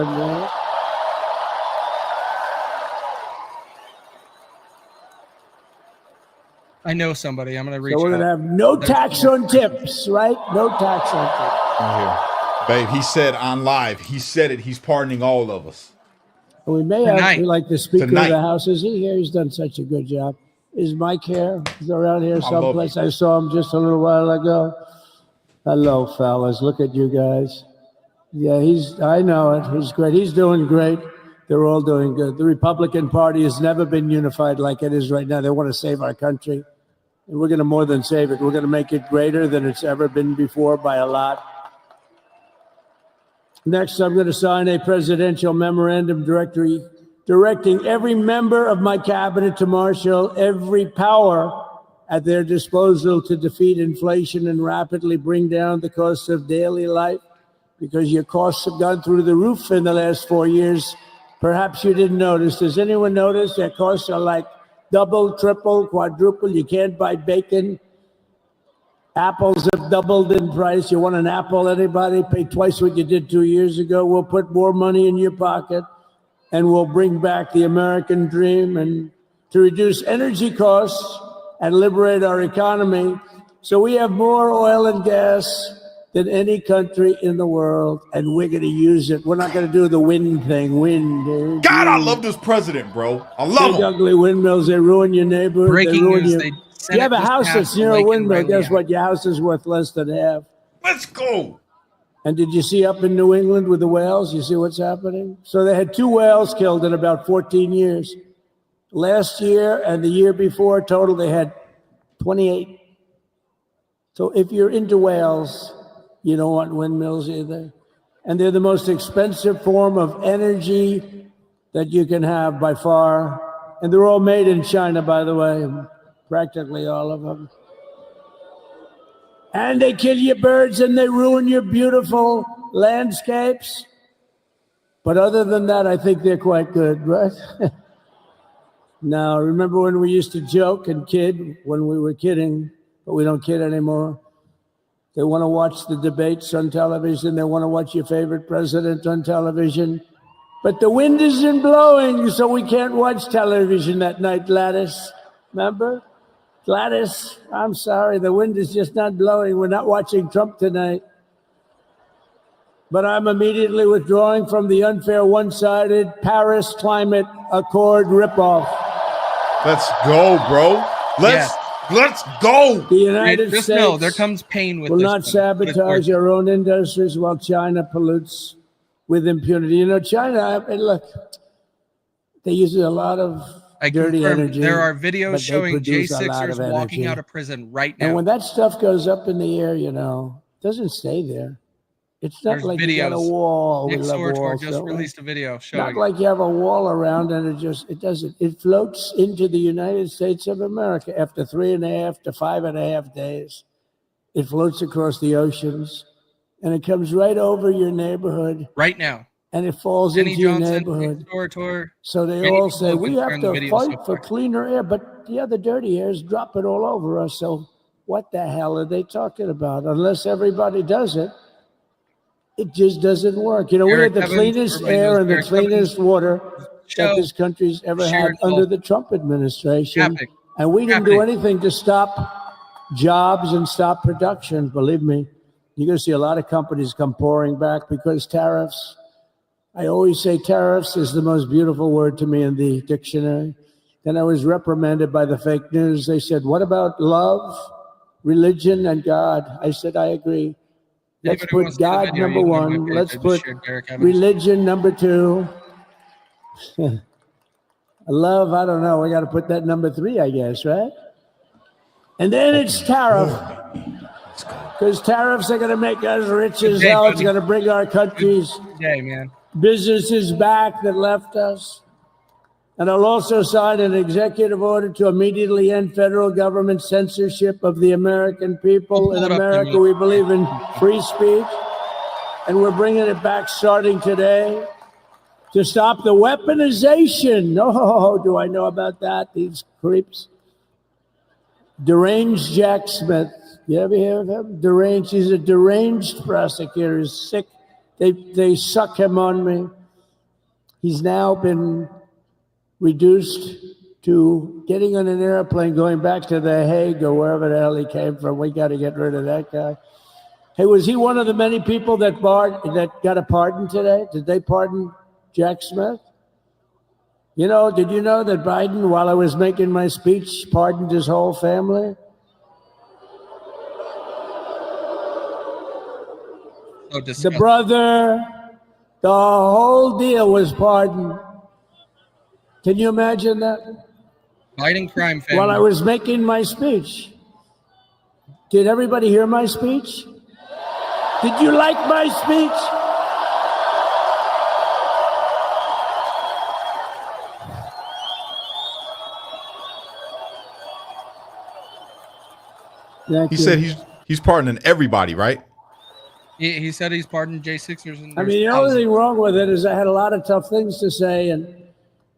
I know somebody. I'm going to reach So we're going to out. have no tax on tips, right? No tax on tips. Right here. Babe, he said on live. He said it. He's pardoning all of us. We may have, Tonight. like the Speaker Tonight. of the House. Is he here? He's done such a good job. Is Mike here? He's around here I love someplace. you. I saw him just a little while ago. Hello, fellas. Look at you guys. Yeah, I know it. He's great. He's doing great. They're all doing good. The Republican Party has never been unified like it is right now. They want to save our country. And we're going to more than save it. We're going to make it greater than it's ever been before by a lot. Next, I'm going to sign a presidential memorandum directing every member of my cabinet to marshal every power at their disposal to defeat inflation and rapidly bring down the cost of daily life, because your costs have gone through the roof in the last 4 years. Perhaps you didn't notice. Does anyone notice their costs are like double, triple, quadruple? You can't buy bacon. Apples have doubled in price. You want an apple, anybody? Pay twice what you did 2 years ago. We'll put more money in your pocket, and we'll bring back the American dream and to reduce energy costs and liberate our economy. So we have more oil and gas than any country in the world, and we're going to use it. We're not going to do the wind thing. Wind. God, I love this president, bro. I love Big him. ugly windmills. They ruin your neighborhood. Breaking they ruin news, your... they You have a Senate house just that's passed near the a Lake and windmill. Riley Guess Act. what? Your house is worth less than half. Let's go. And did you see up in New England with the whales? You see what's happening? So they had 2 whales killed in about 14 years. Last year and the year before, total, they had 28. So if you're into whales, you don't want windmills either. And they're the most expensive form of energy that you can have by far. And they're all made in China, by the way, practically all of them. And they kill your birds and they ruin your beautiful landscapes. But other than that, I think they're quite good, right? Now, remember when we used to joke and kid when we were kidding, but we don't kid anymore? They want to watch the debates on television. They want to watch your favorite president on television. But the wind isn't blowing, so we can't watch television that night, Gladys. Remember? Gladys, I'm sorry, the wind is just not blowing. We're not watching Trump tonight. But I'm immediately withdrawing from the unfair, one-sided Paris Climate Accord ripoff. Let's go, bro. Let's go. The United Just States know there comes pain with will this not one. But it's sabotage worth it. our own industries while China pollutes with impunity. You know, China, and look, they use a lot of I dirty confirm energy. there are but videos they showing produce a lot J6ers of walking energy. out of prison right And now. when that stuff goes up in the air, you know, it doesn't stay there. It's not There's like you got a videos. wall. Nick We love Sortor walls, just don't we? released a video Not showing like you have a wall around and it doesn't. It floats into the United States of America after 3.5 to 5.5 days. It floats across the oceans and it comes right over your neighborhood right now. and it falls Jenny into your Johnson, neighborhood. Nick Sortor. So they many all say, people we have have confirmed the to video so fight for far. cleaner air, but the other dirty air is dropping all over us. So what the hell are they talking about? Unless everybody does it, it just doesn't work. You know, we Eric had the Evans, cleanest everybody air knows and the Eric cleanest Evans water show that this country's ever had shared under all the Trump administration. happening. And we didn't do Happening. anything to stop jobs and stop production. Believe me, you're going to see a lot of companies come pouring back because tariffs. I always say tariffs is the most beautiful word to me in the dictionary. Then I was reprimanded by the fake news. They said, what about love, religion, and God? I said, I agree. Let's Anybody wanna put see the God video, number you can go to my one. page. Let's I just put shared Eric Evans. religion number two. Love, I don't know. We got to put that number 3, I guess, right? And then it's tariff. Because tariffs are going to make us rich as day, hell. It's buddy. going to bring our country's Good day, man. businesses back that left us. And I'll also sign an executive order to immediately end federal government censorship of the American people. We'll In pull it up America, on we YouTube. believe in free speech. And we're bringing it back starting today to stop the weaponization. Oh, do I know about that? These creeps. Deranged Jack Smith. You ever hear of him? Deranged. He's a deranged prosecutor. He's sick. They suck him on me. He's now been reduced to getting on an airplane, going back to The Hague or wherever the hell he came from. We got to get rid of that guy. Hey, was he one of the many people that got a pardon today? Did they pardon Jack Smith? You know, did you know that Biden, while I was making my speech, pardoned his whole family? So The disgusting. brother, the whole deal was pardoned. Can you imagine that? Biden crime family. While I was making my speech. Did everybody hear my speech? Did you like my speech? Thank He you. said he's pardoning everybody, right? He said he's pardoned J6ers. And I mean, the only thing wrong with it is I had a lot of tough things to say, and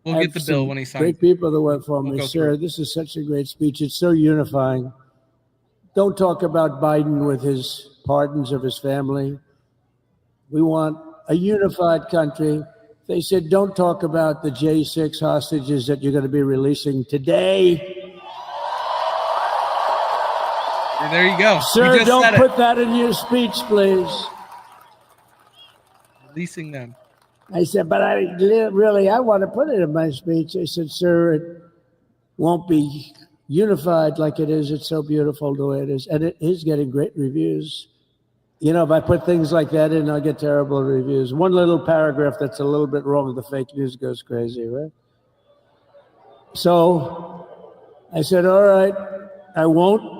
we'll I get have the bill some when he signs. Great people that work for We'll me, go sir. through. This is such a great speech. It's so unifying. Don't talk about Biden with his pardons of his family. We want a unified country. They said, don't talk about the J6 hostages that you're going to be releasing today. And there you go. Sir, You just don't said put that in your speech, please. Releasing them. I said, but I want to put it in my speech. I said, sir, it won't be unified like it is. It's so beautiful the way it is. And it is getting great reviews. You know, if I put things like that in, I'll get terrible reviews. One little paragraph that's a little bit wrong, the fake news goes crazy, right? So I said, all right, I won't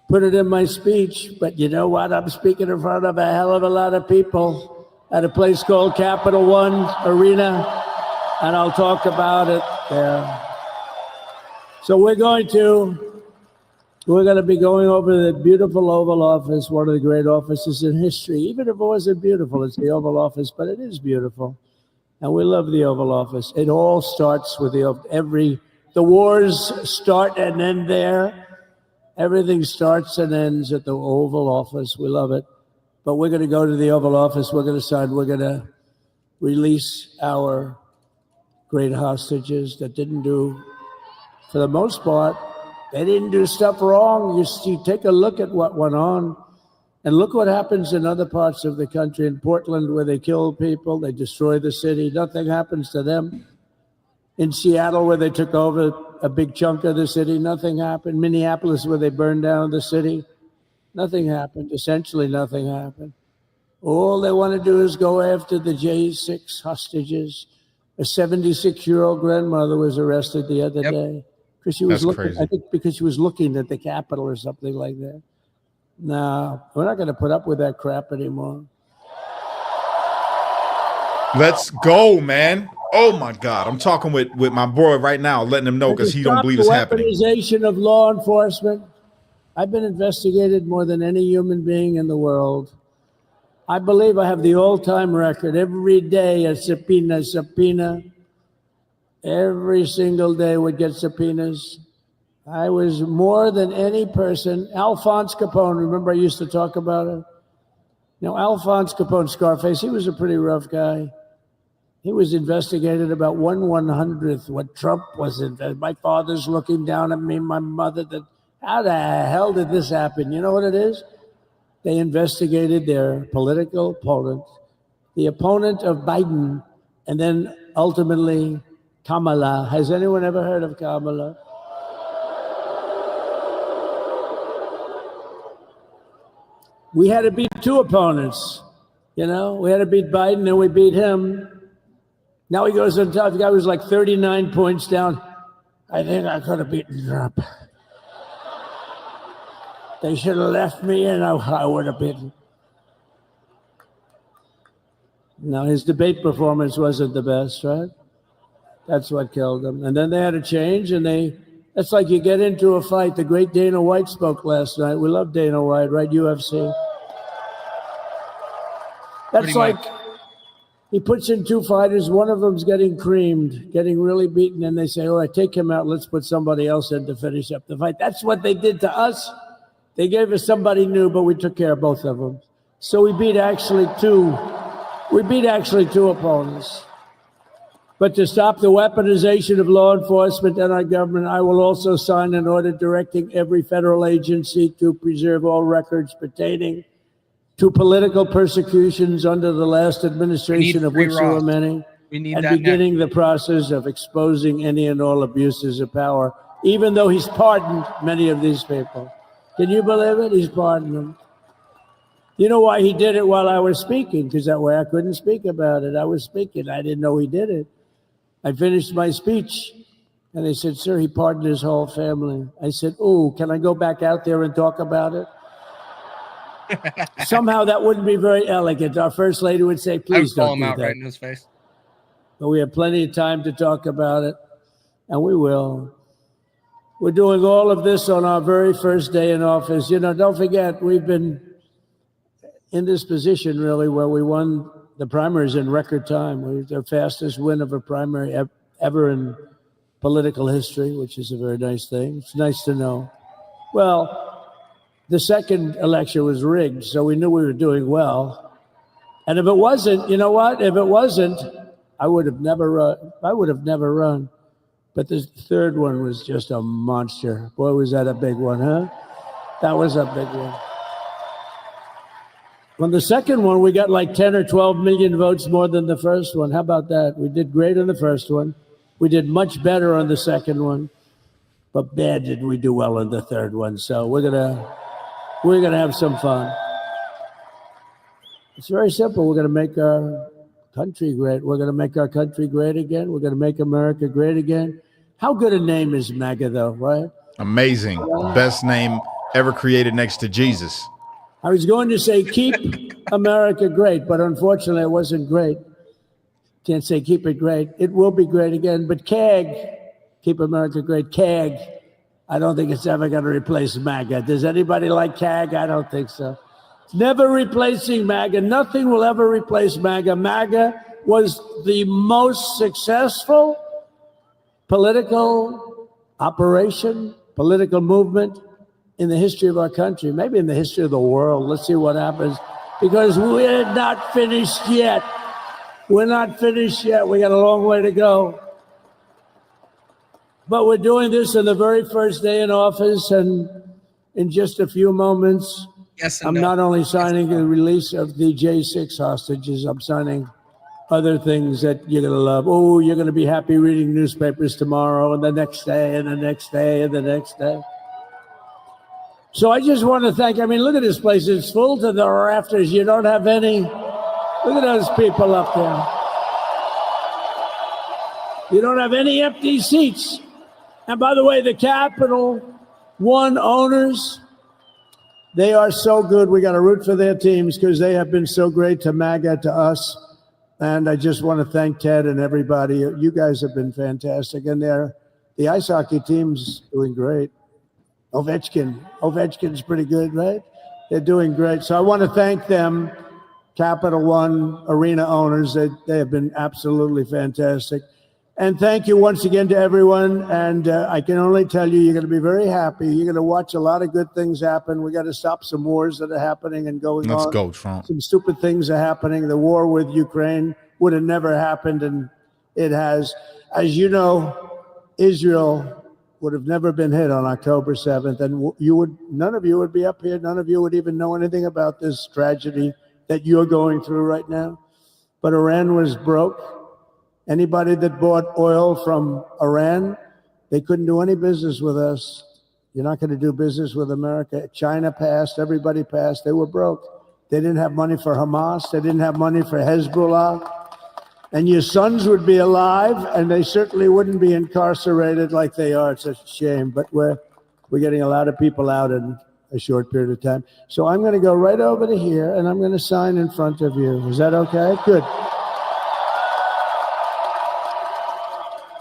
put it in my speech, but you know what? I'm speaking in front of a hell of a lot of people at a place called Capital One Arena, and I'll talk about it there. So we're going to be going over the beautiful Oval Office, one of the great offices in history. Even if it wasn't beautiful, it's the Oval Office, but it is beautiful. And we love the Oval Office. It all starts with the wars start and end there. Everything starts and ends at the Oval Office. We love it. But we're going to go to the Oval Office. We're going to sign. We're going to release our great hostages that didn't do, for the most part, they didn't do stuff wrong. You take a look at what went on, and look what happens in other parts of the country. In Portland, where they kill people, they destroy the city. Nothing happens to them. In Seattle, where they took over a big chunk of the city, nothing happened. Minneapolis, where they burned down the city, nothing happened. Essentially, nothing happened. All they want to do is go after the J6 hostages. A 76-year-old grandmother was arrested the other day because she was looking. I think because she was looking at the Capitol or something like that. No, we're not going to put up with that crap anymore. Let's go, man. Oh my God. I'm talking with my boy right now, letting him know because he don't believe it's happening. Weaponization of law enforcement. I've been investigated more than any human being in the world. I believe I have the all-time record. Every day a subpoena. Every single day would get subpoenas. I was more than any person. Alphonse Capone, remember I used to talk about it? Now, Alphonse Capone, Scarface, he was a pretty rough guy. He was investigated about 1/100th what Trump was in. My father's looking down at me, my mother. How the hell did this happen? You know what it is? They investigated their political opponent, the opponent of Biden, and then ultimately Kamala. Has anyone ever heard of Kamala? We had to beat two opponents. You know, we had to beat Biden, and we beat him. Now he goes on top. The guy was like 39 points down. I think I could have beaten Trump. They should have left me, and I would have beaten. No, his debate performance wasn't the best, right? That's what killed him. And then they had to change, and it's like you get into a fight. The great Dana White spoke last night. We love Dana White, right? UFC. That's like he puts in two fighters. One of them's getting creamed, getting really beaten, and they say, all right, take him out. Let's put somebody else in to finish up the fight. That's what they did to us. They gave us somebody new, but we took care of both of them. So we beat actually two opponents. But to stop the weaponization of law enforcement and our government, I will also sign an order directing every federal agency to preserve all records pertaining to political persecutions under the last administration, of which there were many, and beginning the process of exposing any and all abuses of power, even though he's pardoned many of these people. Can you believe it? He's pardoned them. You know why he did it while I was speaking? Because that way I couldn't speak about it. I was speaking. I didn't know he did it. I finished my speech, and they said, sir, he pardoned his whole family. I said, oh, can I go back out there and talk about it? Somehow that wouldn't be very elegant. Our first lady would say, please don't do that. Right in his face. But we have plenty of time to talk about it, and we will. We're doing all of this on our very first day in office. You know, don't forget, in this position, really, where we won the primaries in record time. We the fastest win of a primary ever in political history, which is a very nice thing. It's nice to know. Well, the second election was rigged, so we knew we were doing well. And if it wasn't, you know what? If it wasn't, I would have never run. But the third one was just a monster. Boy, was that a big one, huh? That was a big one. On the second one, we got like 10 or 12 million votes more than the first one. How about that? We did great on the first one. We did much better on the second one. But bad did we do well on the third one. So we're gonna have some fun. It's very simple. We're gonna make our country great. We're gonna make our country great again. We're gonna make America great again. How good a name is MAGA, though, right? Amazing. Best name ever created next to Jesus. I was going to say keep America great, but unfortunately it wasn't great. Can't say keep it great. It will be great again, but CAG, keep America great, CAG, I don't think it's ever going to replace MAGA. Does anybody like CAG? I don't think so. It's never replacing MAGA. Nothing will ever replace MAGA. MAGA was the most successful political operation, political movement in the history of our country, maybe in the history of the world. Let's see what happens, because we're not finished yet. We're not finished yet. We got a long way to go. But we're doing this on the very first day in office, and in just a few moments, I'm not only signing the release of the J6 hostages, I'm signing other things that you're going to love. Oh, you're going to be happy reading newspapers tomorrow and the next day and the next day and the next day. So I just want to thank, I mean, look at this place. It's full to the rafters. You don't have any, look at those people up there. You don't have any empty seats. And by the way, the Capital One owners, they are so good. We got to root for their teams because they have been so great to MAGA, to us. And I just want to thank Ted and everybody. You guys have been fantastic. And the ice hockey team's doing great. Ovechkin's pretty good, right? They're doing great. So I want to thank them, Capital One arena owners. They have been absolutely fantastic. And thank you once again to everyone. And I can only tell you, you're going to be very happy. You're going to watch a lot of good things happen. We got to stop some wars that are happening and going on. Let's go, Trump. Some stupid things are happening. The war with Ukraine would have never happened, and it has. As you know, Israel would have never been hit on October 7th, and none of you would be up here. None of you would even know anything about this tragedy that you're going through right now. But Iran was broke. Anybody that bought oil from Iran, they couldn't do any business with us. You're not going to do business with America. China passed. Everybody passed. They were broke. They didn't have money for Hamas. They didn't have money for Hezbollah. And your sons would be alive, and they certainly wouldn't be incarcerated like they are. It's a shame, but we're getting a lot of people out in a short period of time. So I'm going to go right over to here, and I'm going to sign in front of you. Is that okay? Good.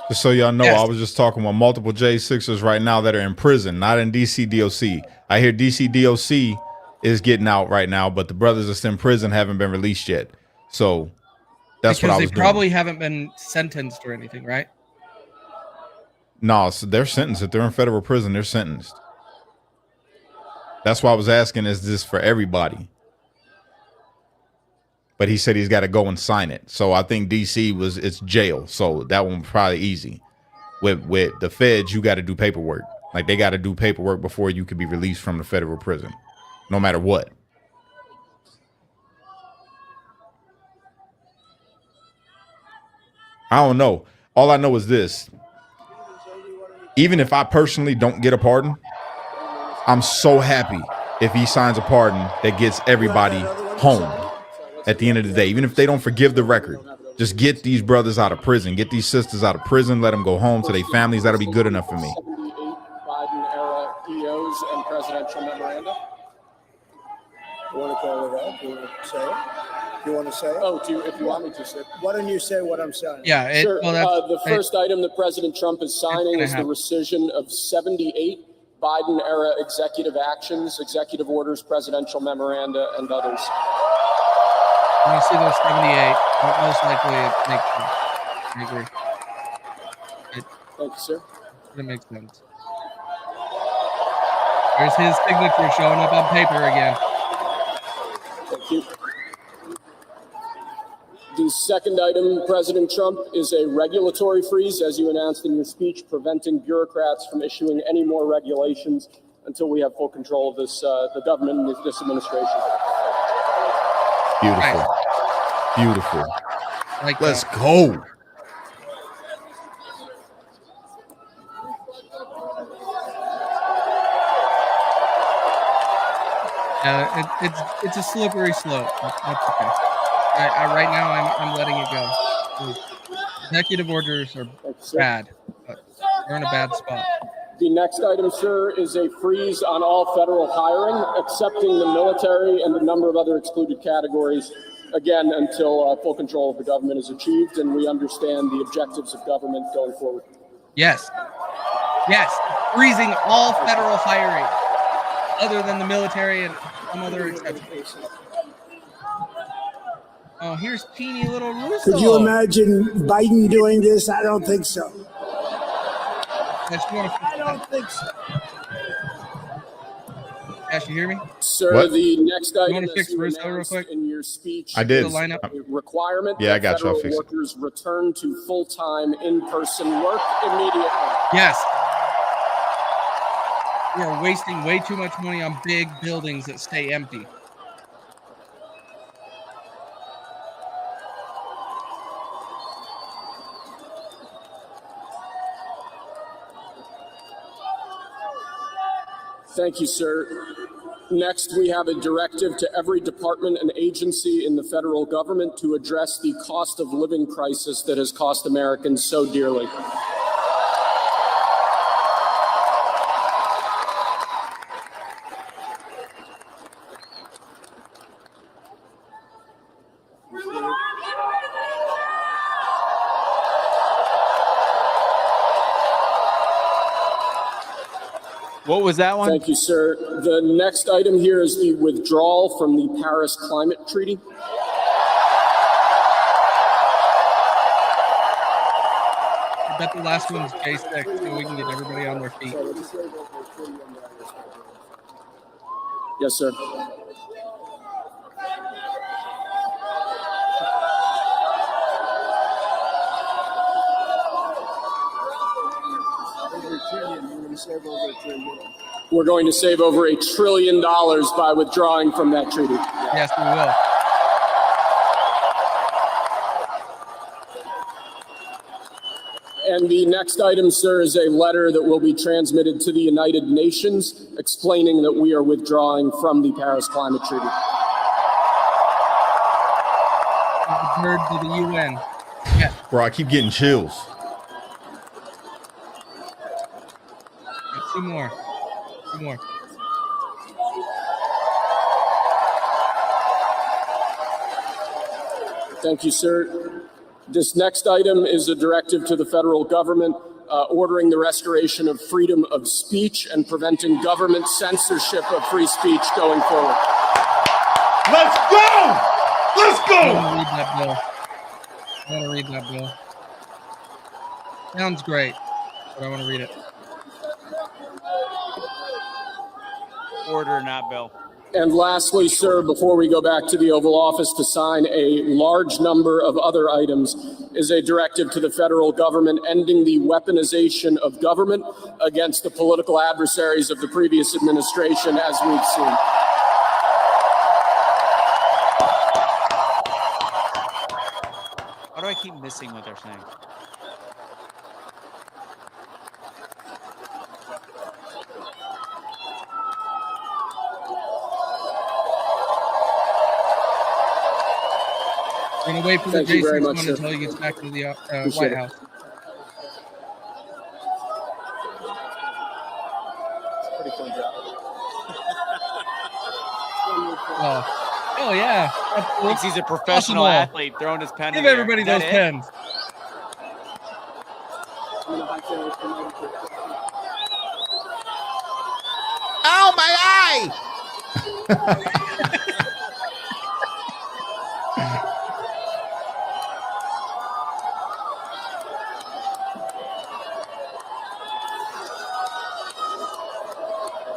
Just so y'all know, I was just talking with multiple J6ers right now that are in prison, not in DC DOC. I hear DC DOC is getting out right now, but the brothers that's in prison haven't been released yet. So that's what I was doing. Because they probably haven't been sentenced or anything, right? No, so they're sentenced. If they're in federal prison, they're sentenced. That's why I was asking, is this for everybody? But he said he's got to go and sign it. So I think DC it's jail. So that one probably easy. With the feds, you got to do paperwork. Like they got to do paperwork before you can be released from the federal prison, no matter what. I don't know. All I know is this. Even if I personally don't get a pardon, I'm so happy if he signs a pardon that gets everybody home at the end of the day. Even if they don't forgive the record, just get these brothers out of prison, get these sisters out of prison, let them go home to their families. That'll be good enough for me. Biden-era EOs and presidential memoranda. You want to call it up? You want to say it? You want to say it? Oh, if you want me to say it. Why don't you say what I'm saying? Yeah. Sure. The first item that President Trump is signing is the rescission of 78 Biden-era executive actions, executive orders, presidential memoranda, and others. When you see those 78, most likely it makes sense. I agree. Thank you, sir. It makes sense. There's his signature showing up on paper again. Thank you. The second item, President Trump, is a regulatory freeze, as you announced in your speech, preventing bureaucrats from issuing any more regulations until we have full control of this, the government and this administration. Beautiful. Beautiful. Like Let's go. It's a slippery slope. That's okay. Right now, I'm letting it go. Executive orders are bad, but we're in a bad spot. The next item, sir, is a freeze on all federal hiring, excepting the military and a number of other excluded categories, again, until full control of the government is achieved and we understand the objectives of government going forward. Yes. Yes. Freezing all federal hiring, other than the military and some other exceptions. Oh, here's teeny little Russo. Could you imagine Biden doing this? I don't think so. I don't think so. Ash, you hear me? Sir, What? the next item, You want to fix as you Russo real announced quick? in your speech, I did. The lineup? requirement Yeah, I that got you. I'll federal fix it. workers return to full-time in-person work immediately. Yes. We are wasting way too much money on big buildings that stay empty. Thank you, sir. Next, we have a directive to every department and agency in the federal government to address the cost of living crisis that has cost Americans so dearly. What was that one? Thank you, sir. The next item here is the withdrawal from the Paris Climate Treaty. I bet the last one's J6, so we can get everybody on their feet. Yes, sir. We're going to save over $1 trillion by withdrawing from that treaty. Yes, we will. And the next item, sir, is a letter that will be transmitted to the United Nations explaining that we are withdrawing from the Paris Climate Treaty. Bird to the UN. Yeah. Bro, I keep getting chills. Two more. Two more. Thank you, sir. This next item is a directive to the federal government ordering the restoration of freedom of speech and preventing government censorship of free speech going forward. Let's go! Let's I go! want to read that bill. I want to read that bill. Sounds great, but I want to read it. Order, not bill. And lastly, sir, before we go back to the Oval Office to sign a large number of other items, is a directive to the federal government ending the weaponization of government against the political adversaries of the previous administration, as we've seen. Why do I keep missing what they're saying? We're going to wait for the Thank you very J6 much, one sir. until he gets back to the Appreciate White it. House. Pretty clean job. Oh yeah. That's cool. Thinks he's a professional Awesome. athlete throwing his pen Give in the air. everybody Is that those it? pens.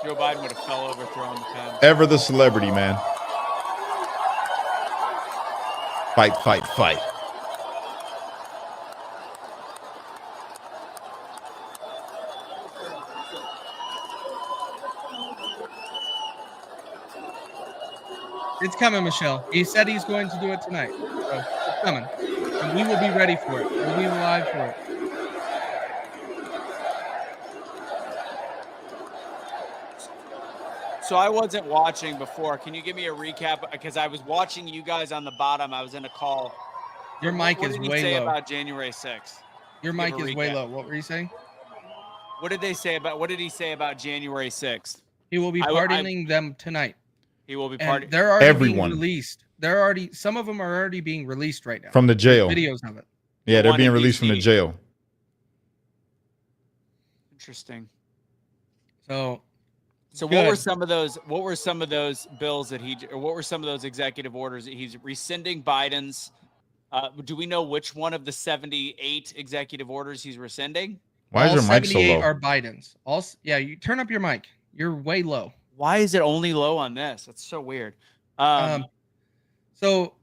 Joe Biden would have fell over throwing the pen. Ever the celebrity, man. Fight, fight, fight. It's coming, Michelle. He said he's going to do it tonight. So it's coming. And we will be ready for it. We'll be live for it. So I wasn't watching before. Can you give me a recap? Because I was watching you guys on the bottom. I was in a call. Your mic What is did he way say low. about January 6th? Your Give mic a is way recap. low. What were you saying? What did he say about January 6th? He will be pardoning them tonight. He will be And pardoning. they're already Everyone. being released. Some of them are already being released right now. From the jail. Videos of it. Yeah, The they're one being in released from the DC. jail. Interesting. So So good. what were some of those? What were some of those bills that or what were some of those executive orders that he's rescinding? Biden's. Do we know which one of the 78 executive orders he's rescinding? Why is all your mic so 78 low? are Biden's. Yeah, you turn up your mic. You're way low. Why is it only low on this? That's so weird. So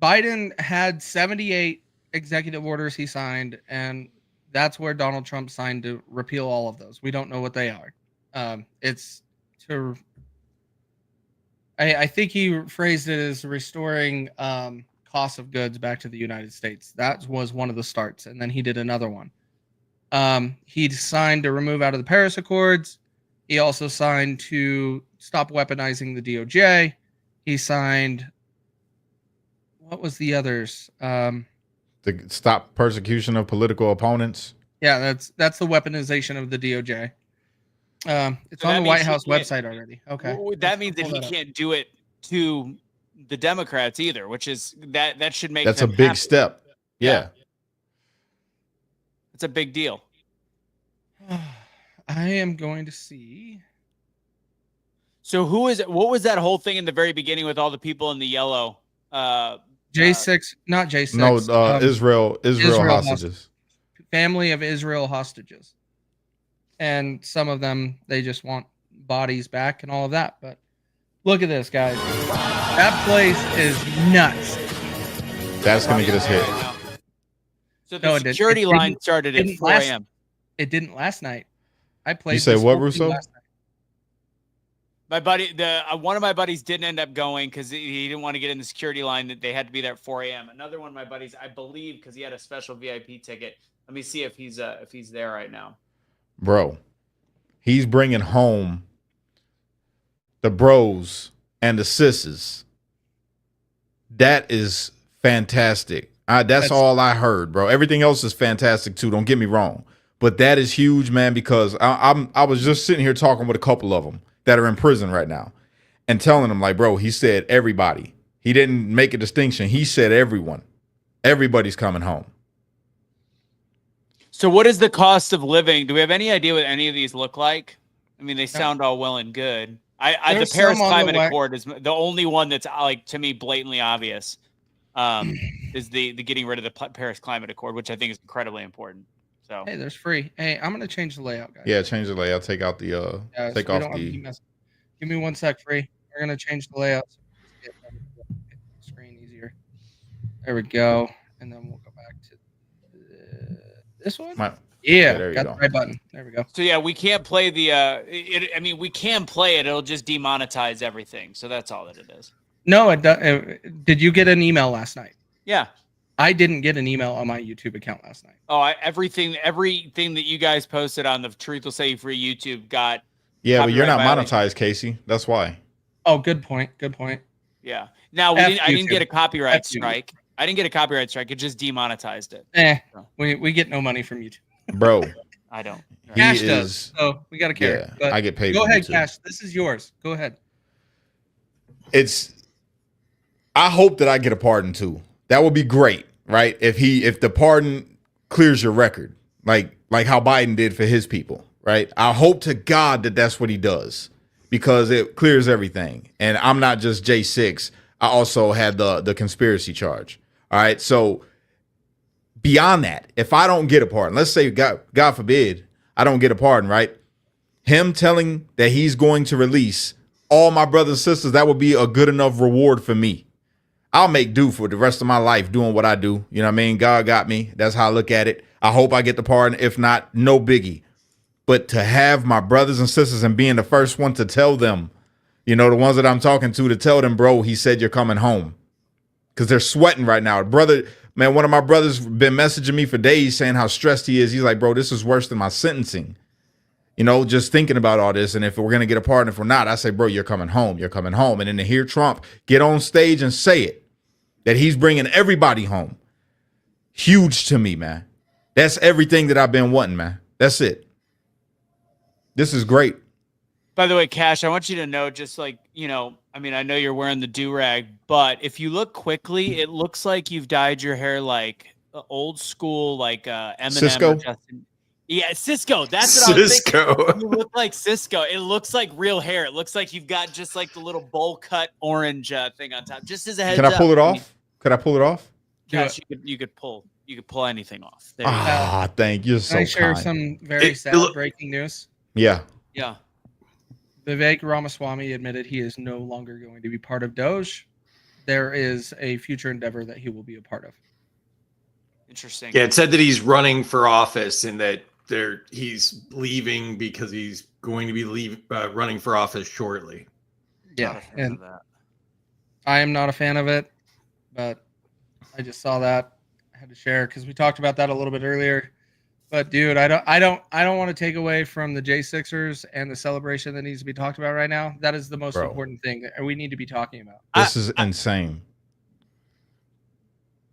Biden had 78 executive orders he signed, and that's where Donald Trump signed to repeal all of those. We don't know what they are. It's to, I think he phrased it as restoring cost of goods back to the United States. That was one of the starts, and then he did another one. He signed to remove out of the Paris Accords. He also signed to stop weaponizing the DOJ. He signed, what was the others? To stop persecution of political opponents. Yeah, that's the weaponization of the DOJ. It's So on that the White means he House can't- website already. Okay. That means that he can't do it to the Democrats either, which is that should make That's a them big happy. step. Yeah. It's a big deal. I am going to see. So who is it? What was that whole thing in the very beginning with all the people in the yellow? J6, not J6. No, Israel hostages. hostages. Family of Israel hostages. And some of them, they just want bodies back and all of that. But look at this, guys. That place is nuts. That's going to get us hit. So the No, it didn't. security It line didn't- started at didn't 4 last- a.m. It didn't last night. I played. You say this what, whole thing Russo? last night. My buddy, one of my buddies didn't end up going because he didn't want to get in the security line. That they had to be there at 4 a.m. Another one of my buddies, I believe, because he had a special VIP ticket. Let me see if he's there right now. Bro, he's bringing home the bros and the sisses. That is fantastic. That's all I heard, bro. Everything else is fantastic too. Don't get me wrong, but that is huge, man. Because I was just sitting here talking with a couple of them that are in prison right now, and telling them like, bro, he said everybody. He didn't make a distinction. He said everyone. Everybody's coming home. So what is the cost of living? Do we have any idea what any of these look like? I mean, they sound all well and good. The There's Paris some on the Climate way. Accord is the only one that's like to me blatantly obvious. Is the getting rid of the Paris Climate Accord, which I think is incredibly important. So Hey, there's free. Hey, I'm gonna change the layout, guys. Yeah, change the layout. Take out the Yeah, take so we off don't have any the. mess. Give me 1 sec, free. We're gonna change the layout. So get the screen easier. There we go, and then we'll go back to this one. Yeah, there you got go. the right button. There we go. So yeah, we can't play the. I mean, we can play it. It'll just demonetize everything. So that's all that it is. No, did you get an email last night? Yeah. I didn't get an email on my YouTube account last night. Oh, everything that you guys posted on the Truth Will Set You Free YouTube got. Yeah, but you're not copyright monetized, Casey. That's why. Oh, good point. Good point. Yeah. Now F I didn't YouTube. get a copyright F YouTube. strike. I didn't get a copyright strike. It just demonetized it. We get no money from YouTube. Bro. I don't. Cash does. So we gotta care. Yeah, But I get paid Go from ahead, YouTube. Cash. This is yours. Go ahead. I hope that I get a pardon too. That would be great, right? If the pardon clears your record, like how Biden did for his people, right? I hope to God that that's what he does, because it clears everything. And I'm not just J6. I also had the conspiracy charge. All right. So beyond that, if I don't get a pardon, let's say God forbid I don't get a pardon, right? Him telling that he's going to release all my brothers and sisters, that would be a good enough reward for me. I'll make do for the rest of my life doing what I do. You know what I mean? God got me. That's how I look at it. I hope I get the pardon. If not, no biggie. But to have my brothers and sisters and being the first one to tell them, you know, the ones that I'm talking to tell them, bro, he said you're coming home. Because they're sweating right now. Brother, man, one of my brothers been messaging me for days saying how stressed he is. He's like, bro, this is worse than my sentencing. You know, just thinking about all this. And if we're going to get a pardon, if we're not, I say, bro, you're coming home. You're coming home. And then to hear Trump get on stage and say it, that he's bringing everybody home. Huge to me, man. That's everything that I've been wanting, man. That's it. This is great. By the way, Cash, I want you to know, just like, you know, I mean, I know you're wearing the do-rag, but if you look quickly, it looks like you've dyed your hair like old school, like Eminem. Cisco? Or Justin. Yeah, Cisco. That's what I was thinking. Cisco. You look like Cisco. It looks like real hair. It looks like you've got just like the little bowl cut orange thing on top. Just as a heads up. Can I pull it off? Could I pull it off? Yes, you could pull anything off. There you go. Thank you. So Can I share kind. some very sad breaking news? Yeah. Yeah. Vivek Ramaswamy admitted he is no longer going to be part of Doge. There is a future endeavor that he will be a part of. Interesting. Yeah, it said that he's running for office and that he's leaving because he's going to be running for office shortly. Yeah, and I am not a fan of it, but I just saw that. I had to share because we talked about that a little bit earlier. But dude, I don't want to take away from the J6ers and the celebration that needs to be talked about right now. That is the most important thing that we need to be talking about. This is insane.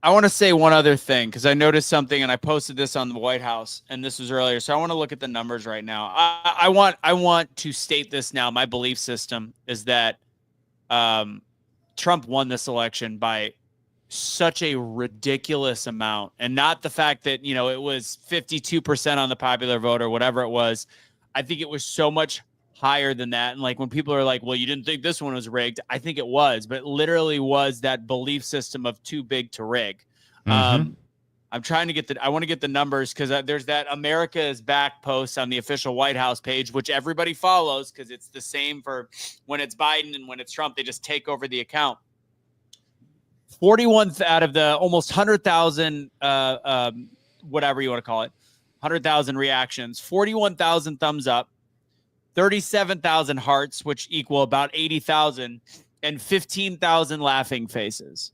I want to say one other thing because I noticed something and I posted this on the White House and this was earlier. So I want to look at the numbers right now. I want to state this now. My belief system is that Trump won this election by such a ridiculous amount, and not the fact that, you know, it was 52% on the popular vote or whatever it was. I think it was so much higher than that. And like when people are like, well, you didn't think this one was rigged, I think it was, but it literally was that belief system of too big to rig. I'm trying to get I want to get the numbers because there's that America is Back post on the official White House page, which everybody follows because it's the same for when it's Biden and when it's Trump, they just take over the account. 41 out of the almost 100,000, whatever you want to call it, 100,000 reactions, 41,000 thumbs up, 37,000 hearts, which equal about 80,000, and 15,000 laughing faces,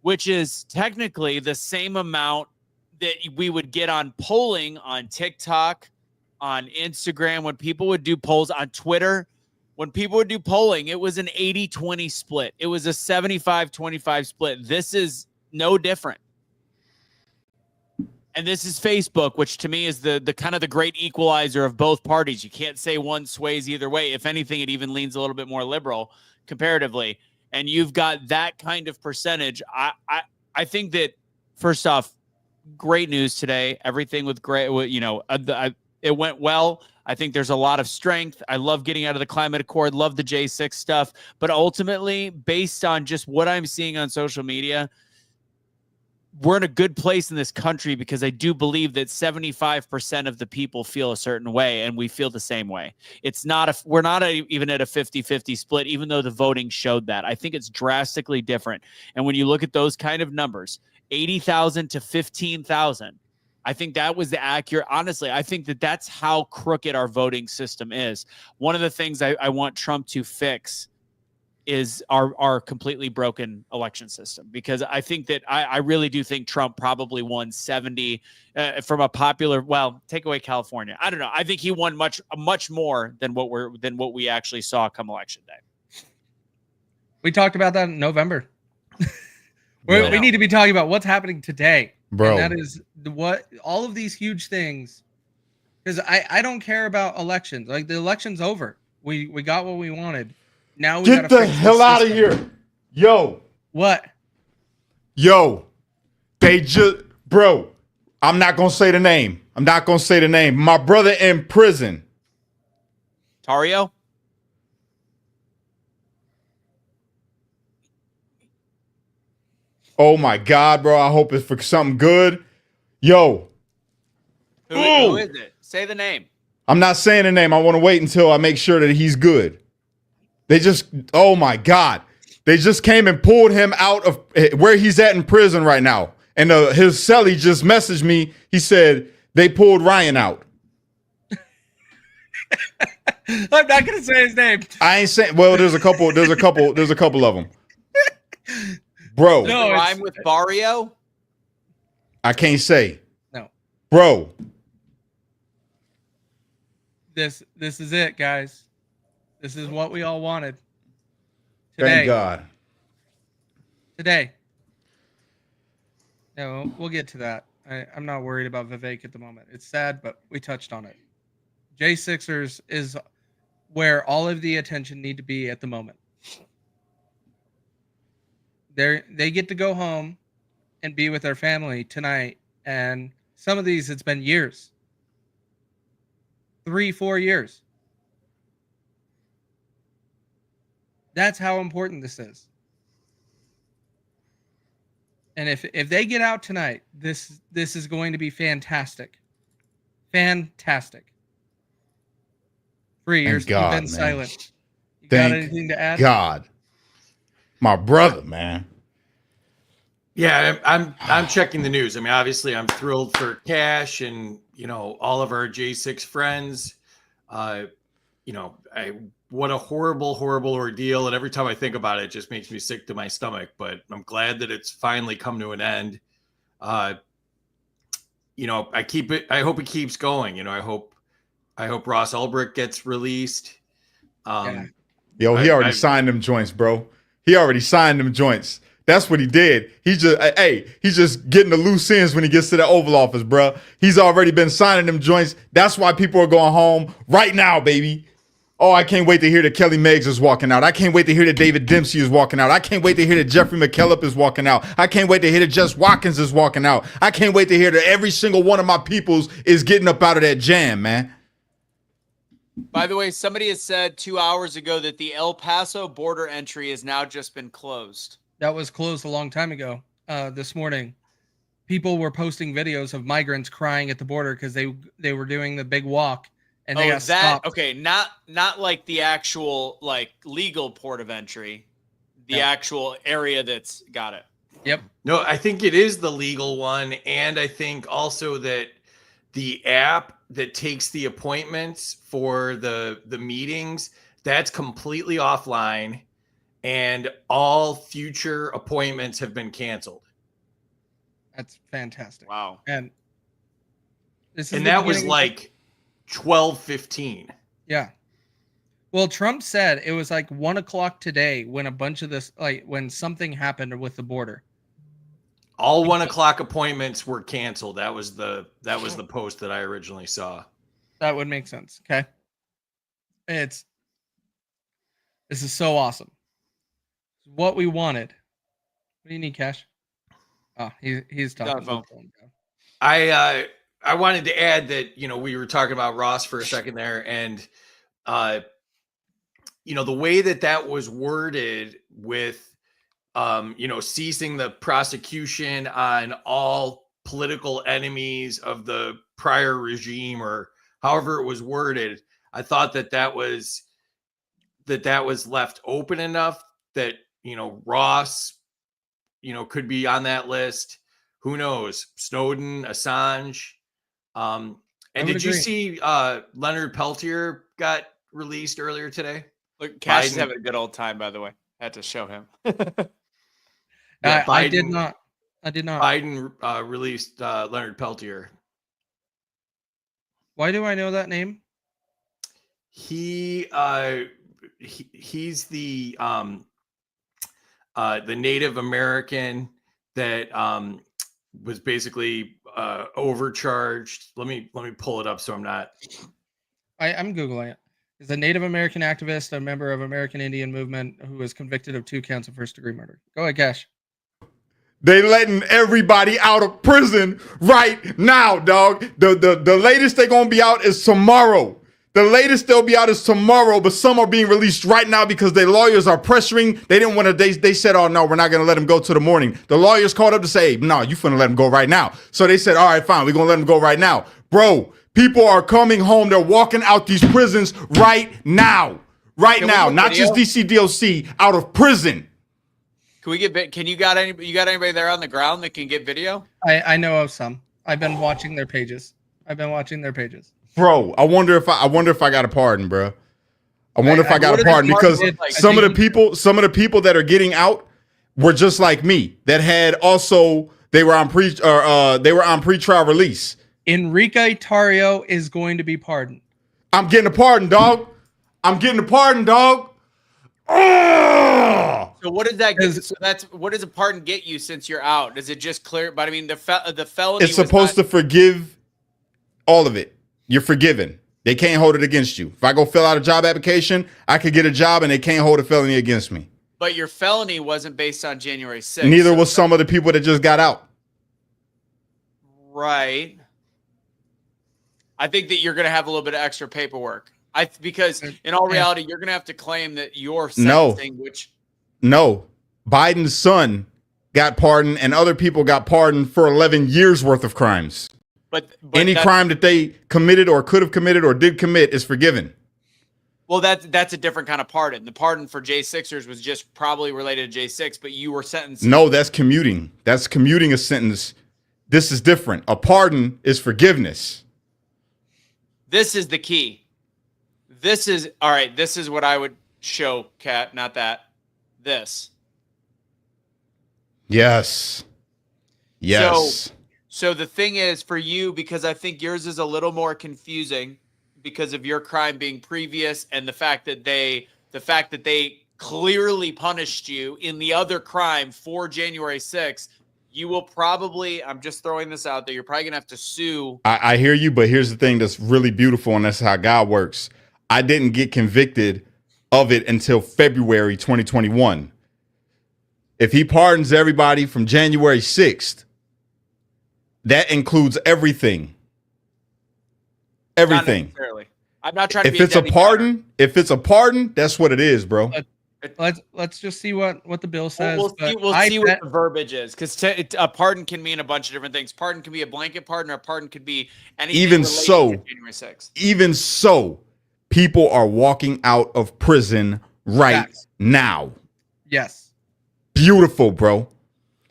which is technically the same amount that we would get on polling on TikTok, on Instagram, when people would do polls on Twitter. When people would do polling, it was an 80-20 split. It was a 75-25 split. This is no different. And this is Facebook, which to me is the kind of the great equalizer of both parties. You can't say one sways either way. If anything, it even leans a little bit more liberal comparatively. And you've got that kind of percentage. I think that, first off, great news today. Everything with great, you know, it went well. I think there's a lot of strength. I love getting out of the climate accord, love the J6 stuff. But ultimately, based on just what I'm seeing on social media, we're in a good place in this country because I do believe that 75% of the people feel a certain way and we feel the same way. We're not even at a 50-50 split, even though the voting showed that. I think it's drastically different. And when you look at those kind of numbers, 80,000 to 15,000, I think that was the accurate. Honestly, I think that that's how crooked our voting system is. One of the things I want Trump to fix is our completely broken election system, because I think that I really do think Trump probably won 70 from a popular. Well, take away California. I don't know. I think he won much more than what we actually saw come election day. We talked about that in November. We need to be talking about what's happening today. Bro. And that is what all of these huge things, because I don't care about elections. Like, the election's over. We got what we wanted. Now we get the hell out of here. Yo. What? Yo. They just, bro, I'm not going to say the name. My brother in prison. Tario? Oh my God, bro. I hope it's for something good. Yo. Who is it? Say the name. I'm not saying the name. I want to wait until I make sure that he's good. Oh my God. They just came and pulled him out of where he's at in prison right now. And his cellie just messaged me. He said, they pulled Ryan out. I'm not gonna say his name. I ain't saying. Well, there's a couple of them, bro. No, rhyme with Barrio. I can't say. No, bro. This is it, guys. This is what we all wanted. Today. Thank God. Today. No, we'll get to that. I'm not worried about Vivek at the moment. It's sad, but we touched on it. J6ers is where all of the attention need to be at the moment. They get to go home and be with their family tonight. And some of these, it's been years. 3-4 years. That's how important this is. And if they get out tonight, this is going to be fantastic. Fantastic. 3 years you've been silent. You got anything to add? God. My brother, man. Yeah, I'm checking the news. I mean, obviously I'm thrilled for Cash and, all of our J6 friends. What a horrible, horrible ordeal. And every time I think about it, it just makes me sick to my stomach. But I'm glad that it's finally come to an end. I hope it keeps going. I hope Ross Ulbricht gets released. Yo, he already signed them joints, bro. He already signed them joints. That's what he did. He's just getting the loose ends when he gets to the Oval Office, bro. He's already been signing them joints. That's why people are going home right now, baby. Oh, I can't wait to hear that Kelly Meggs is walking out. I can't wait to hear that David Dempsey is walking out. I can't wait to hear that Jeffrey McKillop is walking out. I can't wait to hear that Jess Watkins is walking out. I can't wait to hear that every single one of my peoples is getting up out of that jam, man. By the way, somebody has said 2 hours ago that the El Paso border entry has now just been closed. That was closed a long time ago. This morning, people were posting videos of migrants crying at the border because they were doing the big walk and they got stopped. Okay, not like the actual legal port of entry, the actual area that's got it. Yep. No, I think it is the legal one, and I think also that the app that takes the appointments for the meetings, that's completely offline, and all future appointments have been canceled. That's fantastic. Wow. And that was like 12:15. Yeah. Well, Trump said it was like 1 o'clock today when a bunch of this, when something happened with the border. All 1 o'clock appointments were canceled. That was the post that I originally saw. That would make sense. Okay. This is so awesome. It's what we wanted. What do you need, Cash? Oh, he's talking. I wanted to add that, we were talking about Ross for a second there, and the way that was worded with ceasing the prosecution on all political enemies of the prior regime, or however it was worded, I thought that was left open enough that, Ross, could be on that list. Who knows? Snowden, Assange. And did you see Leonard Peltier got released earlier today? Look, Cash is having a good old time, by the way. I had to show him. Yeah, I did not. Biden released Leonard Peltier. Why do I know that name? He's the Native American that was basically overcharged. Let me pull it up so I'm not. I'm Googling it. He's a Native American activist, a member of American Indian movement who was convicted of 2 counts of first-degree murder. Go ahead, Cash. They letting everybody out of prison right now, dog. The latest they're gonna be out is tomorrow. The latest they'll be out is tomorrow, but some are being released right now because their lawyers are pressuring. They didn't want to, they said, oh no, we're not going to let him go to the morning. The lawyers called up to say, no, you finna let him go right now. So they said, all right, fine, we're going to let him go right now. Bro, people are coming home. They're walking out these prisons right now. Right now, not just DCDOC, out of prison. Can we get? Can you got anybody there on the ground that can get video? I know of some. I've been watching their pages. Bro, I wonder if I got a pardon, bro. I wonder if I got a pardon because some of the people that are getting out were just like me that had also they were on pretrial release. Enrique Tarrio is going to be pardoned. I'm getting a pardon, dog. Oh! So what does that get? So what does a pardon get you since you're out? Does it just clear? But I mean, the felony. It's supposed to forgive all of it. You're forgiven. They can't hold it against you. If I go fill out a job application, I could get a job and they can't hold a felony against me. But your felony wasn't based on January 6th. Neither was some of the people that just got out. Right. I think that you're going to have a little bit of extra paperwork. Because in all reality, you're going to have to claim that your sentencing, No. Biden's son got pardoned and other people got pardoned for 11 years worth of crimes. But any crime that they committed or could have committed or did commit is forgiven. Well, that's a different kind of pardon. The pardon for J6ers was just probably related to J6, but you were sentenced. No, that's commuting. That's commuting a sentence. This is different. A pardon is forgiveness. This is the key. This is all right. This is what I would show, Kat, not that. This. Yes. So the thing is for you, because I think yours is a little more confusing because of your crime being previous and the fact that they clearly punished you in the other crime for January 6th, you will probably, I'm just throwing this out there, you're probably going to have to sue. I hear you, but here's the thing that's really beautiful, and that's how God works. I didn't get convicted of it until February 2021. If he pardons everybody from January 6th, that includes everything. Everything. Not necessarily. I'm not trying to be if it's a pardon, that's what it is, bro. Let's just see what the bill says. We'll see what the verbiage is, because a pardon can mean a bunch of different things. Pardon can be a blanket pardon, or a pardon could be anything. Even so, January 6th. Even so, people are walking out of prison right now. Yes. Beautiful, bro.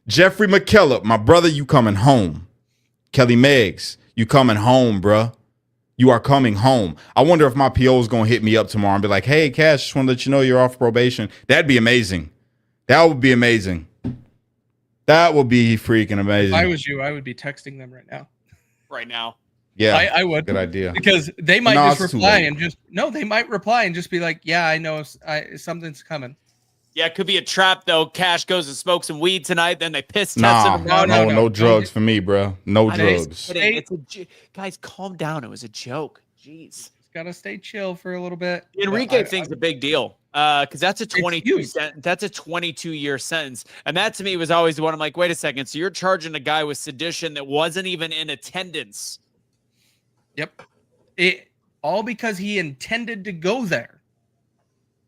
Jeffrey McKellop, my brother, you coming home. Kelly Meggs, you coming home, bro. You are coming home. I wonder if my PO is going to hit me up tomorrow and be like, hey, Cash, just want to let you know you're off probation. That'd be amazing. That would be amazing. That would be freaking amazing. If I was you, I would be texting them right now. Right now. Yeah, I would. Good idea. Because they might just reply and they might reply and just be like, yeah, I know something's coming. Yeah, it could be a trap, though. Cash goes and smokes some weed tonight, then they piss test him. No drugs for me, bro. No drugs. Guys, calm down. It was a joke. Jeez. Gotta stay chill for a little bit. The Enrique thing's a big deal because that's a 22-year sentence. And that, to me, was always the one I'm like, wait a second. So you're charging a guy with sedition that wasn't even in attendance. Yep. All because he intended to go there.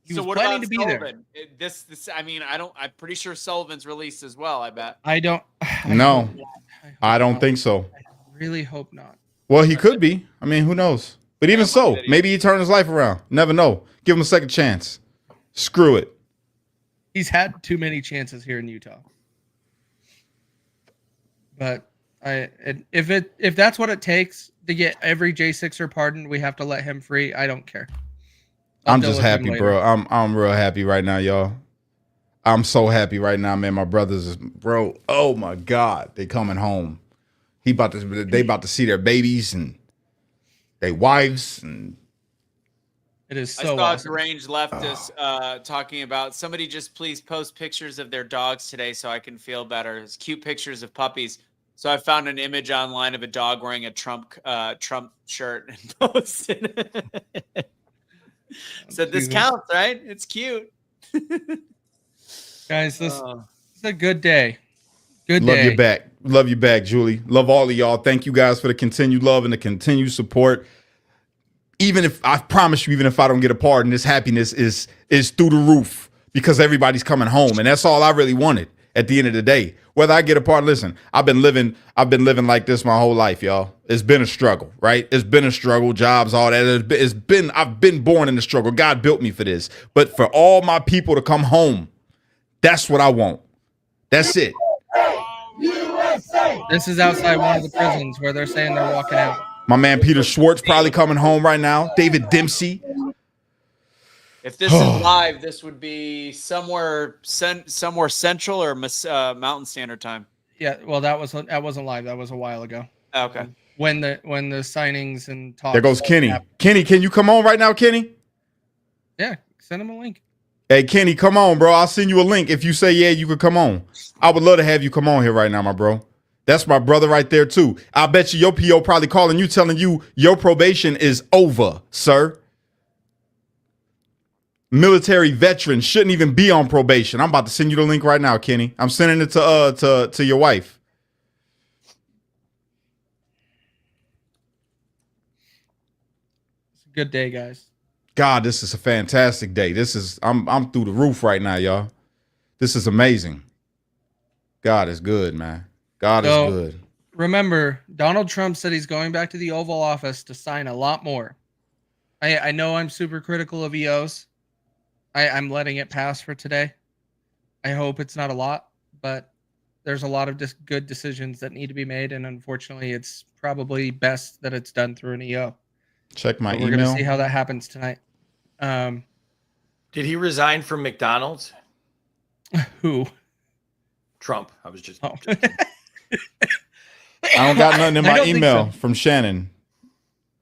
He was what planning about to be Sullivan? there. I'm pretty sure Sullivan's released as well, I bet. I don't think so. I really hope not. Well, he could be. I mean, who knows? But even so, maybe he turned his life around. Never know. Give him a second chance. Screw it. He's had too many chances here in Utah. But if that's what it takes to get every J6er pardoned, we have to let him free. I don't care. I'm just happy, bro. I'm real happy right now, y'all. I'm so happy right now, man. My brothers, bro. Oh my God, they coming home. They about to see their babies and their wives, and it is so. I saw awesome. a deranged leftist talking about somebody just please post pictures of their dogs today so I can feel better. It's cute pictures of puppies. So I found an image online of a dog wearing a Trump shirt and posted it. So this counts, right? It's cute. Guys, this is a good day. Good day. Love you back. Love you back, Julie. Love all of y'all. Thank you guys for the continued love and the continued support. even if I promise you, even if I don't get a pardon, this happiness is through the roof because everybody's coming home. And that's all I really wanted at the end of the day. Whether I get a pardon, listen, I've been living like this my whole life, y'all. It's been a struggle, right? It's been a struggle, jobs, all that. I've been born in the struggle. God built me for this. But for all my people to come home, that's what I want. That's it. This is outside one of the prisons where they're saying they're walking out. My man Peter Schwartz probably coming home right now. David Dempsey. If this is live, this would be somewhere central or Mountain Standard Time. Yeah, well, that wasn't live. That was a while ago. Okay. When the signings and talks. There goes Kenny. Kenny, can you come on right now, Kenny? Yeah, send him a link. Hey, Kenny, come on, bro. I'll send you a link. If you say, yeah, you could come on. I would love to have you come on here right now, my bro. That's my brother right there, too. I bet you your PO probably calling you, telling you your probation is over, sir. Military veterans shouldn't even be on probation. I'm about to send you the link right now, Kenny. I'm sending it to your wife. It's a good day, guys. God, this is a fantastic day. I'm through the roof right now, y'all. This is amazing. God is good, man. God is good. Remember, Donald Trump said he's going back to the Oval Office to sign a lot more. I know I'm super critical of EOs. I'm letting it pass for today. I hope it's not a lot, but there's a lot of good decisions that need to be made, and unfortunately, it's probably best that it's done through an EO. Check my email. We're going to see how that happens tonight. Did he resign from McDonald's? Who? Trump. I was just. I don't got nothing in my email from Shannon.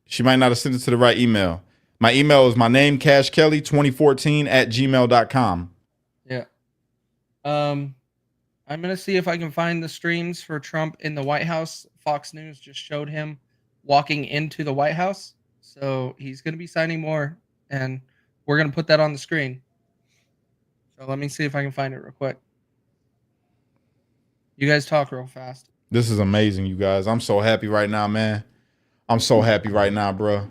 She might not have sent it to the right email. My email is my name, cashkelly2014@gmail.com. Yeah. I'm going to see if I can find the streams for Trump in the White House. Fox News just showed him walking into the White House. So he's going to be signing more, and we're going to put that on the screen. So let me see if I can find it real quick. You guys talk real fast. This is amazing, you guys. I'm so happy right now, man. I'm so happy right now, bro.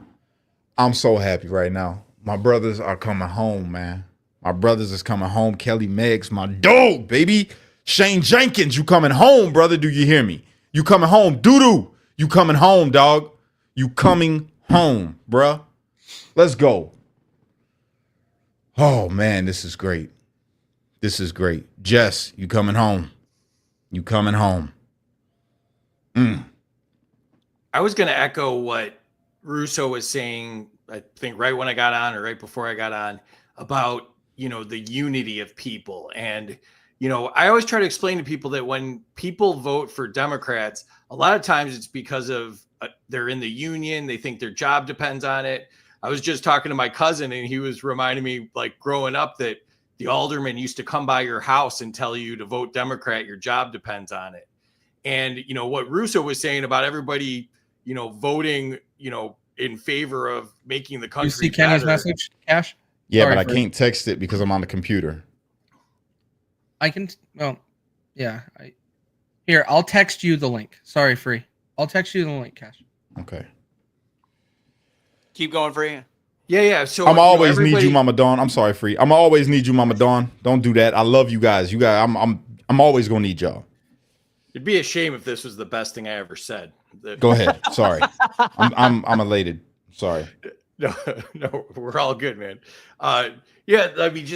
I'm so happy right now. My brothers are coming home, man. My brothers is coming home. Kelly Meggs, my dog, baby. Shane Jenkins, you coming home, brother. Do you hear me? You coming home. Doo-doo, you coming home, dog. You coming home, bruh. Let's go. Oh, man, this is great. This is great. Jess, you coming home. You coming home. I was going to echo what Russo was saying, I think right when I got on or right before I got on, about, the unity of people. And, I always try to explain to people that when people vote for Democrats, a lot of times it's because of they're in the union. They think their job depends on it. I was just talking to my cousin and he was reminding me, like, growing up, that the alderman used to come by your house and tell you to vote Democrat. Your job depends on it. And, what Russo was saying about everybody, voting, in favor of making the country You see Kenny's message, Cash? Yeah, sorry, but I can't text it because I'm on the computer. I can, yeah. Here, I'll text you the link. Sorry, Free. I'll text you the link, Cash. Okay. Keep going, Free. Yeah. So I'm always need you, Mama Dawn. I'm sorry, Free. I'm always need you, Mama Dawn. Don't do that. I love you guys. You guys, I'm always gonna need y'all. It'd be a shame if this was the best thing I ever said. Go ahead. Sorry. I'm elated. Sorry. No, we're all good, man. Yeah, I mean,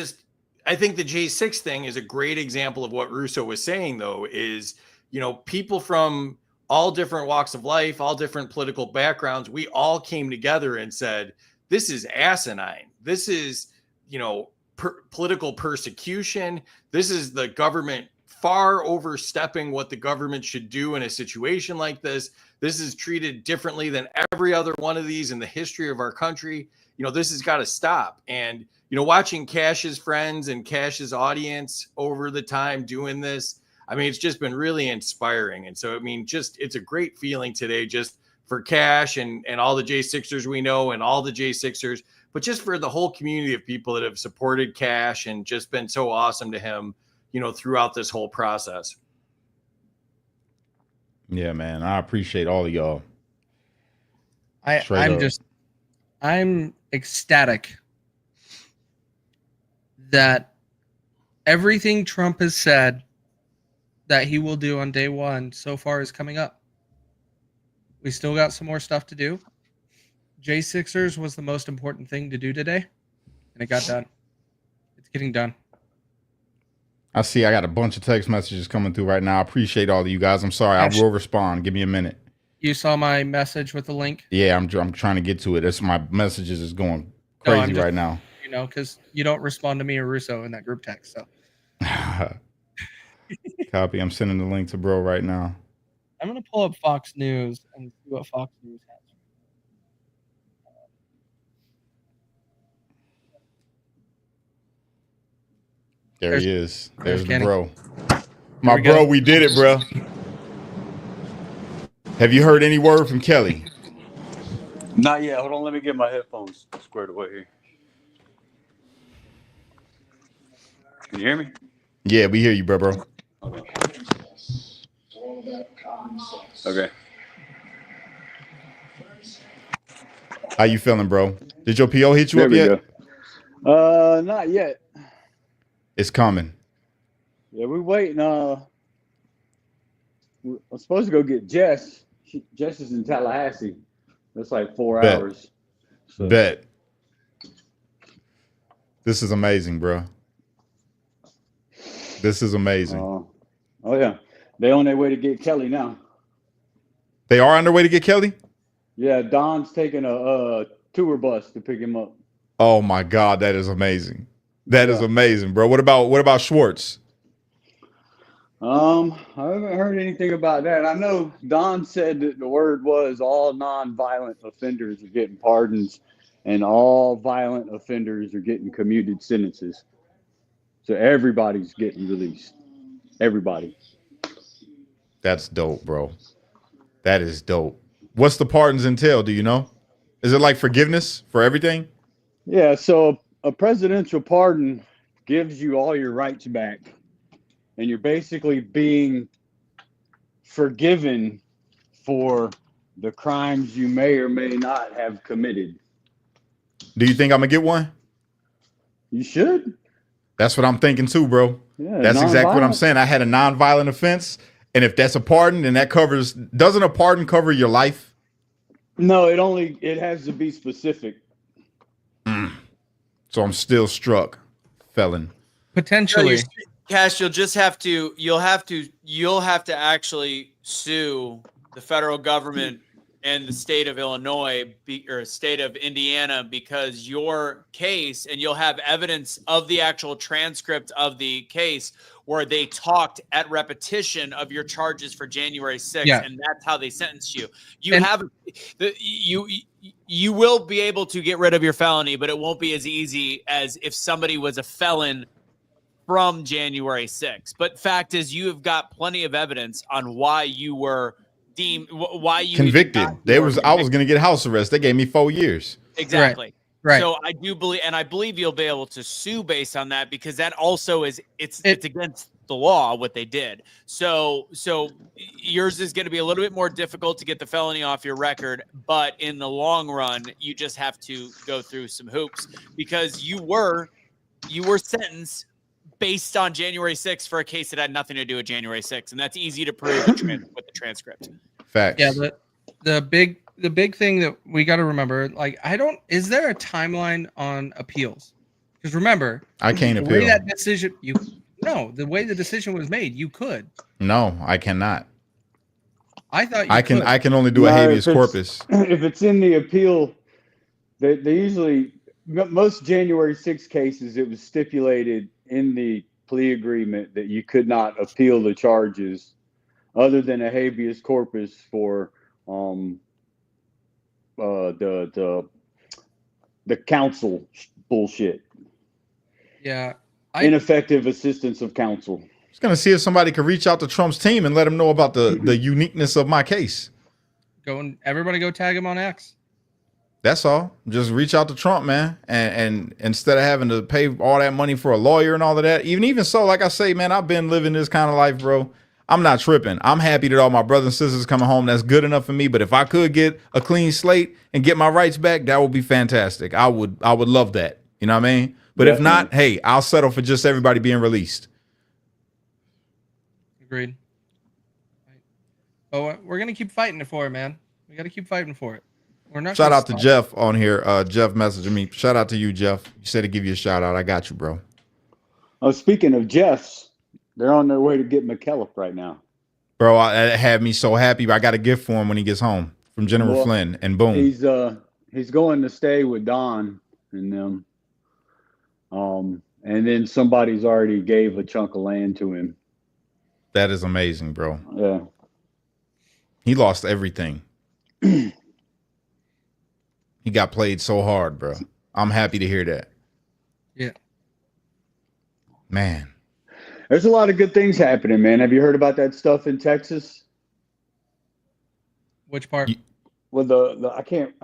I think the J6 thing is a great example of what Russo was saying, though, is, people from all different walks of life, all different political backgrounds, we all came together and said, this is asinine. This is, political persecution. This is the government far overstepping what the government should do in a situation like this. This is treated differently than every other one of these in the history of our country. This has got to stop. And, watching Cash's friends and Cash's audience over the time doing this, I mean, it's just been really inspiring. And so, I mean, it's a great feeling today, just for Cash and all the J6ers we know and all the J6ers, but just for the whole community of people that have supported Cash and just been so awesome to him, throughout this whole process. Yeah, man. I appreciate all of y'all. I'm I'm ecstatic that everything Trump has said that he will do on day one so far is coming up. We still got some more stuff to do. J6ers was the most important thing to do today, and it got done. It's getting done. I see I got a bunch of text messages coming through right now. I appreciate all of you guys. I'm sorry. I will respond. Give me a minute. You saw my message with the link? Yeah, I'm trying to get to it. It's my messages is going crazy right now. You know, because you don't respond to me or Russo in that group text. So Copy. I'm sending the link to bro right now. I'm going to pull up Fox News and see what Fox News has. There he is. There's the Kenny. bro. My bro, we did it, bro. Have you heard any word from Kelly? Not yet. Hold on. Let me get my headphones squared away here. Can you hear me? Yeah, we hear you, bro. Okay. How you feeling, bro? Did your PO hit you up yet? Not yet. It's coming. Yeah, we're waiting. I'm supposed to go get Jess. Jess is in Tallahassee. That's like 4 hours. So. Bet. This is amazing, bro. This is amazing. Oh yeah, they on their way to get Kelly now. They are on their way to get Kelly? Yeah, Don's taking a tour bus to pick him up. Oh my God, that is amazing. That is amazing, bro. What about Schwartz? I haven't heard anything about that. I know Don said that the word was all non-violent offenders are getting pardons and all violent offenders are getting commuted sentences. So everybody's getting released. Everybody. That's dope, bro. That is dope. What's the pardons entail? Do you know? Is it like forgiveness for everything? Yeah, so a presidential pardon gives you all your rights back. And you're basically being forgiven for the crimes you may or may not have committed. Do you think I'm going to get one? You should. That's what I'm thinking too, bro. Yeah, that's exactly what I'm saying. I had a non-violent offense. And if that's a pardon, then that covers, doesn't a pardon cover your life? No, it has to be specific. So I'm still struck, felon. Potentially. Cash, you'll have to actually sue the federal government and the state of Illinois or state of Indiana because your case, and you'll have evidence of the actual transcript of the case where they talked at repetition of your charges for January 6th, and that's how they sentenced you. You will be able to get rid of your felony, but it won't be as easy as if somebody was a felon from January 6th. But fact is, you have got plenty of evidence on why you were deemed, why you convicted. I was going to get house arrest. They gave me 4 years. Exactly. Right. So I do believe, and I believe you'll be able to sue based on that because that also is it's against the law what they did. So yours is going to be a little bit more difficult to get the felony off your record, but in the long run, you just have to go through some hoops because you were sentenced based on January 6th for a case that had nothing to do with January 6th, and that's easy to prove with the transcript. Facts. Yeah, the big thing that we got to remember, like, is there a timeline on appeals? Because remember, I can't appeal. The way that decision, the way the decision was made, you could. No, I cannot. I thought I can only do a habeas corpus. If it's in the appeal, they usually, most January 6 cases, it was stipulated in the plea agreement that you could not appeal the charges other than a habeas corpus for the counsel bullshit. Yeah. Ineffective assistance of counsel. I was going to see if somebody could reach out to Trump's team and let him know about the uniqueness of my case. Everybody go tag him on X. That's all. Just reach out to Trump, man. And instead of having to pay all that money for a lawyer and all of that, even so, like I say, man, I've been living this kind of life, bro. I'm not tripping. I'm happy that all my brothers and sisters coming home. That's good enough for me. But if I could get a clean slate and get my rights back, that would be fantastic. I would love that. You know what I mean? But if not, hey, I'll settle for just everybody being released. Agreed. Oh, we're gonna keep fighting for it, man. We got to keep fighting for it. We're not. Shout out to Jeff on here. Jeff messaging me. Shout out to you, Jeff. You said to give you a shout out. I got you, bro. Oh, speaking of Jeffs, they're on their way to get McKellop right now. Bro, that had me so happy. I got a gift for him when he gets home from General Flynn, and boom. He's going to stay with Don and them. And then somebody's already gave a chunk of land to him. That is amazing, bro. Yeah. He lost everything. He got played so hard, bro. I'm happy to hear that. Yeah. Man. There's a lot of good things happening, man. Have you heard about that stuff in Texas? Which part? Well, I can't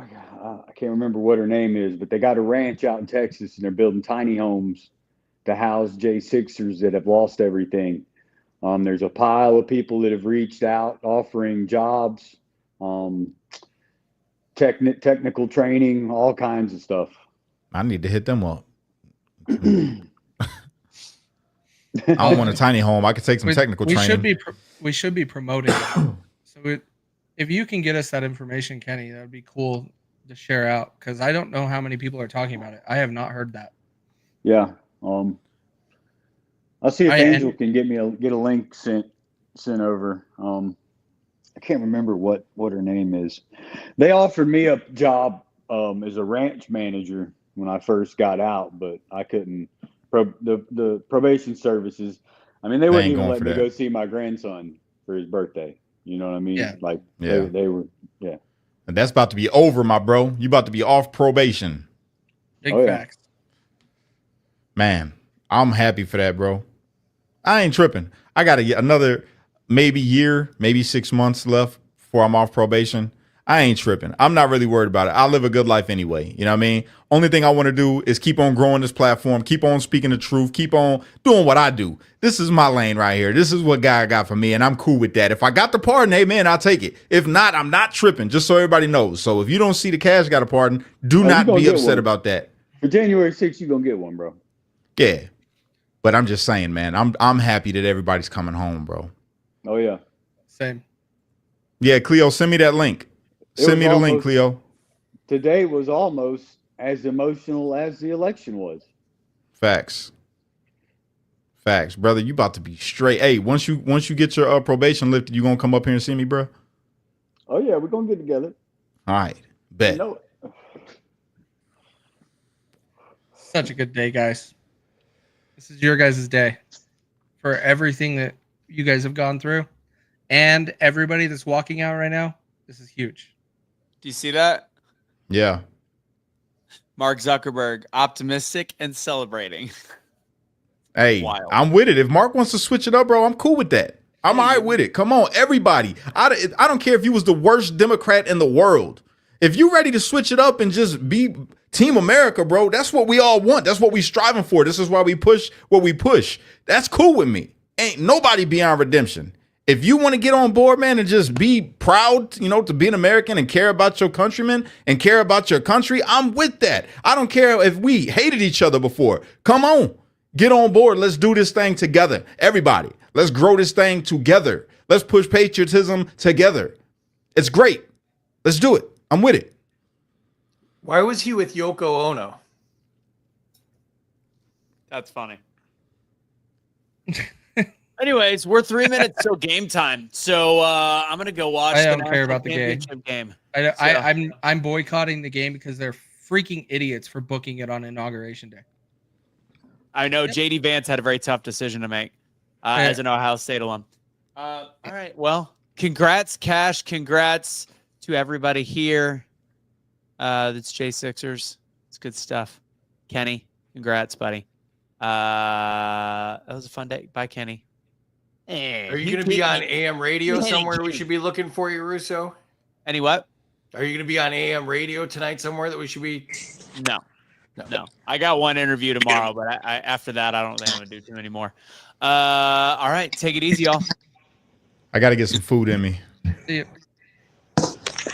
remember what her name is, but they got a ranch out in Texas and they're building tiny homes to house J6ers that have lost everything. There's a pile of people that have reached out offering jobs, technical training, all kinds of stuff. I need to hit them up. I don't want a tiny home. I could take some technical training. We should be promoting it. So if you can get us that information, Kenny, that would be cool to share out, because I don't know how many people are talking about it. I have not heard that. Yeah. I'll see if Angel can get a link sent over. I can't remember what her name is. They offered me a job as a ranch manager when I first got out, but I couldn't. The probation services, I mean, they wouldn't even let me go see my grandson for his birthday. You know what I mean? Yeah. Like they were, yeah. And that's about to be over, my bro. You about to be off probation. Big facts. Man, I'm happy for that, bro. I ain't tripping. I got another maybe year, maybe 6 months left before I'm off probation. I ain't tripping. I'm not really worried about it. I live a good life anyway. You know what I mean? Only thing I want to do is keep on growing this platform, keep on speaking the truth, keep on doing what I do. This is my lane right here. This is what God got for me, and I'm cool with that. If I got the pardon, amen, I'll take it. If not, I'm not tripping, just so everybody knows. So if you don't see the cash got a pardon, do not be upset about that. For January 6th, you're going to get one, bro. Yeah. But I'm just saying, man, I'm happy that everybody's coming home, bro. Oh, yeah. Same. Yeah, Cleo, send me that link. Send me the link, Cleo. Today was almost as emotional as the election was. Facts, brother. You about to be straight. Hey, once you get your probation lifted, you gonna come up here and see me, bro? Oh yeah, we're gonna get together. All right, bet. You know it. Such a good day, guys. This is your guys' day for everything that you guys have gone through, and everybody that's walking out right now. This is huge. Do you see that? Yeah. Mark Zuckerberg, optimistic and celebrating. Hey, Wild. I'm with it. If Mark wants to switch it up, bro, I'm cool with that. I'm all right with it. Come on, everybody. I don't care if you was the worst Democrat in the world. If you ready to switch it up and just be Team America, bro, that's what we all want. That's what we striving for. This is why we push what we push. That's cool with me. Ain't nobody beyond redemption. If you want to get on board, man, and just be proud, to be an American and care about your countrymen and care about your country, I'm with that. I don't care if we hated each other before. Come on, get on board. Let's do this thing together. Everybody, let's grow this thing together. Let's push patriotism together. It's great. Let's do it. I'm with it. Why was he with Yoko Ono? That's funny. Anyways, we're 3 minutes till game time, so I'm gonna go watch. I don't care about the game. I'm boycotting the game because they're freaking idiots for booking it on Inauguration Day. I know JD Vance had a very tough decision to make as an Ohio State alum. All right, well, congrats, Cash. Congrats to everybody here. That's J6ers. It's good stuff. Kenny, congrats, buddy. That was a fun day. Bye, Kenny. Are you going to be on AM radio somewhere we should be looking for you, Russo? Any what? Are you going to be on AM radio tonight somewhere that we should be? No. I got one interview tomorrow, but after that, I don't think I'm going to do too many more. All right. Take it easy, y'all. I got to get some food in me. See ya.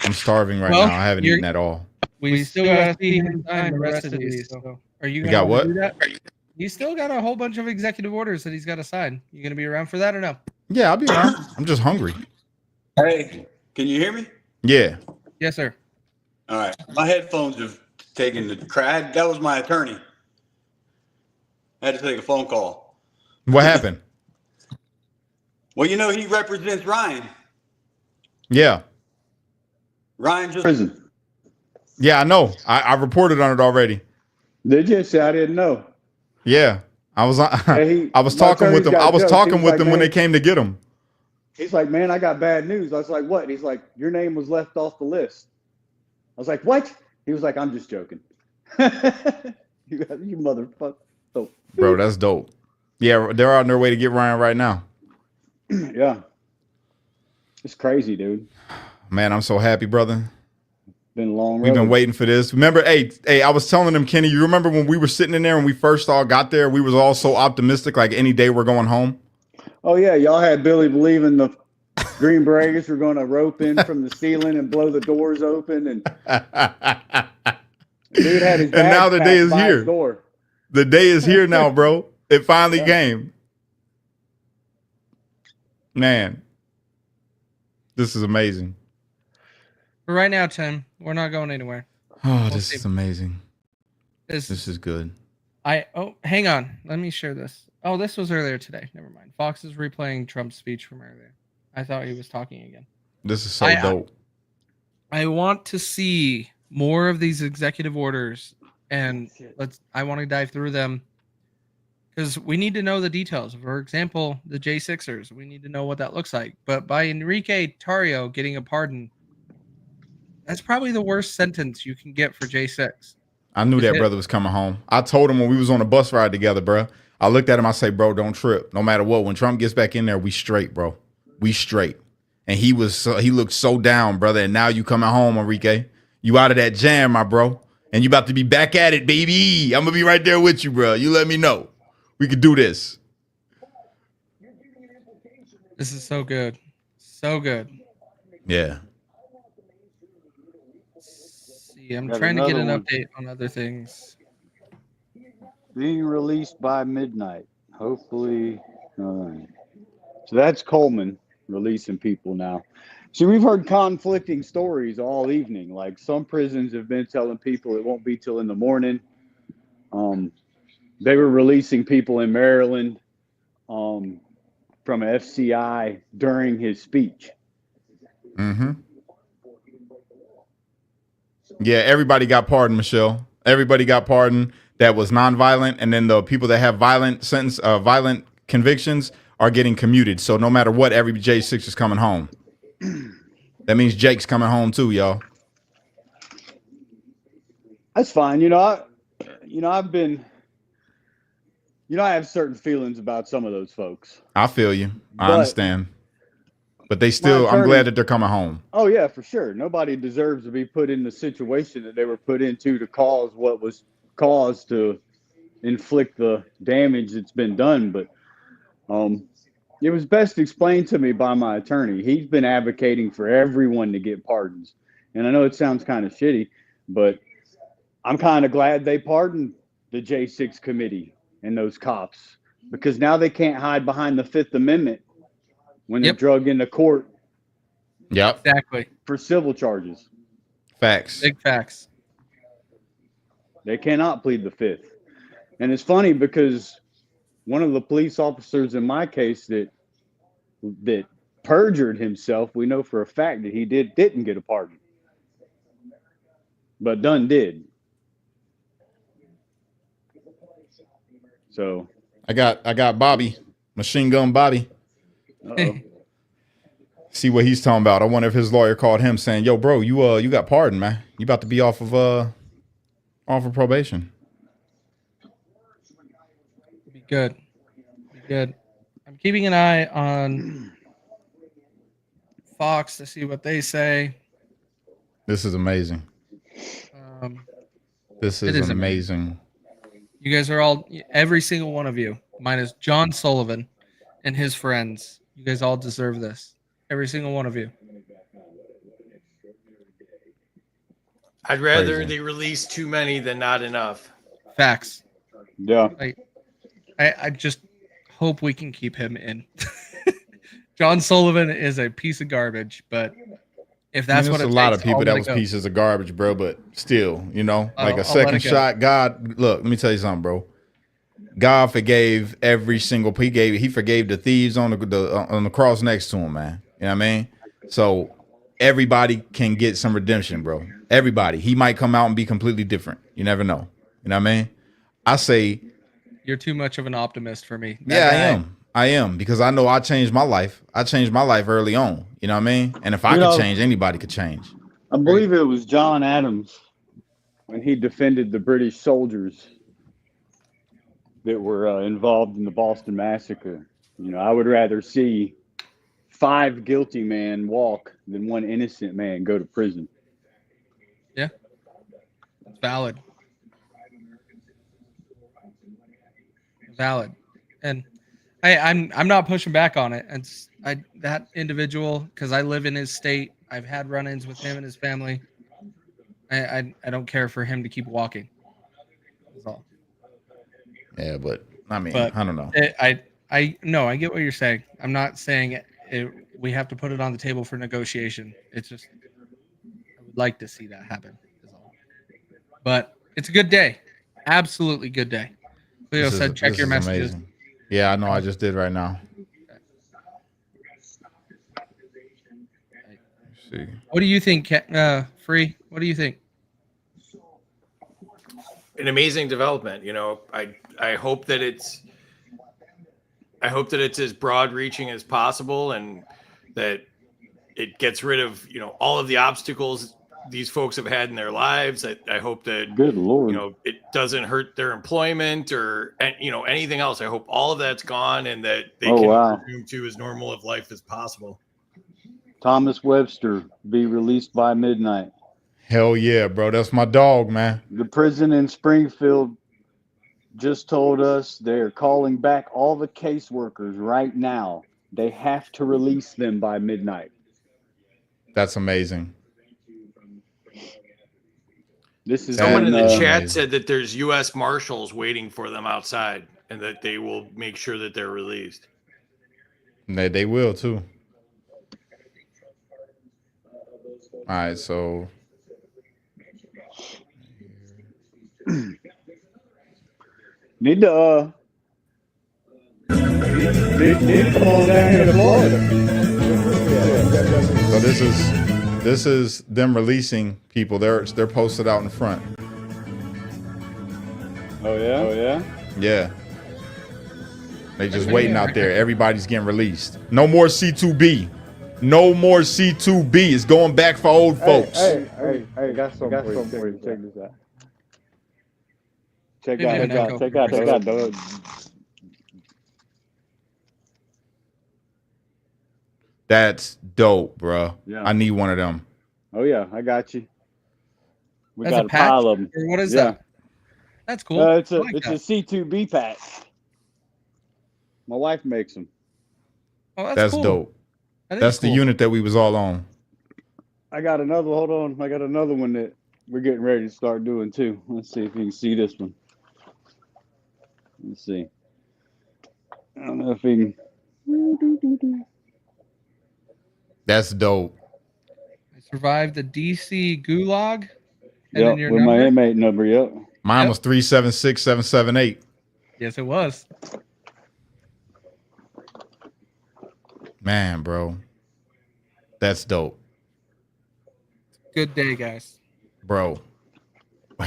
I'm starving right Well, now. I haven't eaten at all. We still got to see him sign the rest of these. So are you We going got to what? do that? He's still got a whole bunch of executive orders that he's got to sign. You going to be around for that or no? Yeah, I'll be around. I'm just hungry. Hey, can you hear me? Yeah. Yes, sir. All right. My headphones have taken the crowd. That was my attorney. I had to take a phone call. What happened? Well, you know, he represents Ryan. Yeah. Ryan just Prison. Yeah, I know. I reported on it already. Did you say I didn't know? Yeah. I was Hey, I was my talking with attorney's them. got I was jokes. talking He was with like, them when they man, came to get him. He's like, man, I got bad news. I was like, what? He's like, your name was left off the list. I was like, what? He was like, I'm just joking. You motherfucker. Oh. Bro, that's dope. Yeah, they're on their way to get Ryan right now. Yeah. It's crazy, dude. Man, I'm so happy, brother. Been a long road. We've been waiting for this. Remember, hey, I was telling them, Kenny, you remember when we were sitting in there and we first all got there, we was all so optimistic, like any day we're going home. Oh, yeah. Y'all had Billy believing the Green Berets were going to rope in from the ceiling and blow the doors open. And dude had his and now the day is here. Door. The day is here now, bro. It finally came. Man, this is amazing. But right now, Tim, we're not going anywhere. Oh, this is amazing. This is good. Hang on. Let me share this. Oh, this was earlier today. Never mind. Fox is replaying Trump's speech from earlier. I thought he was talking again. This is so dope. I want to see more of these executive orders, and I want to dive through them because we need to know the details. For example, the J6ers, we need to know what that looks like. But by Enrique Tarrio getting a pardon, that's probably the worst sentence you can get for J6. I knew that brother was coming home. I told him when we was on a bus ride together, bro. I looked at him. I say, bro, don't trip. No matter what, when Trump gets back in there, we straight, bro. We straight. And he looked so down, brother. And now you coming home, Enrique. You out of that jam, my bro. And you about to be back at it, baby. I'm gonna be right there with you, bro. You let me know. We could do this. This is so good. So good. Yeah. See, I'm trying to get an update on other things. Being released by midnight. Hopefully. All right. So that's Coleman releasing people now. See, we've heard conflicting stories all evening. Like some prisons have been telling people it won't be till in the morning. They were releasing people in Maryland from FCI during his speech. Mm-hmm. Yeah, everybody got pardoned, Michelle. Everybody got pardoned that was nonviolent, and then the people that have violent convictions are getting commuted. So no matter what, every J6 is coming home. That means Jake's coming home too, y'all. That's fine. I have certain feelings about some of those folks. I feel you. I understand. But they still, I'm glad that they're coming home. Oh, yeah, for sure. Nobody deserves to be put in the situation that they were put into to cause what was caused to inflict the damage that's been done. But it was best explained to me by my attorney. He's been advocating for everyone to get pardons. And I know it sounds kind of shitty, but I'm kind of glad they pardoned the J6 committee and those cops, because now they can't hide behind the Fifth Amendment when they're drugged into court. Yep. Exactly. For civil charges. Facts. Big facts. They cannot plead the Fifth. And it's funny because one of the police officers in my case that perjured himself, we know for a fact that he didn't get a pardon. But Dunn did. So I got Bobby, Machine Gun Bobby. Uh-oh. See what he's talking about. I wonder if his lawyer called him saying, "Yo, bro, you got pardoned, man. You about to be off of probation." Be good. Be good. I'm keeping an eye on Fox to see what they say. This is amazing. This is amazing. You guys are all, every single one of you, minus John Sullivan and his friends. You guys all deserve this. Every single one of you. I'd rather Crazy. they release too many than not enough. Facts. Yeah. I just hope we can keep him in. John Sullivan is a piece of garbage, but if that's what it there's takes, a lot of people I'll that let was it go. pieces of garbage, bro. But still, you know, like I'll a let second it go. shot. God, look, let me tell you something, bro. God forgave every single. He forgave the thieves on the cross next to him, man. You know what I mean? So everybody can get some redemption, bro. Everybody. He might come out and be completely different. You never know. You know what I mean? I say, You're too much of an optimist for me. yeah, I am because I know I changed my life. I changed my life early on. You know what I mean? And if I could change, anybody could change. I believe it was John Adams when he defended the British soldiers that were involved in the Boston Massacre. You know, I would rather see 5 guilty men walk than 1 innocent man go to prison. Yeah, it's valid. Valid, and I'm not pushing back on it. And that individual, because I live in his state, I've had run-ins with him and his family. I don't care for him to keep walking. That's all. Yeah, but I mean, But I don't know. I get what you're saying. I'm not saying we have to put it on the table for negotiation. It's just I would like to see that happen. Is all. But it's a good day, absolutely good day. Leo said, check your messages. Amazing. Yeah, I know. I just did right now. Let's see. What do you think, Free? What do you think? An amazing development. You know, I hope that it's as broad reaching as possible and that it gets rid of, you know, all of the obstacles these folks have had in their lives. I hope that, good Lord, you know, it doesn't hurt their employment or, you know, anything else. I hope all of that's gone and that they can resume to as normal of life as possible. Thomas Webster be released by midnight. Hell yeah, bro. That's my dog, man. The prison in Springfield just told us they're calling back all the caseworkers right now. They have to release them by midnight. That's amazing. This is someone in the chat said that there's U.S. Marshals waiting for them outside and that they will make sure that they're released. They will too. All right, so need to come on down here to Florida. So this is them releasing people. They're posted out in front. Oh yeah? Oh yeah? Yeah. They just waiting out there. Everybody's getting released. No more C2B. No more C2B. It's going back for old folks. Hey, got something for you. Check this out. Check out, Doug. That's dope, bro. Yeah. I need one of them. Oh yeah, I got you. We That's got a a pile patch? of them. Or what is that? That's cool. It's a I like that. C2B patch. My wife makes them. Oh, That's cool. dope. That is That's the cool. unit that we was all on. I got another. Hold on. I got another one that we're getting ready to start doing too. Let's see if you can see this one. Let's see. I don't know if he can. That's dope. I survived the DC gulag. Yeah, with my inmate number. Yep. Mine was 376778. Yes, it was. Man, bro. That's dope. Good day, guys. Bro.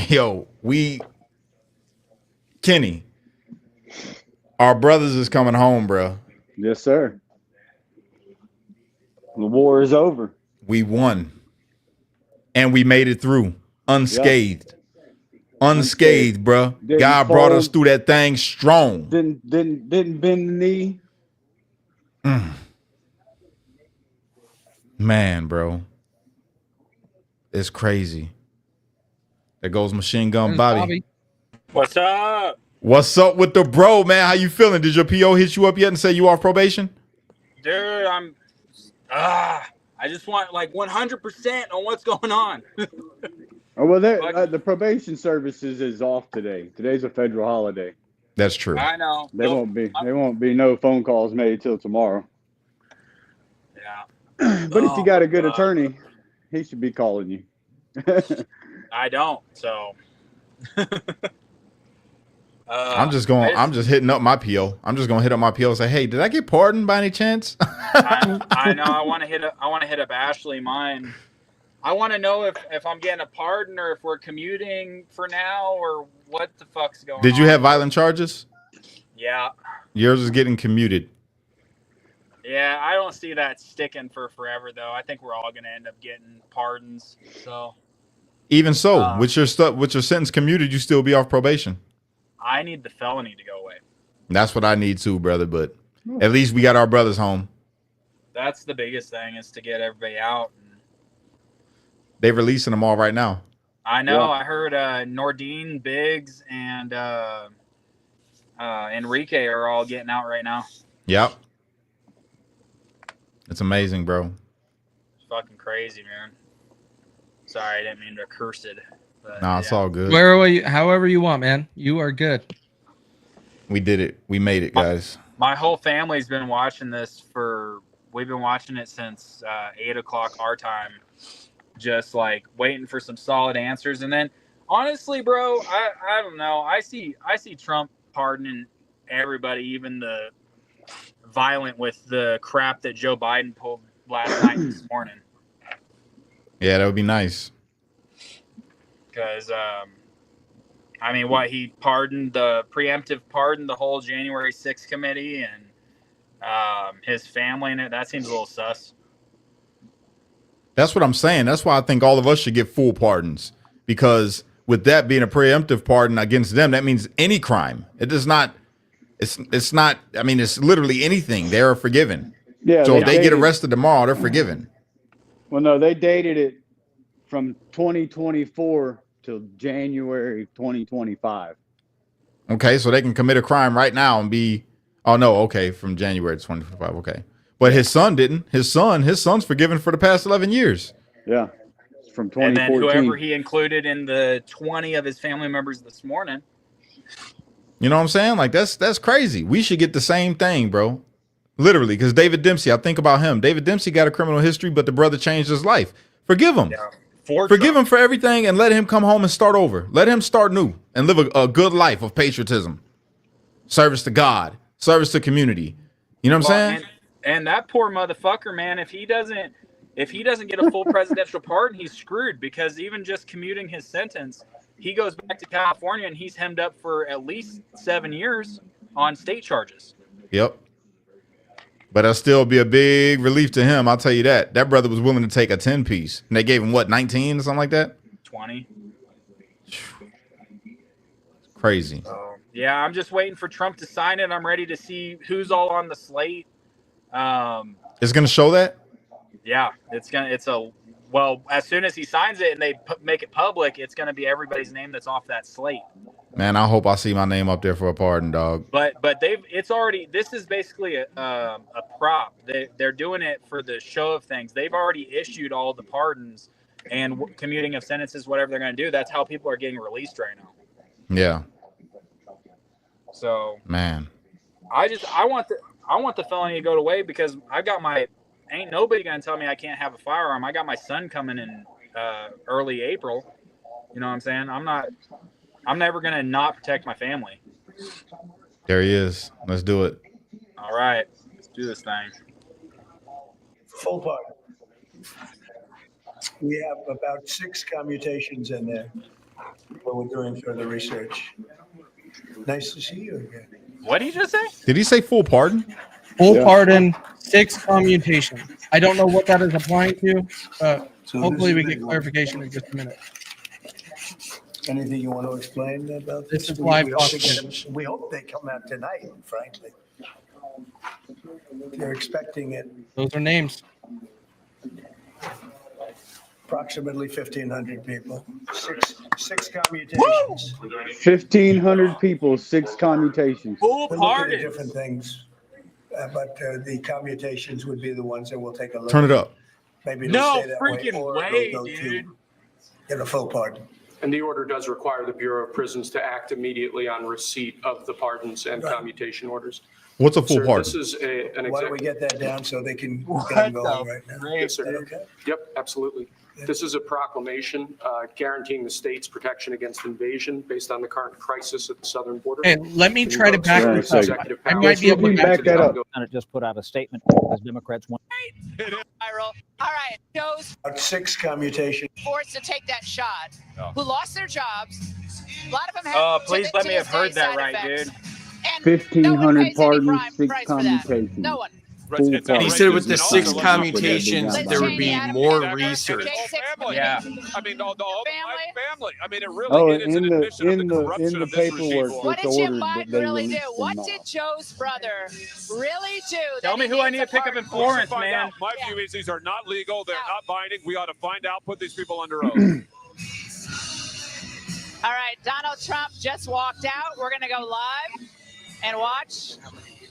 Yo, Kenny, our brothers is coming home, bro. Yes, sir. The war is over. We won. And we made it through unscathed. Unscathed, bro. God brought us through that thing strong. Didn't bend the knee. Man, bro. It's crazy. There goes Machine Gun Bobby. What's up? What's up with the bro, man? How you feeling? Did your PO hit you up yet and say you off probation? Dude, I'm I just want like 100% on what's going on. Oh well, the probation services is off today. Today's a federal holiday. That's true. I know. There won't be no phone calls made till tomorrow. Yeah. But if you got a good attorney, he should be calling you. I don't. So. I'm just hitting up my PO. I'm just gonna hit up my PO and say, hey, did I get pardoned by any chance? I know. I want to hit up Ashley. Mine. I want to know if I'm getting a pardon or if we're commuting for now or what the fuck's going on. Did you have violent charges? Yeah. Yours is getting commuted. Yeah, I don't see that sticking for forever though. I think we're all gonna end up getting pardons. So. Even so, with your sentence commuted, you still be off probation. I need the felony to go away. That's what I need too, brother. But at least we got our brothers home. That's the biggest thing is to get everybody out. They're releasing them all right now. I know. Yeah. I heard Nordine, Biggs, and Enrique are all getting out right now. Yep. It's amazing, bro. It's fucking crazy, man. Sorry, I didn't mean to curse it. But, nah, it's all good. However you want, man. You are good. We did it. We made it, guys. My whole family's been watching this we've been watching it since 8 o'clock our time. Just like waiting for some solid answers. And then honestly, bro, I don't know. I see Trump pardoning everybody, even the violent with the crap that Joe Biden pulled last night and this morning. Yeah, that would be nice. Because, I mean, he pardoned the preemptive pardon, the whole January 6th committee and his family in it. That seems a little sus. That's what I'm saying. That's why I think all of us should get full pardons. Because with that being a preemptive pardon against them, that means any crime. It does not, it's not, I mean, it's literally anything. They are forgiven. Yeah. So if they get arrested tomorrow, they're forgiven. Well, no, they dated it from 2024 till January 2025. Okay, so they can commit a crime right now and be, from January 2025. Okay. But his son didn't. His son's forgiven for the past 11 years. Yeah. From 2014. And then whoever he included in the 20 of his family members this morning. You know what I'm saying? Like that's crazy. We should get the same thing, bro. Literally, because David Dempsey, I think about him. David Dempsey got a criminal history, but the brother changed his life. Forgive him. Yeah. Forgive him for everything and let him come home and start over. Let him start new and live a good life of patriotism, service to God, service to community. You know what I'm saying? And that poor motherfucker, man, if he doesn't get a full presidential pardon, he's screwed, because even just commuting his sentence, he goes back to California and he's hemmed up for at least 7 years on state charges. Yep. But that'll still be a big relief to him. I'll tell you that. That brother was willing to take a 10-piece. And they gave him, 19 or something like that? 20. Crazy. Yeah, I'm just waiting for Trump to sign it. I'm ready to see who's all on the slate. It's going to show that? Yeah, well, as soon as he signs it and they make it public, it's going to be everybody's name that's off that slate. Man, I hope I see my name up there for a pardon, dog. But this is basically a prop. They're doing it for the show of things. They've already issued all the pardons and commuting of sentences, whatever they're going to do. That's how people are getting released right now. Yeah. So, man, I want the felony to go away, because I got ain't nobody going to tell me I can't have a firearm. I got my son coming in early April. You know what I'm saying? I'm never going to not protect my family. There he is. Let's do it. All right. Let's do this thing. Full part. We have about 6 commutations in there where we're doing further research. Nice to see you again. What did he just say? Did he say full pardon? Full pardon, 6 commutations. I don't know what that is applying to, but hopefully we get clarification in just a minute. Anything you want to explain about this? Is live. We hope they come out tonight, frankly. They're expecting it. Those are names. Approximately 1,500 people. Six commutations. 1,500 people, 6 commutations. We're looking at different things. the commutations would be the ones that we'll take a look Turn at. it up. Maybe No it'll stay that way, freaking or way, it'll go dude. to get a full pardon. And the order does require the Bureau of Prisons to act immediately on receipt of the pardons and Right. commutation orders. What's a full Sir, pardon? This is an Why don't we executive. get that down so they can get What them the going right now? Yes, sir. Is that okay? Yep, absolutely. This is a proclamation guaranteeing the state's protection against invasion based on the current crisis at the southern border. Hey, let me try to back this up. Executive I powers might be able to back that up. Senate just put out a statement as Democrats want. Viral. All right, those About 6 commutations. forced to take that shot, who lost their jobs. A lot of them have. Please let me have heard that right, dude. 1,500 pardons, price 6 for that. commutations. No one. Full And he pardon. said with the 6 That's commutations, what there they would be done. more Take research. six. Yeah. I mean, the whole family. I mean, it really Oh, it is an admission of the corruption in the of this regime. paperwork, What this did order Jim that Biden they really do? released What them did all. Joe's brother really do? Tell that me he who I needs need to a pick up in pardon? Florence, Find man. out. My view is these are not legal. They're not binding. We ought to find out. Put these people under oath. All right, Donald Trump just walked out. We're going to go live and watch.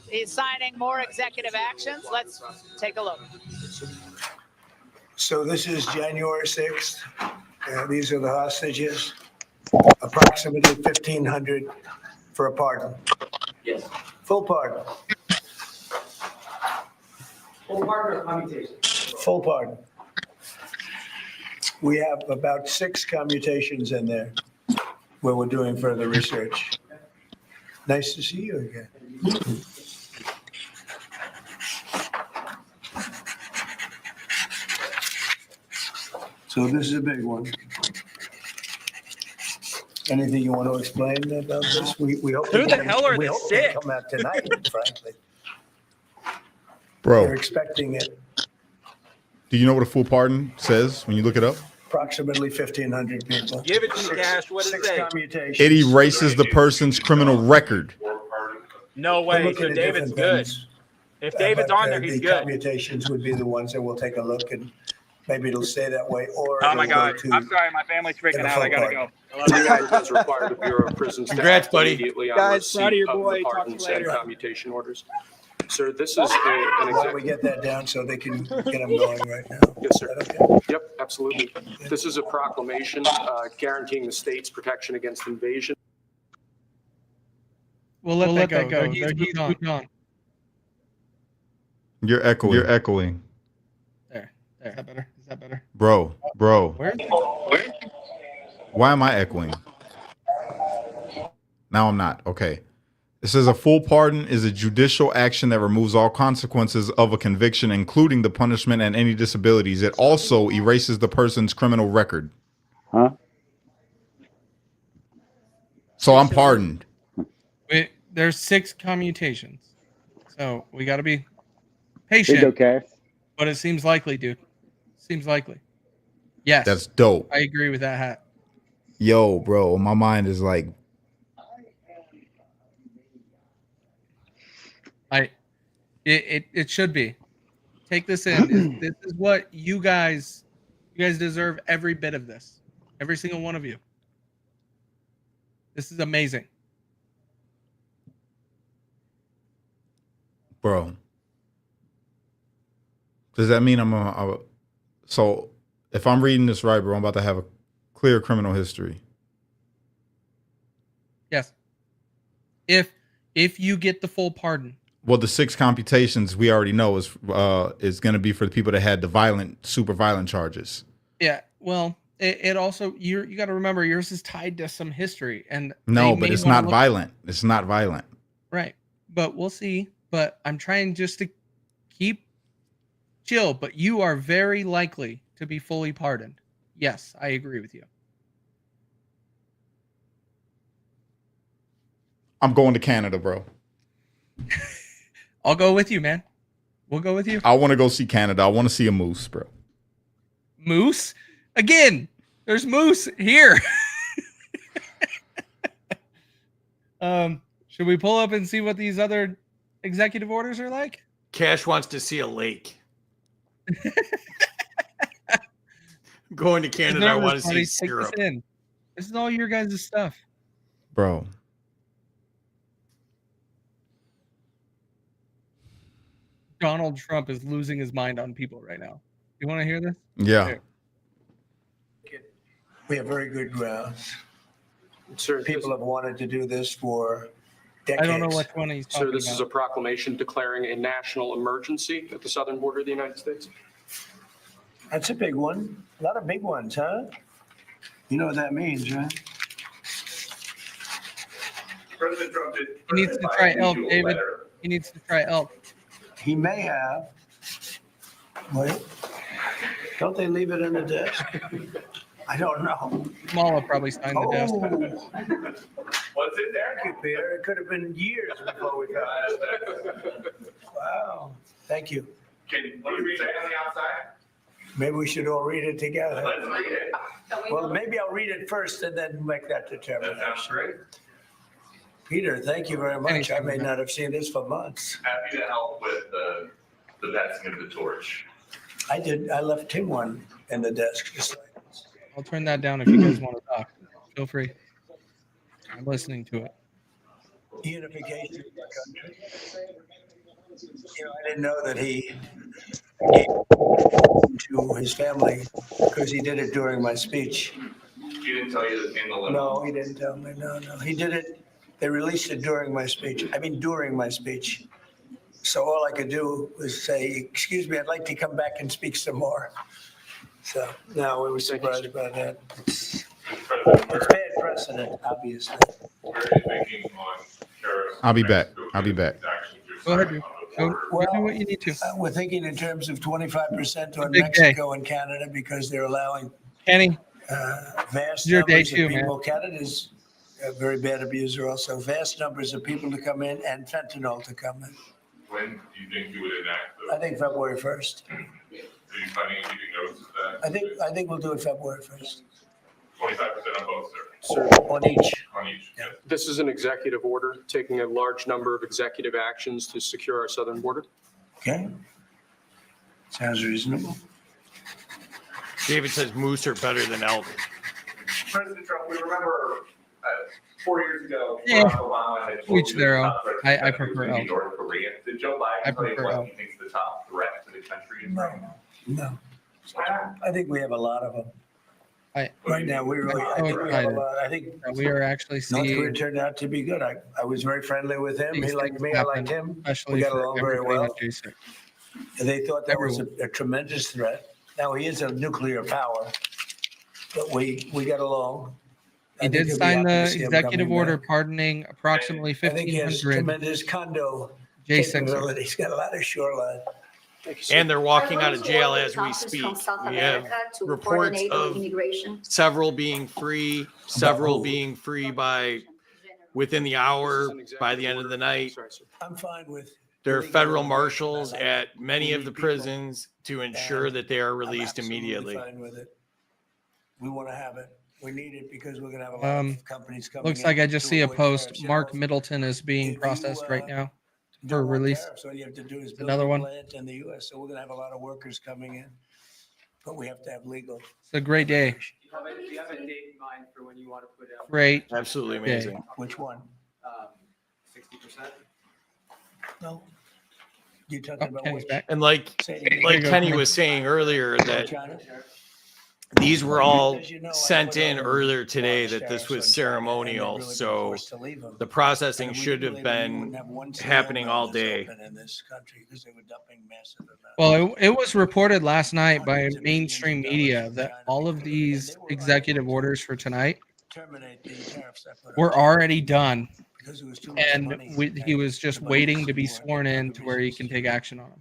He's signing more executive actions. Let's take a look. So this is January 6th. These are the hostages. Approximately 1,500 for a pardon. Yes. Full pardon. Full pardon or commutation? Full pardon. We have about 6 commutations in there where we're doing further research. Nice to see you again. So this is a big one. Anything you want to explain about this? We hope Who they the hell are we the hope they 6? come out tonight, frankly. Bro, They're expecting it. do you know what a full pardon says when you look it up? Approximately 1,500 people. Give it to me, Cash. What does it 6 say? commutations. It erases the person's criminal record. No We're way. looking So at David's different good. things. If David's But, on there, he's the good. commutations would be the ones that we'll take a look and maybe it'll stay that way or Oh my it'll God. go to I'm sorry. My family's freaking get a out. I full gotta go. pardon. I love you The guys. order does require the Bureau of Prisons to Congrats, act buddy. immediately on Guys, proud of receipt your of boy. the Talk to pardons you and later. commutation orders. Sir, this is an Why don't we executive. get that down so they can get them going right now? Yes, sir. Is that okay? Yep, absolutely. This is a proclamation guaranteeing the state's protection against invasion. We'll let that go. He's gone. You're echoing. You're echoing. There. Is that better? Is that better? Bro. Where? Why am I echoing? Now I'm not. Okay. It says a full pardon is a judicial action that removes all consequences of a conviction, including the punishment and any disabilities. It also erases the person's criminal record. Huh? So I'm pardoned. There's 6 commutations. So we got to be Here you patient. go, Cash. But it seems likely, dude. Seems likely. Yes. That's dope. I agree with that hat. Yo, bro, my mind is like, It should be. Take this in. This is what you guys deserve every bit of this. Every single one of you. This is amazing. bro. Does that mean so if I'm reading this right, bro, I'm about to have a clear criminal history? Yes. If you get the full pardon. Well, the 6 computations we already know is going to be for the people that had the super violent charges. Yeah. Well, it also you got to remember yours is tied to some history, and no, but it's not violent. It's not violent. Right. But we'll see. But I'm trying just to keep chill. But you are very likely to be fully pardoned. Yes, I agree with you. I'm going to Canada, bro. I'll go with you, man. We'll go with you. I want to go see Canada. I want to see a moose, bro. Moose? Again, there's moose here. Should we pull up and see what these other executive orders are like? Cash wants to see a lake. Going to Canada, I want to see syrup. This is all your guys' stuff. Bro. Donald Trump is losing his mind on people right now. You want to hear this? Yeah. Here. We have very good grounds. Sir, people have wanted to do this for decades. I don't know which one he's talking Sir, this is a about. proclamation declaring a national emergency at the southern border of the United States. That's a big one. A lot of big ones, huh? You know what that means, right? President Trump did. He needs to try elk, David. He needs to try elk. He may have. Wait. Don't they leave it in the desk? I don't know. Kamala probably signed the desk. What's in there? Thank you, Peter. It could have been years before we got it. Wow. Thank you. Can you read it on the outside? Maybe we should all read it together. Let's read it. Well, maybe I'll read it first and then make that determination. That sounds great. Peter, thank you very much. I may not have seen this for months. Happy to help with the passing of the torch. I did. I left him one in the desk. I'll turn that down if you guys want to talk. Feel free. I'm listening to it. Unification of the country. You know, I didn't know that he gave to his family because he did it during my speech. He didn't tell you in the limo? No, he didn't tell me. No. He did it. They released it during my speech. I mean, during my speech. So all I could do was say, excuse me, I'd like to come back and speak some more. So no, we were surprised about that. It's bad precedent, obviously. I'll be back. I'll be back. Go ahead, dude. Go do what you need to. We're thinking in terms of 25% on Big Mexico and Canada because they're allowing Kenny, vast your day numbers of too, man. people. Canada's a very bad abuser also. Vast numbers of people to come in and fentanyl to come in. When do you think you would enact I think February 1st. Are you planning on keeping notes of that? I think we'll do it February 1st. 25% on both, sir. Sir, on each. On each. Yeah. This is an executive order taking a large number of executive actions to secure our southern border. Okay. Sounds reasonable. David says moose are better than elk. President Trump, we remember 4 years ago, Yeah. Barack Obama had told Each you their the own. top threat to I the country prefer was gonna be elk. North Korea. Did Joe I Biden tell you prefer what elk. he thinks the top threat to the country is? No. I think we have a lot of them. Right now, I think we have a lot. I think we are actually North Korea seeing turned out to be good. I was very friendly with him. He these liked things me. I liked happen, him. especially We got for along very everybody well. adjacent. And they thought that was a tremendous threat. Now, he is a nuclear power, but we got along. He did sign the executive order pardoning approximately I think he has 1,500 tremendous condo J6. capability. He's got a lot of shoreline. And they're walking out of jail as we speak. We have reports of several being free, several being free by within the hour, by the end of the night. I'm fine with. There are federal marshals at many of the prisons to ensure that they are released immediately. Fine with it. We want to have it. We need it because we're going to have a lot of companies coming. Looks like I just to see a avoid post. tariffs. Mark Middleton is being processed right now for release. Tariffs, all you have to do is build Another a one. plant in the U.S. So we're going to have a lot of workers coming in, but we have to have legal. It's a great day. Do you have a date in mind for when you want to put out? Great. Absolutely amazing. Which one? 60%? No. You talking about Kenny's which? back. And like Kenny was saying earlier, that these were all sent in earlier today, that this was ceremonial. So the processing should have been happening all day. Well, it was reported last night by mainstream media that all of these executive orders for tonight were already done, and he was just waiting to be sworn in to where he can take action on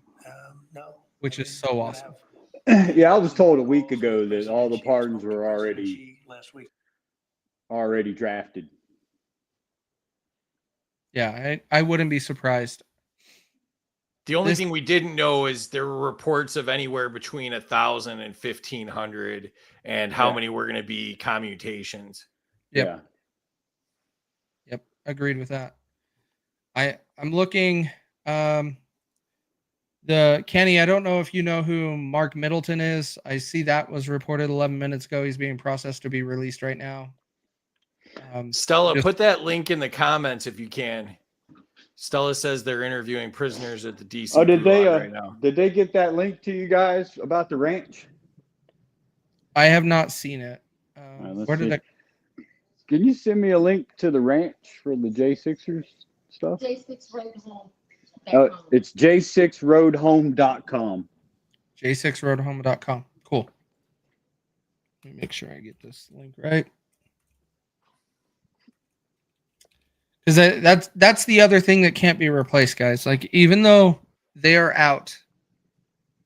them, which is so awesome. Yeah, I was told a week ago that all the pardons were already drafted. Yeah, I wouldn't be surprised. The only thing we didn't know is there were reports of anywhere between 1,000 and 1,500, and how many were going to be commutations. Yep. Yep. Agreed with that. I'm looking. Kenny, I don't know if you know who Mark Middleton is. I see that was reported 11 minutes ago. He's being processed to be released right now. Stella, put that link in the comments if you can. Stella says they're interviewing prisoners at the DC Oh, did they gulag right now. did they get that link to you guys about the ranch? I have not seen it. All right, let's Where did see. it? Can you send me a link to the ranch for the J6ers stuff? J6 Road Home. It's j6roadhome.com. j6roadhome.com. Cool. Let me make sure I get this link right. Because that's the other thing that can't be replaced, guys. Like, even though they are out,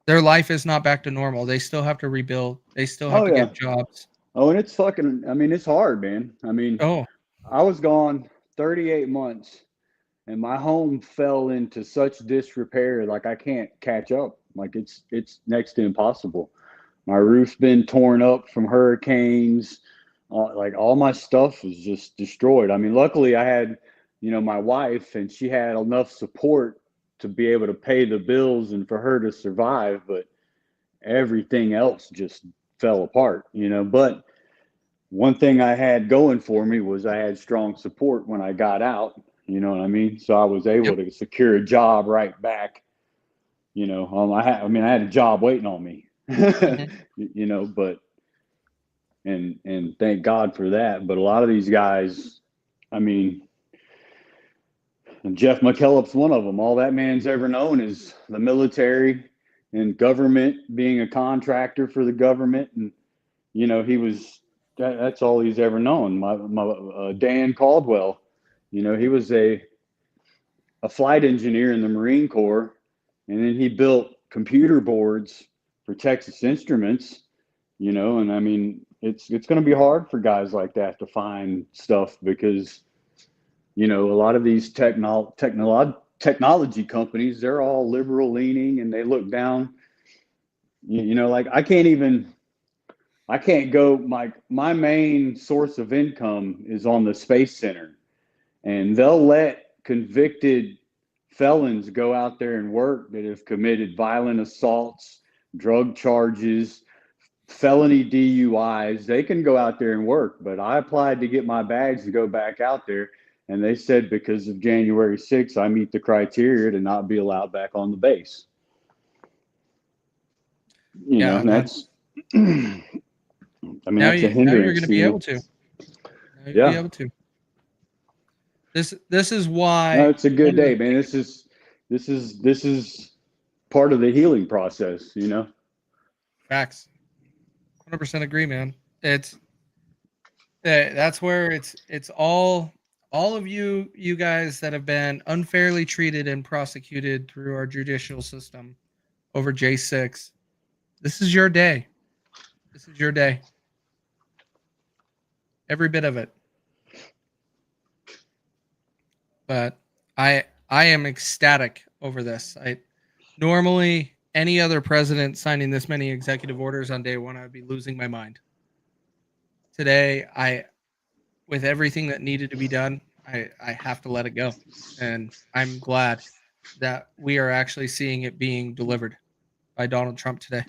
their life is not back to normal. They still have to rebuild. They still have to get jobs. Oh, and it's fucking, I mean, it's hard, man. I mean, I was gone 38 months and my home fell into such disrepair. Like, I can't catch up. Like, it's next to impossible. My roof's been torn up from hurricanes. Like, all my stuff was just destroyed. I mean, luckily I had, my wife, and she had enough support to be able to pay the bills and for her to survive, but everything else just fell apart, But one thing I had going for me was I had strong support when I got out, you know what I mean? So I was able to secure a job right back. I had a job waiting on me, but and thank God for that. But a lot of these guys, I mean, and Jeff McKellop's one of them. All that man's ever known is the military and government, being a contractor for the government. And, he was, that's all he's ever known. My Dan Caldwell, he was a flight engineer in the Marine Corps. And then he built computer boards for Texas Instruments, and I mean, it's going to be hard for guys like that to find stuff because, a lot of these technology companies, they're all liberal leaning and they look down, like I can't go, my main source of income is on the Space Center, and they'll let convicted felons go out there and work that have committed violent assaults, drug charges, felony DUIs. They can go out there and work, but I applied to get my badge to go back out there. And they said because of January 6th, I meet the criteria to not be allowed back on the base. That's, I mean, that's a hindrance. Now you're going to be able to. Yeah. Be able to. This is why. No, it's a good day, man. This is part of the healing process, Facts. 100% agree, man. That's where it's all of you guys that have been unfairly treated and prosecuted through our judicial system over J6. This is your day. This is your day. Every bit of it. But I am ecstatic over this. Normally any other president signing this many executive orders on day one, I'd be losing my mind. Today, with everything that needed to be done, I have to let it go. And I'm glad that we are actually seeing it being delivered by Donald Trump today.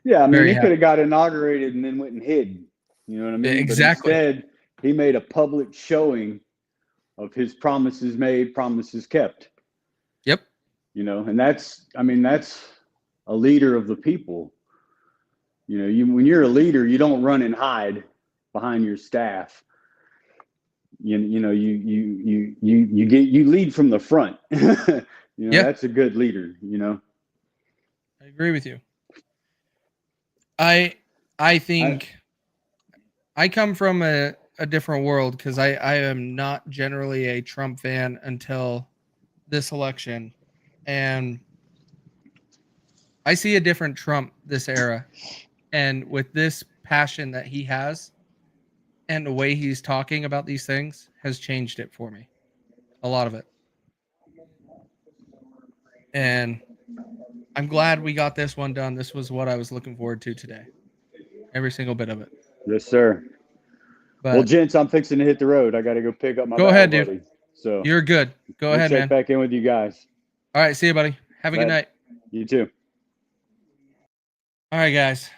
Yeah, I mean, he could have got inaugurated and then went and hid. You know what I mean? Exactly. But instead, he made a public showing of his promises made, promises kept. Yep. And that's a leader of the people. When you're a leader, you don't run and hide behind your staff. You lead from the front. That's a good leader, I agree with you. I think I come from a different world because I am not generally a Trump fan until this election. And I see a different Trump this era. And with this passion that he has and the way he's talking about these things has changed it for me. A lot of it. And I'm glad we got this one done. This was what I was looking forward to today. Every single bit of it. Yes, sir. Well, gents, I'm fixing to hit the road. I got to go pick up my Go ahead, buddy. dude. So you're good. Go ahead, man. Check back in with you guys. All right. See you, buddy. Have a good night. You too. All right, guys.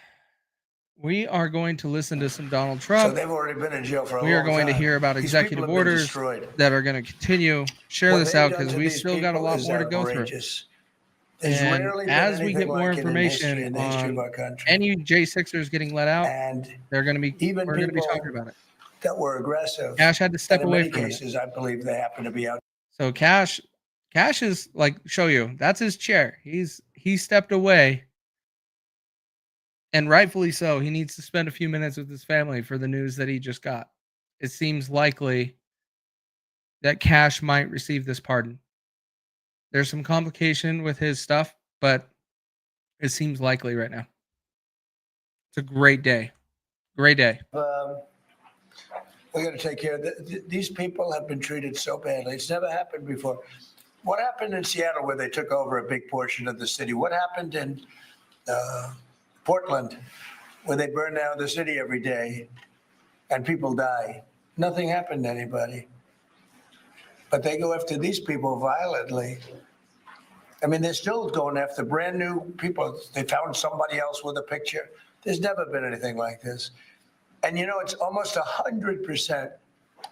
we are going to listen to some Donald So Trump. they've already been in jail for a long We time. are going to hear about These executive people have been orders destroyed. that are going to continue. Share What this they've out done because to we these still got a people lot is more to go through. outrageous. There's And rarely been as we anything get more like it in history, information in the history of on our country. any J6ers getting let out, And they're going to be even we're going to be people talking about it. that were aggressive. Cash had to step and in away many for a minute. cases, I believe they happen to be out. So Cash is like show you that's his chair. He stepped away, and rightfully so. He needs to spend a few minutes with his family for the news that he just got. It seems likely that Cash might receive this pardon. There's some complication with his stuff, but it seems likely right now. It's a great day. Great day. We got to take care of these people have been treated so badly. It's never happened before. What happened in Seattle where they took over a big portion of the city? What happened in Portland where they burn down the city every day and people die? Nothing happened to anybody. But they go after these people violently. I mean, they're still going after brand new people. They found somebody else with a picture. There's never been anything like this. And you know, it's almost 100%.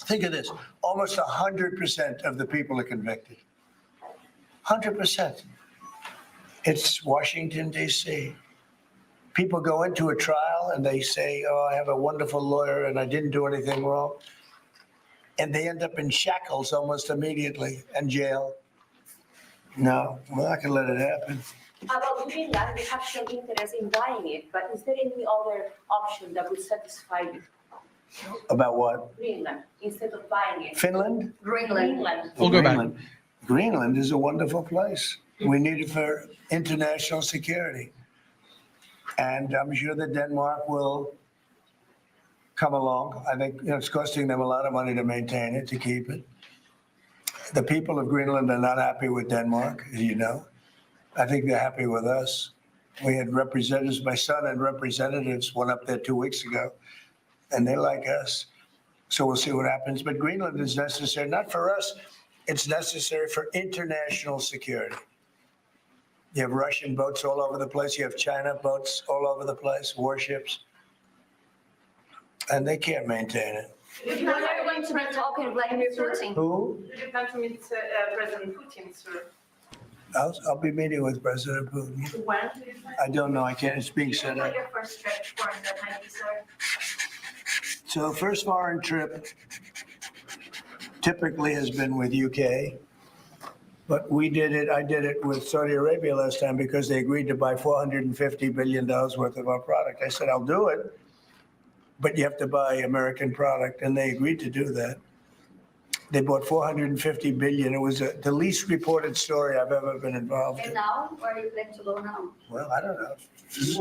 Think of this, almost 100% of the people are convicted. 100%. It's Washington, D.C. People go into a trial and they say, oh, I have a wonderful lawyer and I didn't do anything wrong. And they end up in shackles almost immediately and jail. No, we're not going to let it happen. About Greenland, we have some interest in buying it, but is there any other option that would satisfy you? About what? Greenland, instead of buying it. Finland? Greenland. We'll go back. Greenland is a wonderful place. We need it for international security. And I'm sure that Denmark will come along. I think it's costing them a lot of money to maintain it, to keep it. The people of Greenland are not happy with Denmark, as you know. I think they're happy with us. We had representatives, my son and representatives went up there 2 weeks ago, and they like us. So we'll see what happens. But Greenland is necessary, not for us, it's necessary for international security. You have Russian boats all over the place. You have China boats all over the place, warships. And they can't maintain it. When are you going to be talking to Vladimir Putin? Who? Did you plan to meet President Putin, sir? I'll be meeting with President Putin. When? I don't know. I can't. It's being set up. What your first trip foreign that might be, sir? So first foreign trip typically has been with UK, but I did it with Saudi Arabia last time because they agreed to buy $450 billion worth of our product. I said, I'll do it, but you have to buy American product, and they agreed to do that. They bought $450 billion. It was the least reported story I've ever been involved in. And now, where are you planning to go now? Well, I don't know.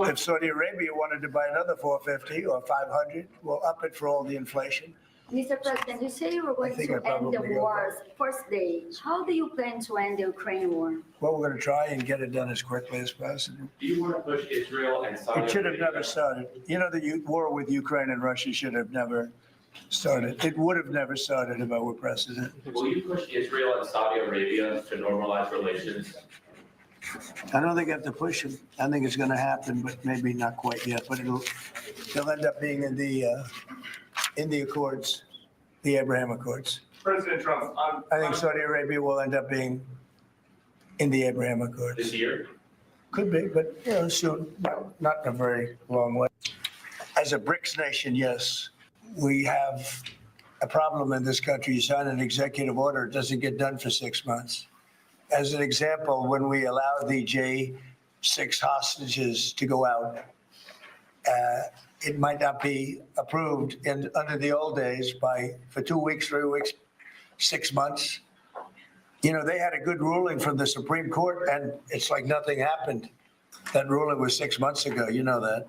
If Saudi Arabia wanted to buy another 450 or 500, we'll up it for all the inflation. Mr. President, you say you were going to end the wars first day. How do you plan to end the Ukraine war? Well, we're going to try and get it done as quickly as possible. Do you want to push Israel and Saudi It should have Arabia? never started. You know, the war with Ukraine and Russia should have never started. It would have never started if I were president. Will you push Israel and Saudi Arabia to normalize relations? I don't think I have to push them. I think it's going to happen, but maybe not quite yet. But they'll end up being in the Accords, the Abraham Accords. President Trump, I think Saudi Arabia will end up being in the Abraham Accords. this year? Could be, but soon, not in a very long way. As a BRICS nation, yes, we have a problem in this country. You sign an executive order, it doesn't get done for 6 months. As an example, when we allow the J6 hostages to go out, it might not be approved under the old days for 2 weeks, 3 weeks, 6 months. You know, they had a good ruling from the Supreme Court, and it's like nothing happened. That ruling was 6 months ago, you know that.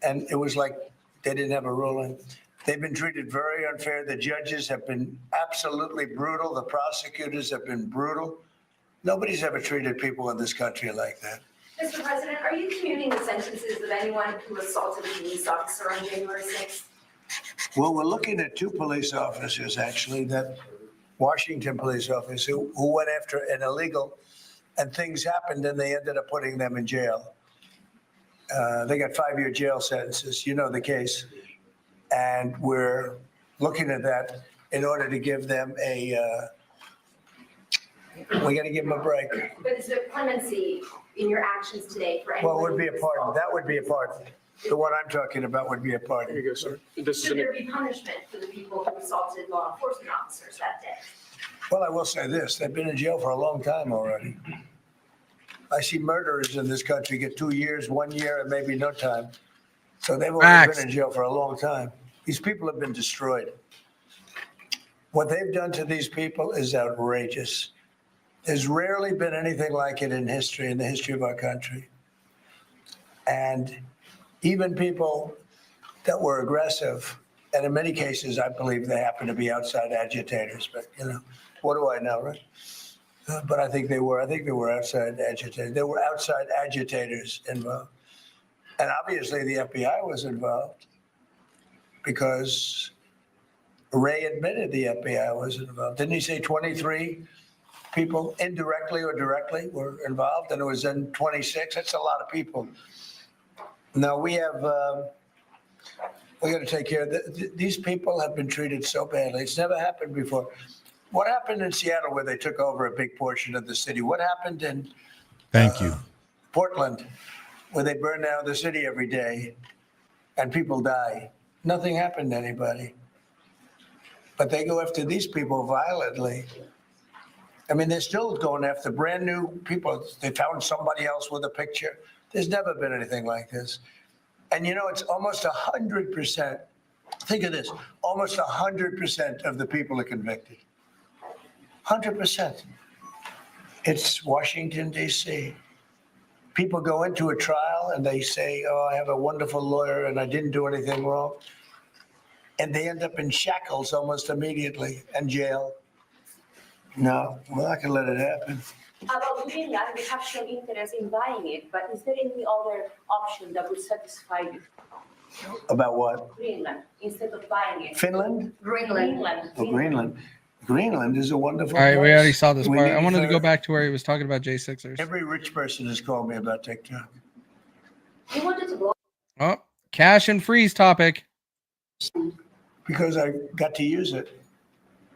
And it was like they didn't have a ruling. They've been treated very unfair. The judges have been absolutely brutal. The prosecutors have been brutal. Nobody's ever treated people in this country like that. Mr. President, are you commuting the sentences of anyone who assaulted a police officer on January 6th? Well, we're looking at 2 police officers, actually, that Washington police officers who went after an illegal, and things happened and they ended up putting them in jail. They got 5-year jail sentences. You know the case. And we're looking at that in order to give them we got to give them a break. But is there clemency in your actions today for Well, anyone? it would be a pardon. That would be a pardon. The one I'm talking about would be a pardon. Here you go, sir. Should there be punishment for the people who assaulted law enforcement officers that day? Well, I will say this. They've been in jail for a long time already. I see murderers in this country get 2 years, 1 year, and maybe no time. So they've already been in jail for a long time. These people have been destroyed. What they've done to these people is outrageous. There's rarely been anything like it in history, in the history of our country. And even people that were aggressive, and in many cases, I believe they happen to be outside agitators, but what do I know, right? But I think they were outside agitators. There were outside agitators involved. And obviously the FBI was involved because Ray admitted the FBI was involved. Didn't he say 23 people indirectly or directly were involved? And it was in 26. That's a lot of people. Now we got to take care of these people have been treated so badly. It's never happened before. What happened in Seattle where they took over a big portion of the city? What happened in Portland where they burn down the city every day and people die? Nothing happened to anybody. But they go after these people violently. I mean, they're still going after brand new people. They found somebody else with a picture. There's never been anything like this. And it's almost 100%. Think of this, almost 100% of the people are convicted. 100%. It's Washington, D.C. People go into a trial and they say, oh, I have a wonderful lawyer and I didn't do anything wrong. And they end up in shackles almost immediately and jail. No, we're not going to let it happen. About Greenland, we have shown interest in buying it, but is there any other option that would satisfy you? About what? Greenland, instead of buying it. Finland? Greenland. Oh, Greenland. Greenland is a wonderful All right, place. we already saw this We part. I need wanted to go back to where he was talking about J6ers. Every rich person has called me about TikTok. You wanted to blow. Oh, cash and freeze topic. Because I got to use it.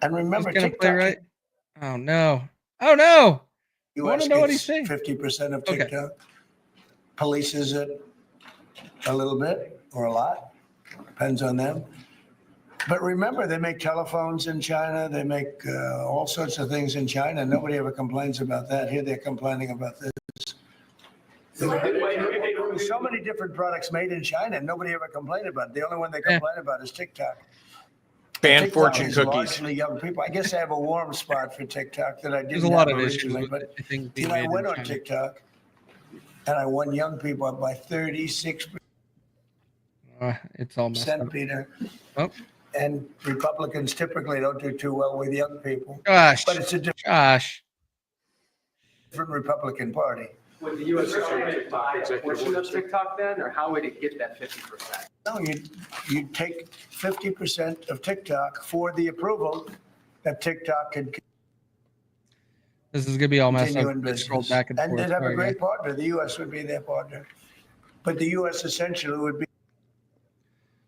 And remember, He's gonna TikTok. play right. Oh no! Oh no! I want US to know what gets he's saying. 50% of TikTok. Polices it a little bit or a lot. Depends on them. But remember, they make telephones in China. They make all sorts of things in China. Nobody ever complains about that. Here they're complaining about this. There's so many different products made in China, and nobody ever complained about it. The only one they complain about is TikTok. Ban TikTok fortune is cookies. Largely young people. I guess I have a warm spot for TikTok that I didn't There's a lot have of issues originally. with But I think being I made went in on China. TikTok, and I won young people by 36%, It's all messed up. Peter. Oh. And Republicans typically don't do too well with young people. Gosh. But it's a Gosh. different Republican Party. Would the U.S. TikTok portion of TikTok then, or how would it get that 50%? No, you take 50% of TikTok for the approval that TikTok could This is gonna be all messed continue up. in Let's scroll business. back and And forth. they'd have a Sorry, great guys. partner. The U.S. would be their partner. But the U.S. essentially would be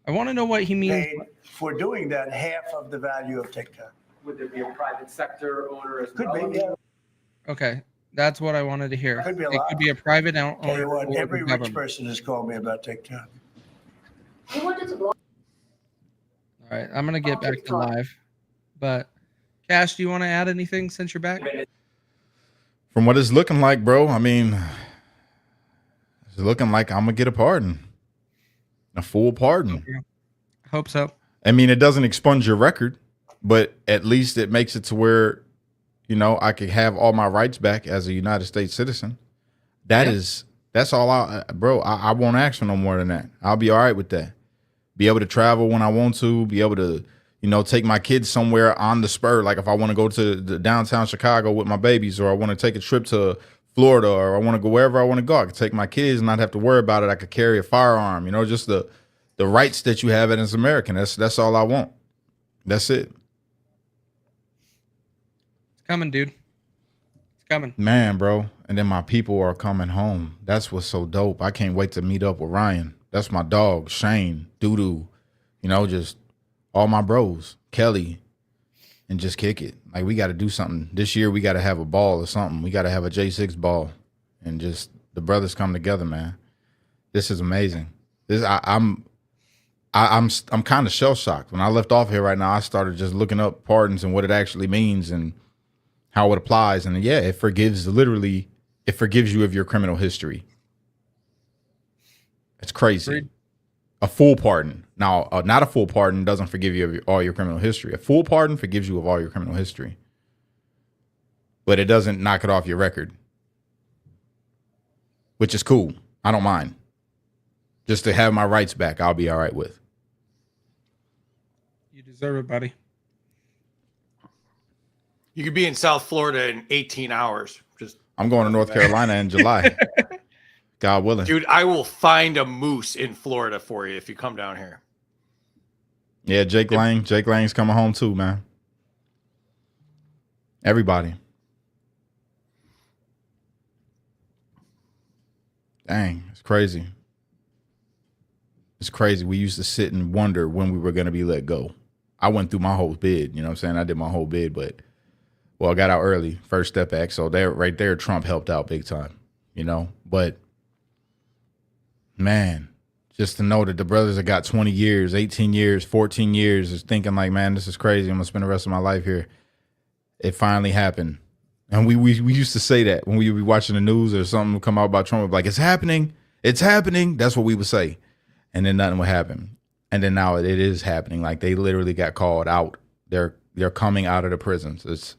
I want to know what he means. paid for doing that half of the value of TikTok. Would there be a private sector owner as Could well? be, yeah. Okay, that's what I wanted to hear. Could be a It lot. could be a private Tell owner you what, or every the rich government. person has called me about TikTok. You wanted to blow. All right, I'm gonna get back to TikTok. live. But Cash, do you want to add anything since you're back? From what it's looking like, bro, I mean, it's looking like I'm gonna get a pardon, a full pardon. Hope so. I mean, it doesn't expunge your record, but at least it makes it to where, I could have all my rights back as a United States citizen. That's all I won't ask for no more than that. I'll be all right with that. Be able to travel when I want to, be able to, take my kids somewhere on the spur. Like if I want to go to the downtown Chicago with my babies, or I want to take a trip to Florida, or I want to go wherever I want to go, I could take my kids and not have to worry about it. I could carry a firearm, just the rights that you have as an American. That's all I want. That's it. It's coming, dude. It's coming. Man, bro. And then my people are coming home. That's what's so dope. I can't wait to meet up with Ryan. That's my dog, Shane, Doodoo, you know, just all my bros, Kelly, and just kick it. Like, we got to do something. This year, we got to have a ball or something. We got to have a J6 ball and just the brothers come together, man. This is amazing. I'm kind of shell shocked. When I left off here right now, I started just looking up pardons and what it actually means and how it applies. And yeah, it forgives you of your criminal history. It's crazy. Agreed. A full pardon. Now, not a full pardon doesn't forgive you of all your criminal history. A full pardon forgives you of all your criminal history. But it doesn't knock it off your record. Which is cool. I don't mind. Just to have my rights back, I'll be all right with. You deserve it, buddy. You could be in South Florida in 18 hours. I'm going to North Carolina in July. God willing. Dude, I will find a moose in Florida for you if you come down here. Yeah, Jake Lang. Jake Lang's coming home too, man. Everybody. Dang, it's crazy. It's crazy. We used to sit and wonder when we were going to be let go. I went through my whole bid, you know what I'm saying? I did my whole bid, but, well, I got out early, First Step Act. So there, right there, Trump helped out big time, you know? But, man, just to know that the brothers that got 20 years, 18 years, 14 years is thinking like, man, this is crazy. I'm going to spend the rest of my life here. It finally happened. And we used to say that when we would be watching the news or something would come out about Trump, like, it's happening. It's happening. That's what we would say. And then nothing would happen. And then now it is happening. Like, they literally got called out. They're coming out of the prisons. It's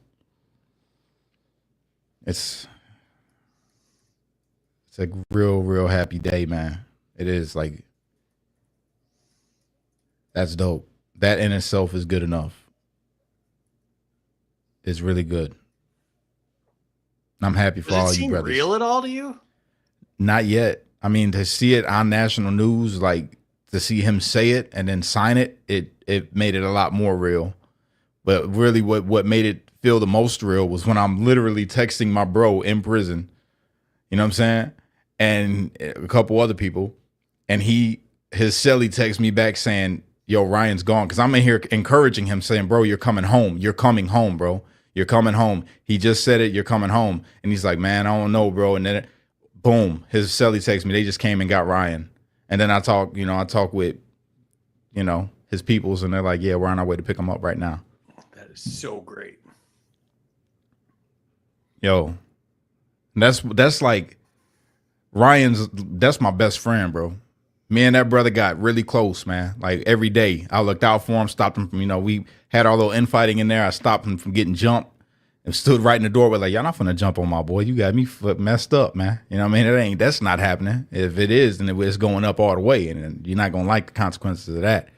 a real happy day, man. It is. Like, that's dope. That in itself is good enough. It's really good. I'm happy for all Does it you seem brothers. real at all to you? Not yet. I mean, to see it on national news, like to see him say it and then sign it, it made it a lot more real. But really what made it feel the most real was when I'm literally texting my bro in prison. You know what I'm saying? And a couple other people. And his celly texts me back saying, yo, Ryan's gone. Because I'm in here encouraging him, saying, bro, you're coming home. You're coming home, bro. You're coming home. He just said it. You're coming home. And he's like, man, I don't know, bro. And then boom, his celly texts me. They just came and got Ryan. And then I talk with, his peoples, and they're like, yeah, we're on our way to pick him up right now. That is so great. Yo, that's like that's my best friend, bro. Me and that brother got really close, man. Like, every day I looked out for him, stopped him from, we had our little infighting in there. I stopped him from getting jumped and stood right in the doorway like, y'all not finna jump on my boy. You got me messed up, man. You know what I mean? That's not happening. If it is, then it's going up all the way, and you're not gonna like the consequences of that.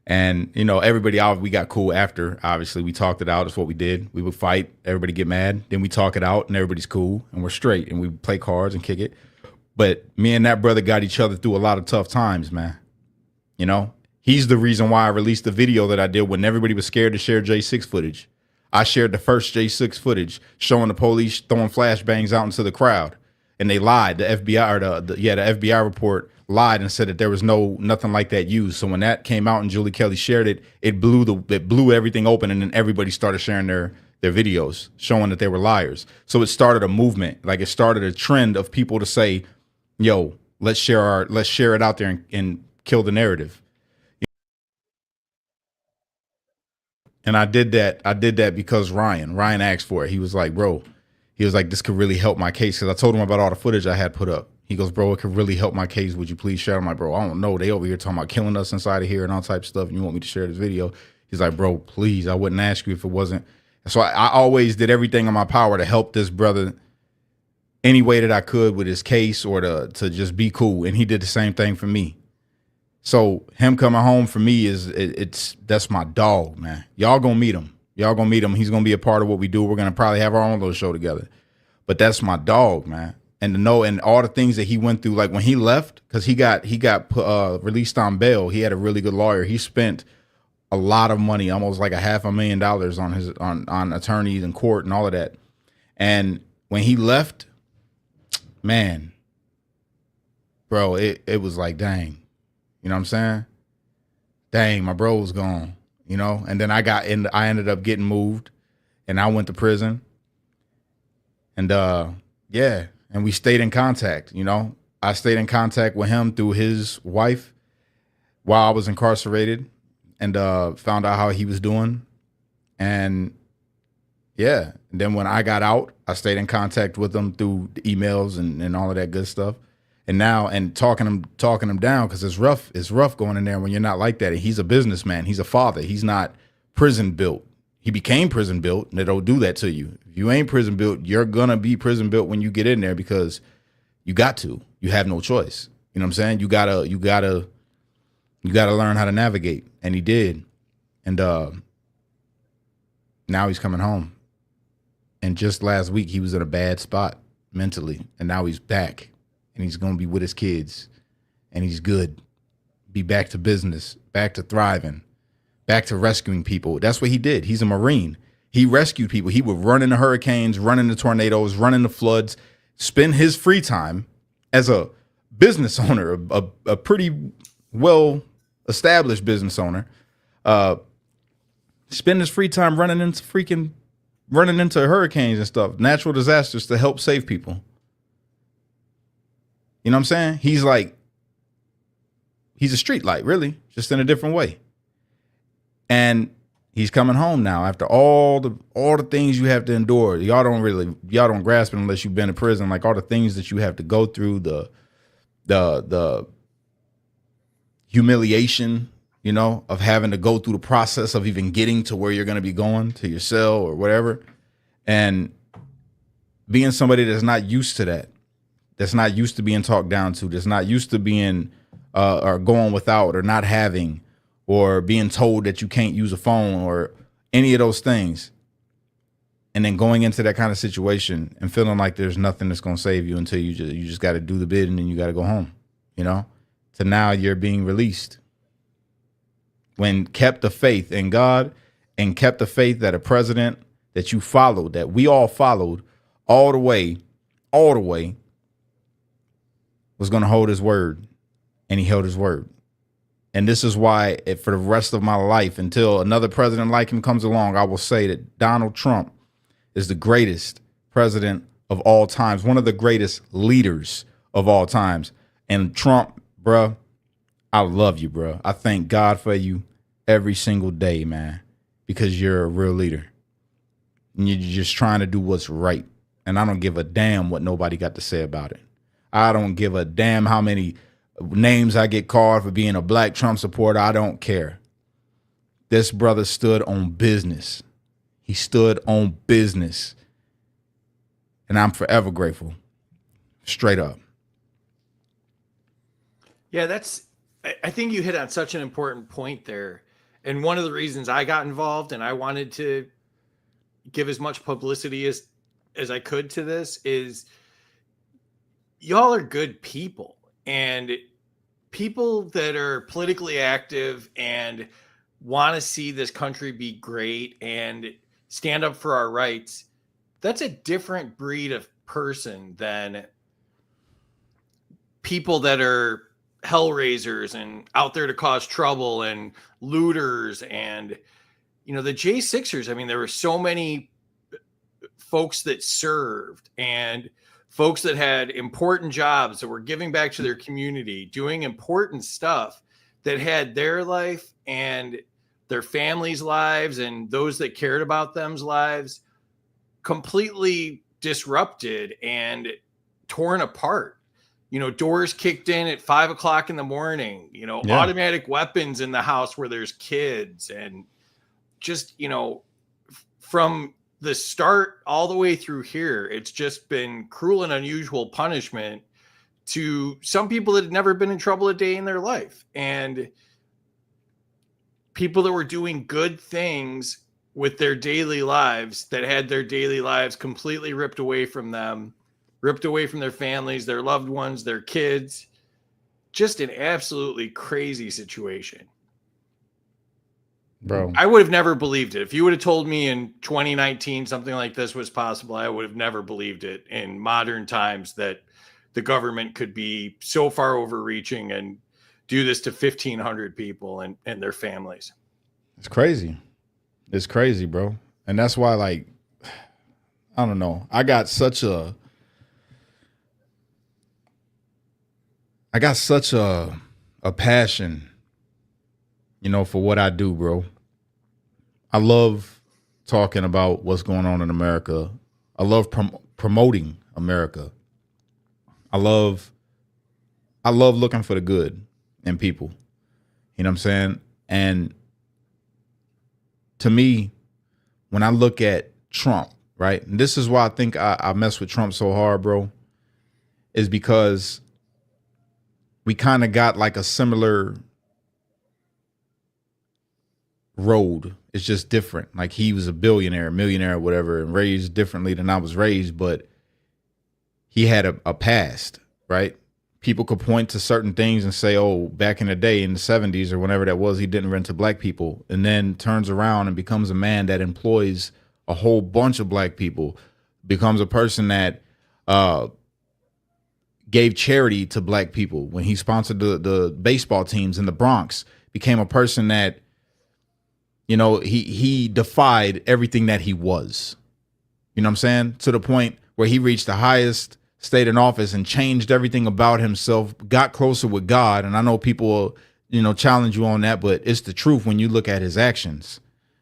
And, everybody out, we got cool after. Obviously, we talked it out. That's what we did. We would fight, everybody get mad, then we talk it out, and everybody's cool, and we're straight, and we play cards and kick it. But me and that brother got each other through a lot of tough times, man. He's the reason why I released the video that I did when everybody was scared to share J6 footage. I shared the first J6 footage showing the police throwing flashbangs out into the crowd, and they lied. The FBI or the FBI report lied and said that there was nothing like that used. So when that came out and Julie Kelly shared it, it blew everything open, and then everybody started sharing their videos showing that they were liars. So it started a movement, like it started a trend of people to say, yo, let's share it out there and kill the narrative. And I did that because Ryan asked for it. He was like, bro, this could really help my case. Because I told him about all the footage I had put up. He goes, bro, it could really help my case. Would you please share? I'm like, bro, I don't know. They over here talking about killing us inside of here and all type of stuff. And you want me to share this video? He's like, bro, please. I wouldn't ask you if it wasn't. So I always did everything in my power to help this brother any way that I could with his case, or to just be cool. And he did the same thing for me. So him coming home for me that's my dog, man. Y'all gonna meet him. He's gonna be a part of what we do. We're gonna probably have our own little show together. But that's my dog, man. And to know, and all the things that he went through, like when he left, because he got released on bail. He had a really good lawyer. He spent a lot of money, almost like $500,000 on attorneys and court and all of that. And when he left, man, bro, it was like, dang, you know what I'm saying? Dang, my bro was gone, you know? And then I ended up getting moved and I went to prison. And yeah, and we stayed in contact, you know? I stayed in contact with him through his wife while I was incarcerated and found out how he was doing. And yeah, and then when I got out, I stayed in contact with him through the emails and all of that good stuff. And now, and talking him down, because it's rough going in there when you're not like that. And he's a businessman. He's a father. He's not prison built. He became prison built, and it'll do that to you. If you ain't prison built, you're gonna be prison built when you get in there because you got to. You have no choice. You know what I'm saying? You gotta learn how to navigate. And he did. And now he's coming home. And just last week he was in a bad spot mentally. And now he's back. And he's gonna be with his kids. And he's good. Be back to business, back to thriving, back to rescuing people. That's what he did. He's a Marine. He rescued people. He would run into hurricanes, run into tornadoes, run into floods, spend his free time as a business owner, a pretty well-established business owner, spend his free time running into hurricanes and stuff, natural disasters to help save people. You know what I'm saying? He's a street light, really, just in a different way. And he's coming home now after all the things you have to endure. Y'all don't grasp it unless you've been in prison. Like all the things that you have to go through, the humiliation, you know, of having to go through the process of even getting to where you're going to be going, to your cell or whatever. And being somebody that's not used to that, that's not used to being talked down to, that's not used to being or going without or not having, or being told that you can't use a phone or any of those things. And then going into that kind of situation and feeling like there's nothing that's going to save you until you just got to do the bid and then you got to go home, you know, to now you're being released. When kept the faith in God and kept the faith that a president that you followed, that we all followed all the way, was going to hold his word, and he held his word. And this is why for the rest of my life, until another president like him comes along, I will say that Donald Trump is the greatest president of all times, one of the greatest leaders of all times. And Trump, bruh, I love you, bruh. I thank God for you every single day, man, because you're a real leader. And you're just trying to do what's right. And I don't give a damn what nobody got to say about it. I don't give a damn how many names I get called for being a black Trump supporter. I don't care. This brother stood on business. He stood on business. And I'm forever grateful. Straight up. Yeah, I think you hit on such an important point there. And one of the reasons I got involved and I wanted to give as much publicity as I could to this is y'all are good people, and people that are politically active and want to see this country be great and stand up for our rights. That's a different breed of person than people that are hellraisers and out there to cause trouble and looters. And, you know, the J6ers, I mean, there were so many folks that served and folks that had important jobs that were giving back to their community, doing important stuff that had their life and their families' lives and those that cared about them's lives completely disrupted and torn apart. You know, doors kicked in at 5 o'clock in the morning, you know, automatic weapons in the house where there's kids, and just, you know, from the start all the way through here, it's just been cruel and unusual punishment to some people that had never been in trouble a day in their life, and people that were doing good things with their daily lives that had their daily lives completely ripped away from them, ripped away from their families, their loved ones, their kids. Just an absolutely crazy situation. Bro, I would have never believed it. If you would have told me in 2019 something like this was possible, I would have never believed it in modern times that the government could be so far overreaching and do this to 1,500 people and their families. It's crazy. It's crazy, bro. And that's why, like, I don't know. I got such a passion, you know, for what I do, bro. I love talking about what's going on in America. I love promoting America. I love looking for the good in people. You know what I'm saying? And to me, when I look at Trump, right? And this is why I think I mess with Trump so hard, bro, is because we kind of got like a similar road. It's just different. Like, he was a billionaire, millionaire, whatever, and raised differently than I was raised, but he had a past, right? People could point to certain things and say, oh, back in the day in the 70s or whenever that was, he didn't rent to black people, and then turns around and becomes a man that employs a whole bunch of black people, becomes a person that gave charity to black people when he sponsored the baseball teams in the Bronx, became a person that, you know, he defied everything that he was, you know what I'm saying? To the point where he reached the highest state in office and changed everything about himself, got closer with God. And I know people will, you know, challenge you on that, but it's the truth when you look at his actions,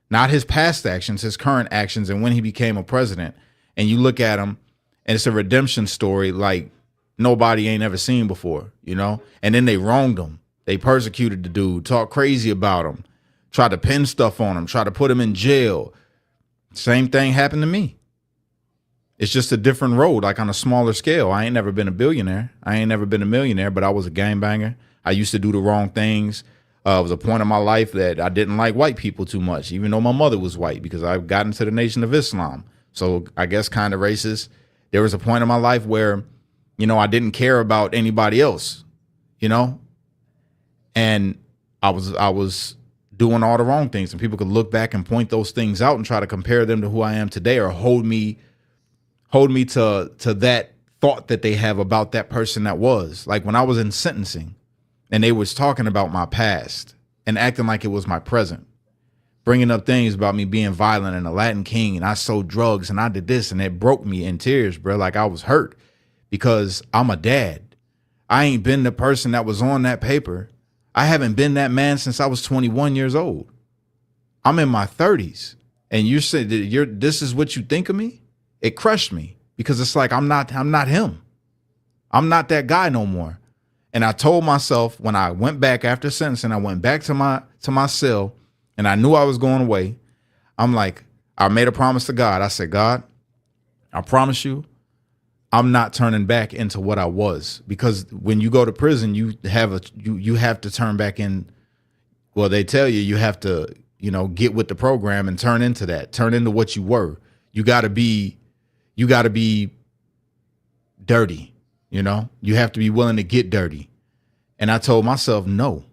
not his past actions, his current actions. And when he became a president, and you look at him, and it's a redemption story like nobody ain't ever seen before, you know? And then they wronged him. They persecuted the dude, talked crazy about him, tried to pin stuff on him, tried to put him in jail. Same thing happened to me. It's just a different road, like on a smaller scale. I ain't never been a billionaire. I ain't never been a millionaire, but I was a gangbanger. I used to do the wrong things. It was a point in my life that I didn't like white people too much, even though my mother was white, because I got into the Nation of Islam. So I guess kind of racist. There was a point in my life where, you know, I didn't care about anybody else, you know, and I was doing all the wrong things, and people could look back and point those things out and try to compare them to who I am today, or hold me to that thought that they have about that person that was. Like when I was in sentencing and they was talking about my past and acting like it was my present, bringing up things about me being violent and a Latin king, and I sold drugs and I did this, and it broke me in tears, bro. Like I was hurt because I'm a dad. I ain't been the person that was on that paper. I haven't been that man since I was 21 years old. I'm in my 30s, and you said that this is what you think of me? It crushed me, because it's like I'm not him. I'm not that guy no more. And I told myself when I went back after sentencing, I went back to my cell, and I knew I was going away. I'm like, I made a promise to God. I said, God, I promise you, I'm not turning back into what I was, because when you go to prison, you have to turn back in. Well, they tell you have to, you know, get with the program and turn into that, turn into what you were. You got to be dirty. You know, you have to be willing to get dirty. And I told myself, no,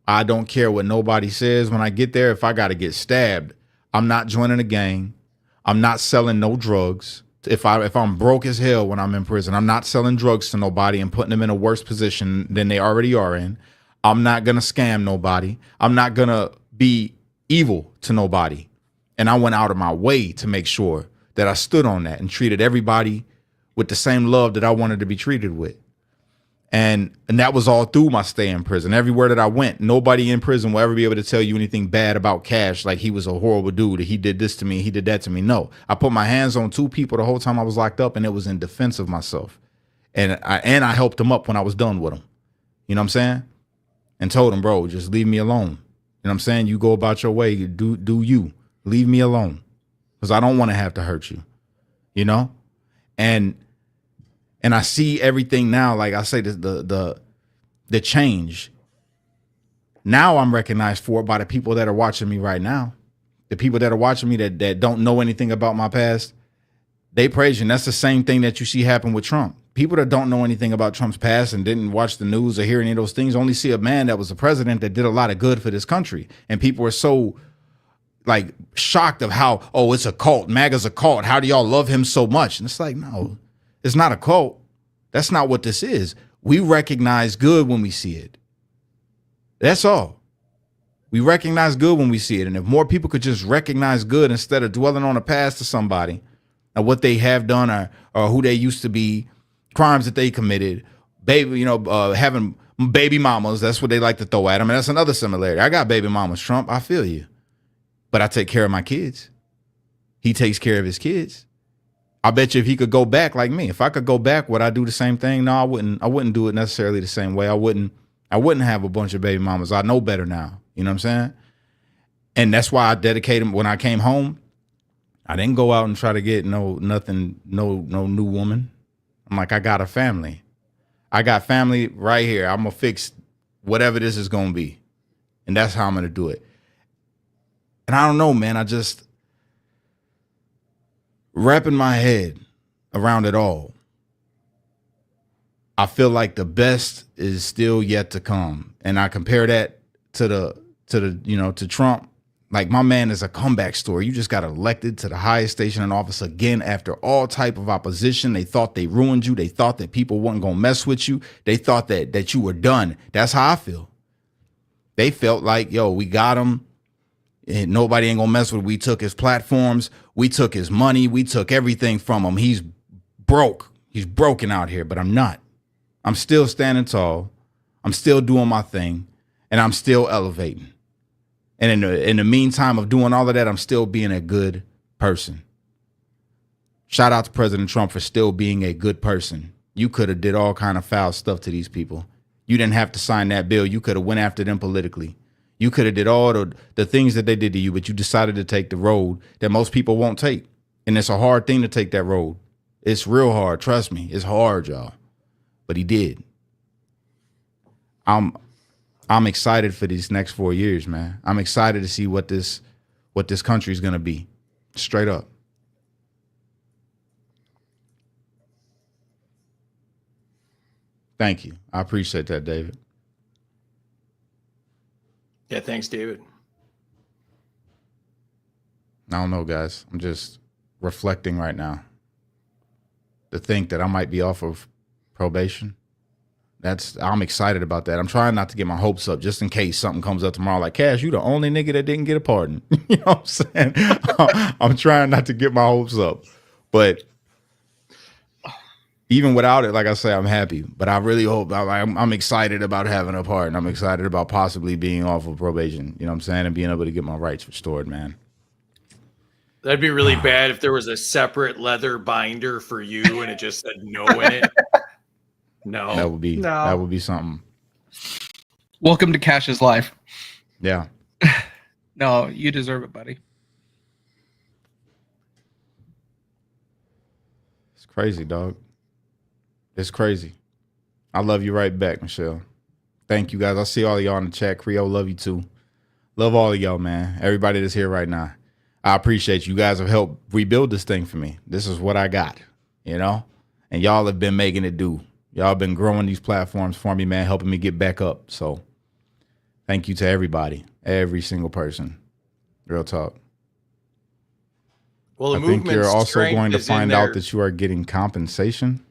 I don't care what nobody says when I get there. If I got to get stabbed, I'm not joining a gang. I'm not selling no drugs. If I'm broke as hell when I'm in prison, I'm not selling drugs to nobody and putting them in a worse position than they already are in. I'm not going to scam nobody. I'm not going to be evil to nobody. And I went out of my way to make sure that I stood on that and treated everybody with the same love that I wanted to be treated with. And that was all through my stay in prison. Everywhere that I went, nobody in prison will ever be able to tell you anything bad about Cash, like he was a horrible dude, he did this to me, he did that to me. No, I put my hands on 2 people the whole time I was locked up, and it was in defense of myself. And I helped them up when I was done with them. You know what I'm saying? And told them, bro, just leave me alone. You know what I'm saying? You go about your way, do you. Leave me alone, because I don't want to have to hurt you, you know? And I see everything now, like I say, the change. Now I'm recognized for it by the people that are watching me right now. The people that are watching me that don't know anything about my past, they praise you. And that's the same thing that you see happen with Trump. People that don't know anything about Trump's past and didn't watch the news or hear any of those things only see a man that was a president that did a lot of good for this country. And people are so like shocked of how, oh, it's a cult. MAGA's a cult. How do y'all love him so much? And it's like, no, it's not a cult. That's not what this is. We recognize good when we see it. That's all. We recognize good when we see it. And if more people could just recognize good instead of dwelling on the past of somebody and what they have done or who they used to be, crimes that they committed, having baby mamas, that's what they like to throw at them. And that's another similarity. I got baby mamas, Trump. I feel you. But I take care of my kids. He takes care of his kids. I bet you if he could go back like me, if I could go back, would I do the same thing? No, I wouldn't. I wouldn't do it necessarily the same way. I wouldn't have a bunch of baby mamas. I know better now. You know what I'm saying? And that's why I dedicated when I came home. I didn't go out and try to get no new woman. I'm like, I got a family. I got family right here. I'm gonna fix whatever this is gonna be. And that's how I'm gonna do it. And I don't know, man. I just wrapping my head around it all. I feel like the best is still yet to come. And I compare that to Trump. Like, my man is a comeback story. You just got elected to the highest station in office again after all type of opposition. They thought they ruined you. They thought that people weren't going to mess with you. They thought that you were done. That's how I feel. They felt like, yo, we got him. And nobody ain't going to mess with him. We took his platforms. We took his money. We took everything from him. He's broke. He's broken out here, but I'm not. I'm still standing tall. I'm still doing my thing. And I'm still elevating. And in the meantime of doing all of that, I'm still being a good person. Shout out to President Trump for still being a good person. You could have did all kind of foul stuff to these people. You didn't have to sign that bill. You could have went after them politically. You could have did all the things that they did to you, but you decided to take the road that most people won't take. And it's a hard thing to take that road. It's real hard. Trust me. It's hard, y'all. But he did. I'm excited for these next 4 years, man. I'm excited to see what this country is going to be. Straight up. Thank you. I appreciate that, David. Yeah, thanks, David. I don't know, guys. I'm just reflecting right now. To think that I might be off of probation. I'm excited about that. I'm trying not to get my hopes up just in case something comes up tomorrow. Like, Cash, you the only nigga that didn't get a pardon. You know what I'm saying? I'm trying not to get my hopes up. But even without it, like I say, I'm happy. But I really hope, I'm excited about having a pardon. I'm excited about possibly being off of probation. You know what I'm saying? And being able to get my rights restored, man. That'd be really bad if there was a separate leather binder for you and it just said no in it. No, that would be something. Welcome to Cash's life. Yeah. No, you deserve it, buddy. It's crazy, dog. It's crazy. I love you right back, Michelle. Thank you, guys. I see all of y'all in the chat. Creole, love you too. Love all of y'all, man. Everybody that's here right now. I appreciate you. You guys have helped rebuild this thing for me. This is what I got, you know? And y'all have been making it do. Y'all been growing these platforms for me, man, helping me get back up. So thank you to everybody, every single person. Real talk. Well, I think you're also going to find out that you are getting compensation.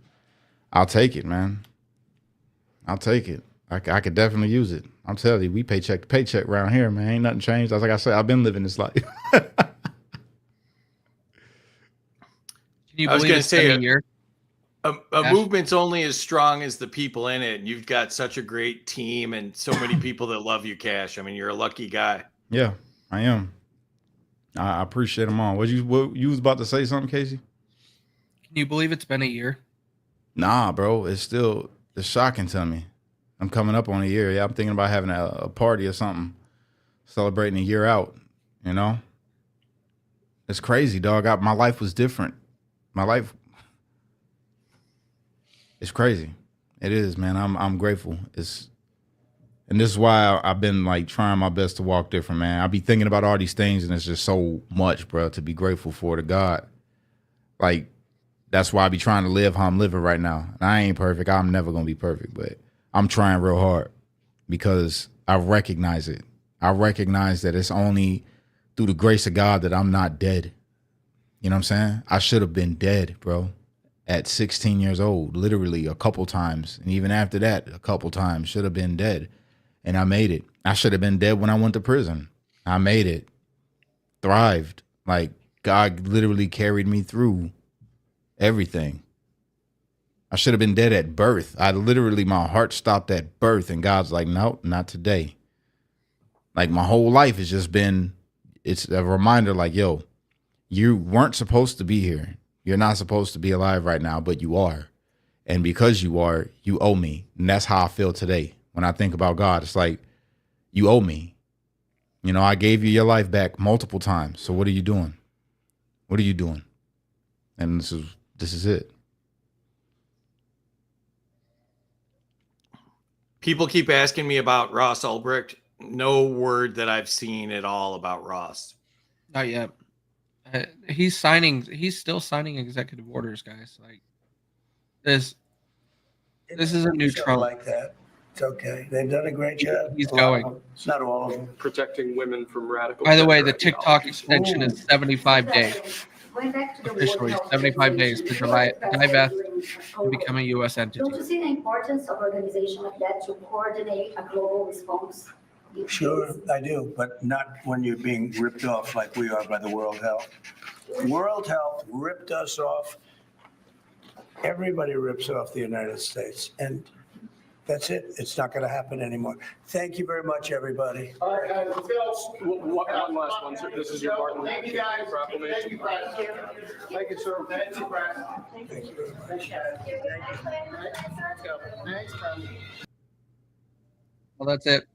I'll take it, man. I'll take it. I could definitely use it. I'm telling you, we paycheck to paycheck around here, man. Ain't nothing changed. Like I said, I've been living this life. Can you believe it's been a year? A movement's only as strong as the people in it. And you've got such a great team and so many people that love you, Cash. I mean, you're a lucky guy. Yeah, I am. I appreciate them all. What you was about to say something, Casey? Can you believe it's been a year? Nah, bro. It's shocking to me. I'm coming up on a year. Yeah, I'm thinking about having a party or something, celebrating a year out, you know? It's crazy, dog. My life was different. My life... It's crazy. It is, man. I'm grateful. And this is why I've been like trying my best to walk different, man. I be thinking about all these things and it's just so much, bro, to be grateful for to God. Like, that's why I be trying to live how I'm living right now. And I ain't perfect. I'm never going to be perfect, but I'm trying real hard because I recognize it. I recognize that it's only through the grace of God that I'm not dead. You know what I'm saying? I should have been dead, bro. at 16 years old, literally a couple times. And even after that, a couple times, should have been dead. And I made it. I should have been dead when I went to prison. I made it. Thrived. Like, God literally carried me through everything. I should have been dead at birth. My heart stopped at birth. And God's like, nope, not today. Like, my whole life has just been, it's a reminder like, yo, you weren't supposed to be here. You're not supposed to be alive right now, but you are. And because you are, you owe me. And that's how I feel today. When I think about God, it's like, you owe me. You know, I gave you your life back multiple times. So what are you doing? What are you doing? And this is it. People keep asking me about Ross Ulbricht. No word that I've seen at all about Ross. Not yet. He's still signing executive orders, guys. Like, this is a new Trump. Like that. It's okay. They've done a great job. He's going. It's not all of them. Protecting women from radical. By the way, gender the TikTok extension is 75 days. Going back to the Officially, World Health 75 days to divest and become a U.S. Don't entity. you see the importance of organization like that to coordinate a global response? Sure, I do, but not when you're being ripped off like we are by the World Health. World Health ripped us off. Everybody rips off the United States. And that's it. It's not going to happen anymore. Thank you very much, everybody. All right, Phil, one last one, sir. This is your Martin Luther King proclamation. Thank you, sir. Thank you, Brad. Thank you very much. Well, that's it.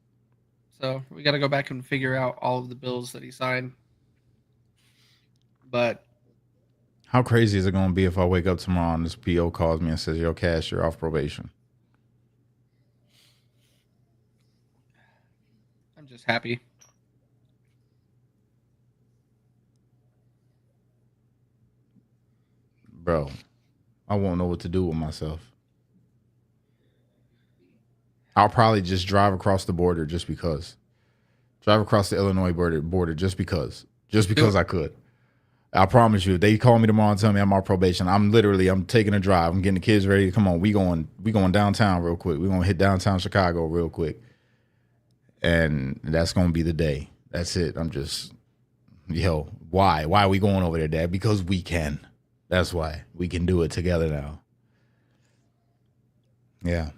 So we got to go back and figure out all of the bills that he signed. But how crazy is it going to be if I wake up tomorrow and this PO calls me and says, yo, Cash, you're off probation? I'm just happy. Bro, I won't know what to do with myself. I'll probably just drive across the border just because. Drive across the Illinois border just because. Just because I could. I promise you, if they call me tomorrow and tell me I'm on probation, I'm taking a drive. I'm getting the kids ready. Come on, we going downtown real quick. We're going to hit downtown Chicago real quick. And that's going to be the day. That's it. I'm just, why? Why are we going over there, Dad? Because we can. That's why. We can do it together now. Yeah.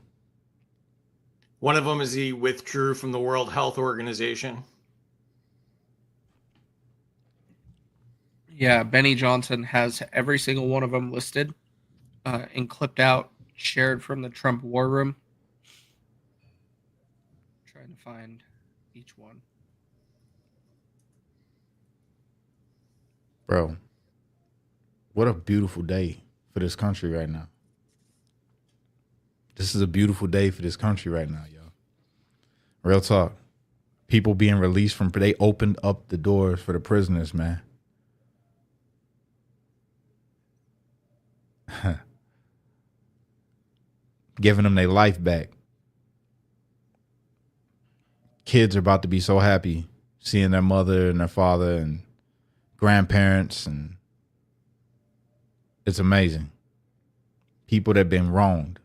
One of them is he withdrew from the World Health Organization. Yeah, Benny Johnson has every single one of them listed and clipped out, shared from the Trump War Room. Trying to find each one. Bro, what a beautiful day for this country right now. This is a beautiful day for this country right now, yo. Real talk. People being released from, they opened up the doors for the prisoners, man. Giving them their life back. Kids are about to be so happy seeing their mother and their father and grandparents, and it's amazing. People that have been wronged,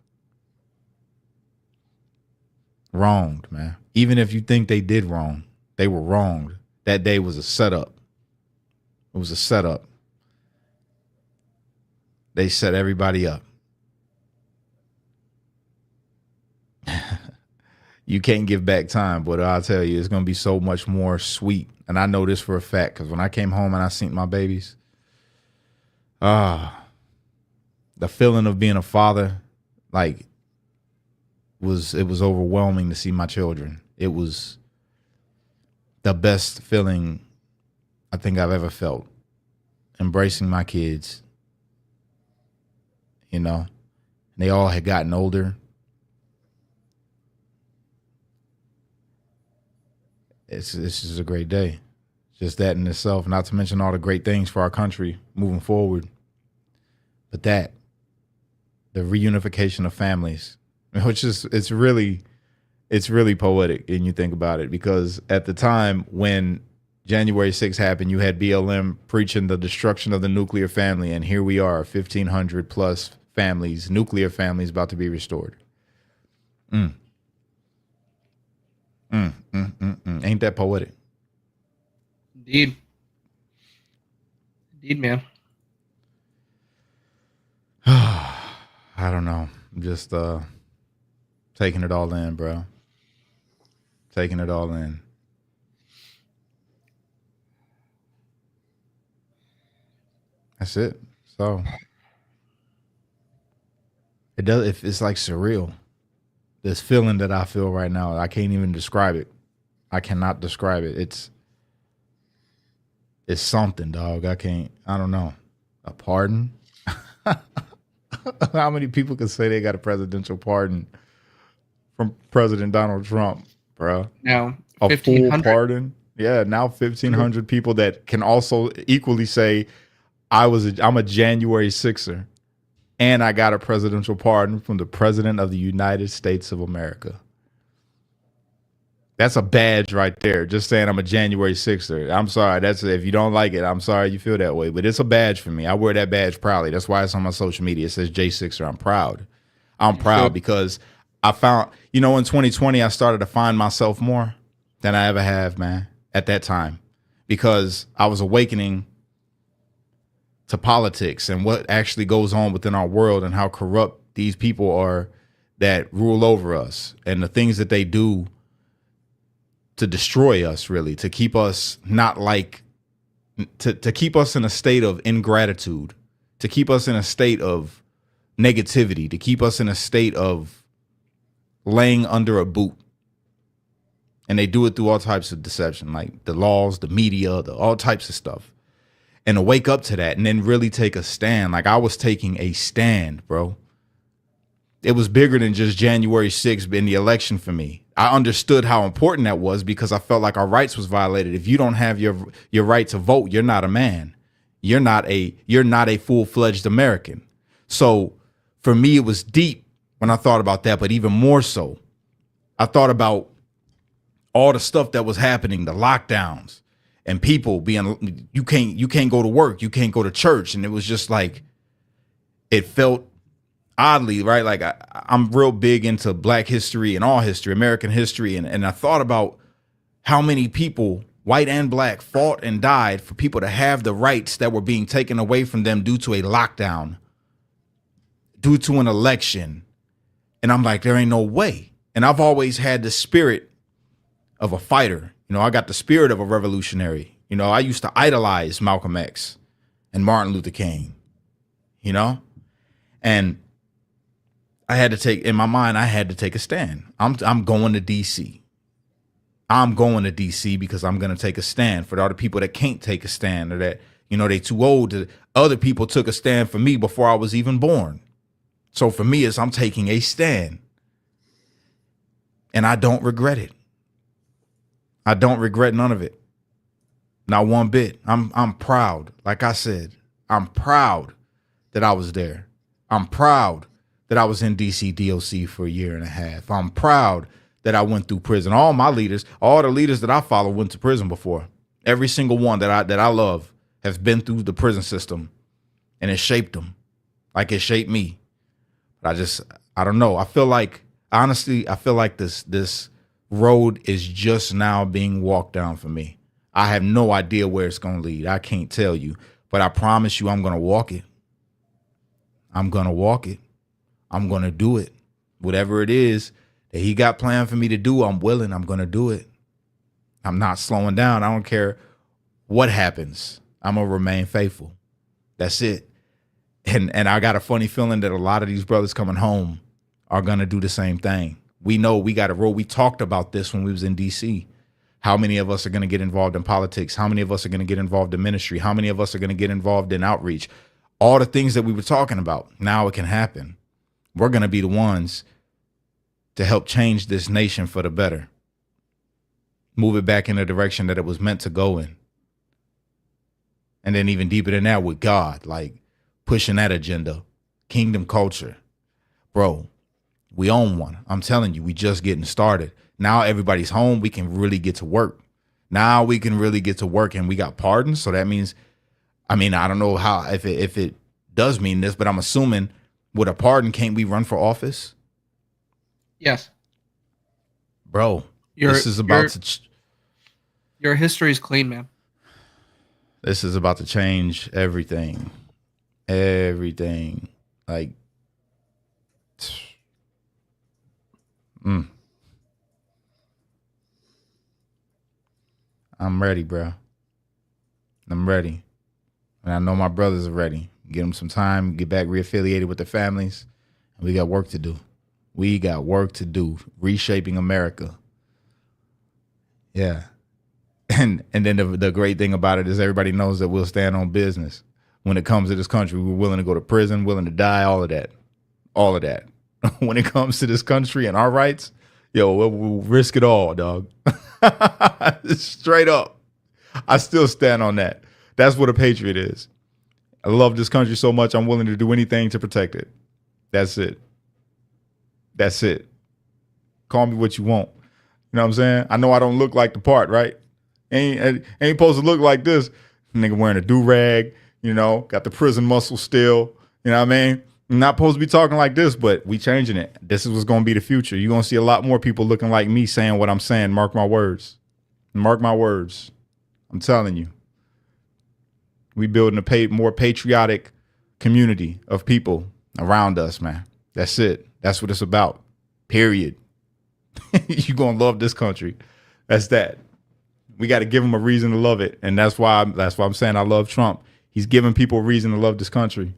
man. Even if you think they did wrong, they were wronged. That day was a setup. It was a setup. They set everybody up. You can't give back time, but I'll tell you, it's going to be so much more sweet. And I know this for a fact, because when I came home and I seen my babies, the feeling of being a father, like, it was overwhelming to see my children. It was the best feeling I think I've ever felt. Embracing my kids, you know. They all had gotten older. This is a great day. Just that in itself, not to mention all the great things for our country moving forward. But the reunification of families, which is, it's really poetic when you think about it, because at the time when January 6th happened, you had BLM preaching the destruction of the nuclear family, and here we are, 1,500 plus families, nuclear families about to be restored. Ain't that poetic? Indeed. Indeed, man. I don't know. I'm just taking it all in, bro. Taking it all in. That's it. So it does. It's like surreal. This feeling that I feel right now, I can't even describe it. I cannot describe it. It's something, dog. I don't know. A pardon? How many people can say they got a presidential pardon from President Donald Trump, bro? No. A full pardon? Yeah, now 1,500 people that can also equally say, I'm a January 6er, and I got a presidential pardon from the President of the United States of America. That's a badge right there. Just saying I'm a January 6er. I'm sorry. If you don't like it, I'm sorry you feel that way. But it's a badge for me. I wear that badge proudly. That's why it's on my social media. It says J6er. I'm proud. I'm proud because I found, in 2020, I started to find myself more than I ever have, man, at that time. Because I was awakening to politics and what actually goes on within our world and how corrupt these people are that rule over us and the things that they do to destroy us, really, to keep us to keep us in a state of ingratitude, to keep us in a state of negativity, to keep us in a state of laying under a boot. And they do it through all types of deception, like the laws, the media, all types of stuff. And to wake up to that and then really take a stand. Like I was taking a stand, bro. It was bigger than just January 6th in the election for me. I understood how important that was because I felt like our rights was violated. If you don't have your right to vote, you're not a man. You're not a full-fledged American. So for me, it was deep when I thought about that, but even more so, I thought about all the stuff that was happening, the lockdowns and people being, you can't go to work, you can't go to church. And it was just like, it felt oddly, right? Like I'm real big into Black history and all history, American history. And I thought about how many people, white and Black, fought and died for people to have the rights that were being taken away from them due to a lockdown, due to an election. And I'm like, there ain't no way. And I've always had the spirit of a fighter. I got the spirit of a revolutionary. I used to idolize Malcolm X and Martin Luther King, and I had to take, in my mind, I had to take a stand. I'm going to DC. I'm going to DC because I'm going to take a stand for all the people that can't take a stand or that, they too old. Other people took a stand for me before I was even born. So for me, I'm taking a stand. And I don't regret it. I don't regret none of it. Not one bit. I'm proud. Like I said, I'm proud that I was there. I'm proud that I was in DC DOC for a year and a half. I'm proud that I went through prison. All my leaders, all the leaders that I follow went to prison before. Every single one that I love has been through the prison system, and it shaped them like it shaped me. But I don't know. I feel like, honestly, this road is just now being walked down for me. I have no idea where it's going to lead. I can't tell you, but I promise you I'm going to walk it. I'm going to walk it. I'm going to do it. Whatever it is that he got planned for me to do, I'm willing. I'm going to do it. I'm not slowing down. I don't care what happens. I'm going to remain faithful. That's it. And I got a funny feeling that a lot of these brothers coming home are going to do the same thing. We know we got a role. We talked about this when we was in DC. How many of us are going to get involved in politics? How many of us are going to get involved in ministry? How many of us are going to get involved in outreach? All the things that we were talking about. Now it can happen. We're going to be the ones to help change this nation for the better. Move it back in the direction that it was meant to go in. And then even deeper than that with God, like pushing that agenda, kingdom culture. Bro, we own one. I'm telling you, we just getting started. Now everybody's home. We can really get to work. Now we can really get to work, and we got pardons. So that means, I don't know how, if it does mean this, but I'm assuming With a pardon, can't we run for office? Yes. Bro, Your this is about to your history is clean, man. this is about to change everything. Everything. Like I'm ready, bro. I'm ready. And I know my brothers are ready. Give them some time, get back reaffiliated with their families. And we got work to do. We got work to do. Reshaping America. Yeah. And then the great thing about it is everybody knows that we'll stand on business. When it comes to this country, we're willing to go to prison, willing to die, all of that. All of that. When it comes to this country and our rights, yo, we'll risk it all, dog. Straight up. I still stand on that. That's what a patriot is. I love this country so much, I'm willing to do anything to protect it. That's it. That's it. Call me what you want. You know what I'm saying? I know I don't look like the part, right? Ain't supposed to look like this. Nigga wearing a do-rag, you know, got the prison muscle still. You know what I mean? I'm not supposed to be talking like this, but we changing it. This is what's going to be the future. You're going to see a lot more people looking like me saying what I'm saying. Mark my words. Mark my words. I'm telling you. We building a more patriotic community of people around us, man. That's it. That's what it's about. Period. You're going to love this country. That's that. We got to give them a reason to love it. And that's why I'm saying I love Trump. He's giving people a reason to love this country.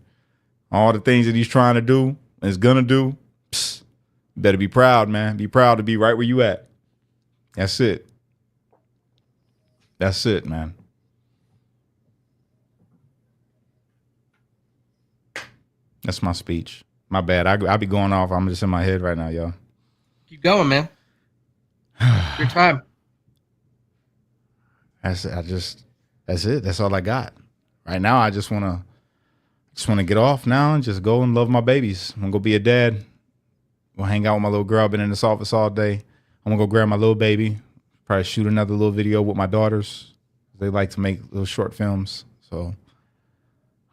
All the things that he's trying to do and is going to do, better be proud, man. Be proud to be right where you at. That's it. That's it, man. That's my speech. My bad. I be going off. I'm just in my head right now, y'all. Keep going, man. Your time. That's it. That's all I got. Right now, I just wanna get off now and just go and love my babies. I'm gonna go be a dad. We'll hang out with my little girl. I've been in this office all day. I'm gonna go grab my little baby. Probably shoot another little video with my daughters. They like to make little short films. So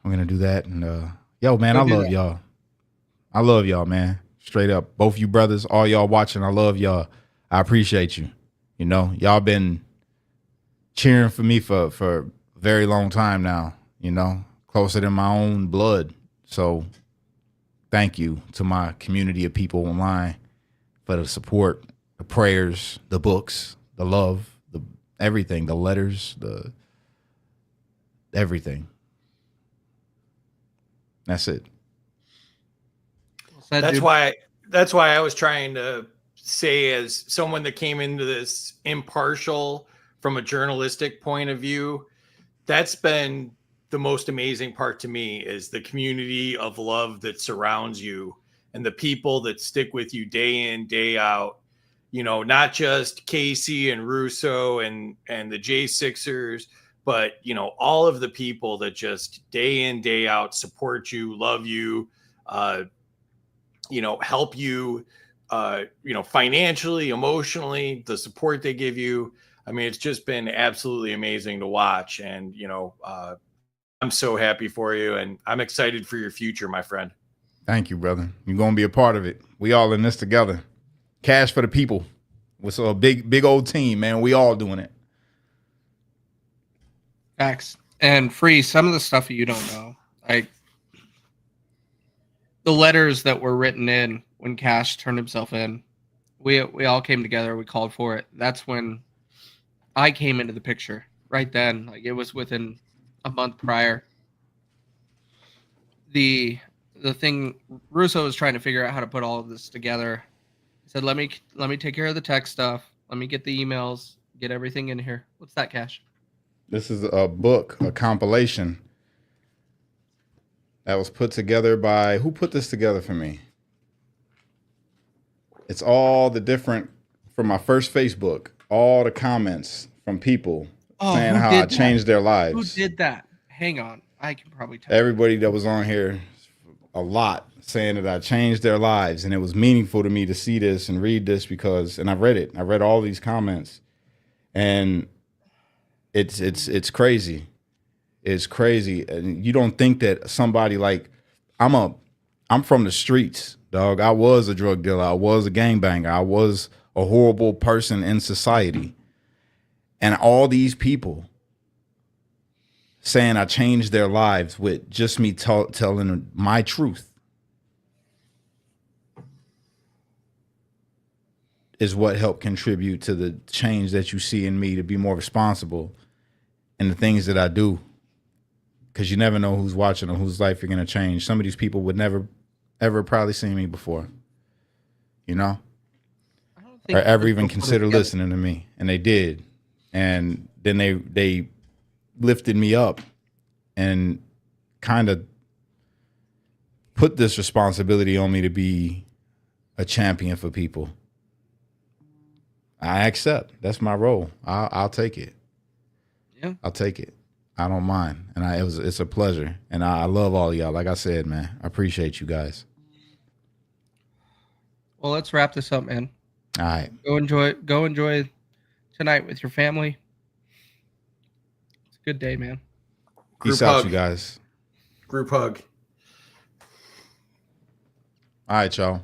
I'm gonna do that. And yo, man, I love y'all. I love y'all, man. Straight up. Both you brothers, all y'all watching, I love y'all. I appreciate you. You know, y'all been cheering for me for a very long time now, you know, closer than my own blood. So thank you to my community of people online for the support, the prayers, the books, the love, the everything, the letters, the everything. That's it. That's why I was trying to say, as someone that came into this impartial from a journalistic point of view, that's been the most amazing part to me, is the community of love that surrounds you and the people that stick with you day in, day out. You know, not just Casey and Russo and the J6ers, but, you know, all of the people that just day in, day out support you, love you, you know, help you, you know, financially, emotionally, the support they give you. I mean, it's just been absolutely amazing to watch. And, you know, I'm so happy for you, and I'm excited for your future, my friend. Thank you, brother. You're going to be a part of it. We all in this together. Cash for the people. We're so a big old team, man. We all doing it. Facts. And Free, some of the stuff you don't know, like the letters that were written in when Cash turned himself in, we all came together. We called for it. That's when I came into the picture. Right then, like it was within a month prior. The thing Russo was trying to figure out how to put all of this together. He said, "Let me take care of the tech stuff. Let me get the emails, get everything in here." What's that, Cash? This is a book, a compilation that was put together by, who put this together for me? It's all the different, from my first Facebook, all the comments from people saying how I changed their lives. Who did that? Hang on. I can probably tell. Everybody that was on here, a lot, saying that I changed their lives. And it was meaningful to me to see this and read this because, and I read it. I read all these comments. And it's crazy. It's crazy. And you don't think that somebody like, I'm I'm from the streets, dog. I was a drug dealer. I was a gangbanger. I was a horrible person in society. And all these people saying I changed their lives with just me telling my truth is what helped contribute to the change that you see in me to be more responsible in the things that I do. Because you never know who's watching or whose life you're going to change. Some of these people would never, ever probably seen me before, you know, or ever even consider listening to me. And they did. And then they lifted me up and kind of put this responsibility on me to be a champion for people. I accept. That's my role. I'll take it. Yeah, I'll take it. I don't mind. And it's a pleasure. And I love all of y'all. Like I said, man, I appreciate you guys. Well, let's wrap this up, man. All right. Go enjoy tonight with your family. It's a good day, man. Peace out, you guys. Group hug. All right, y'all.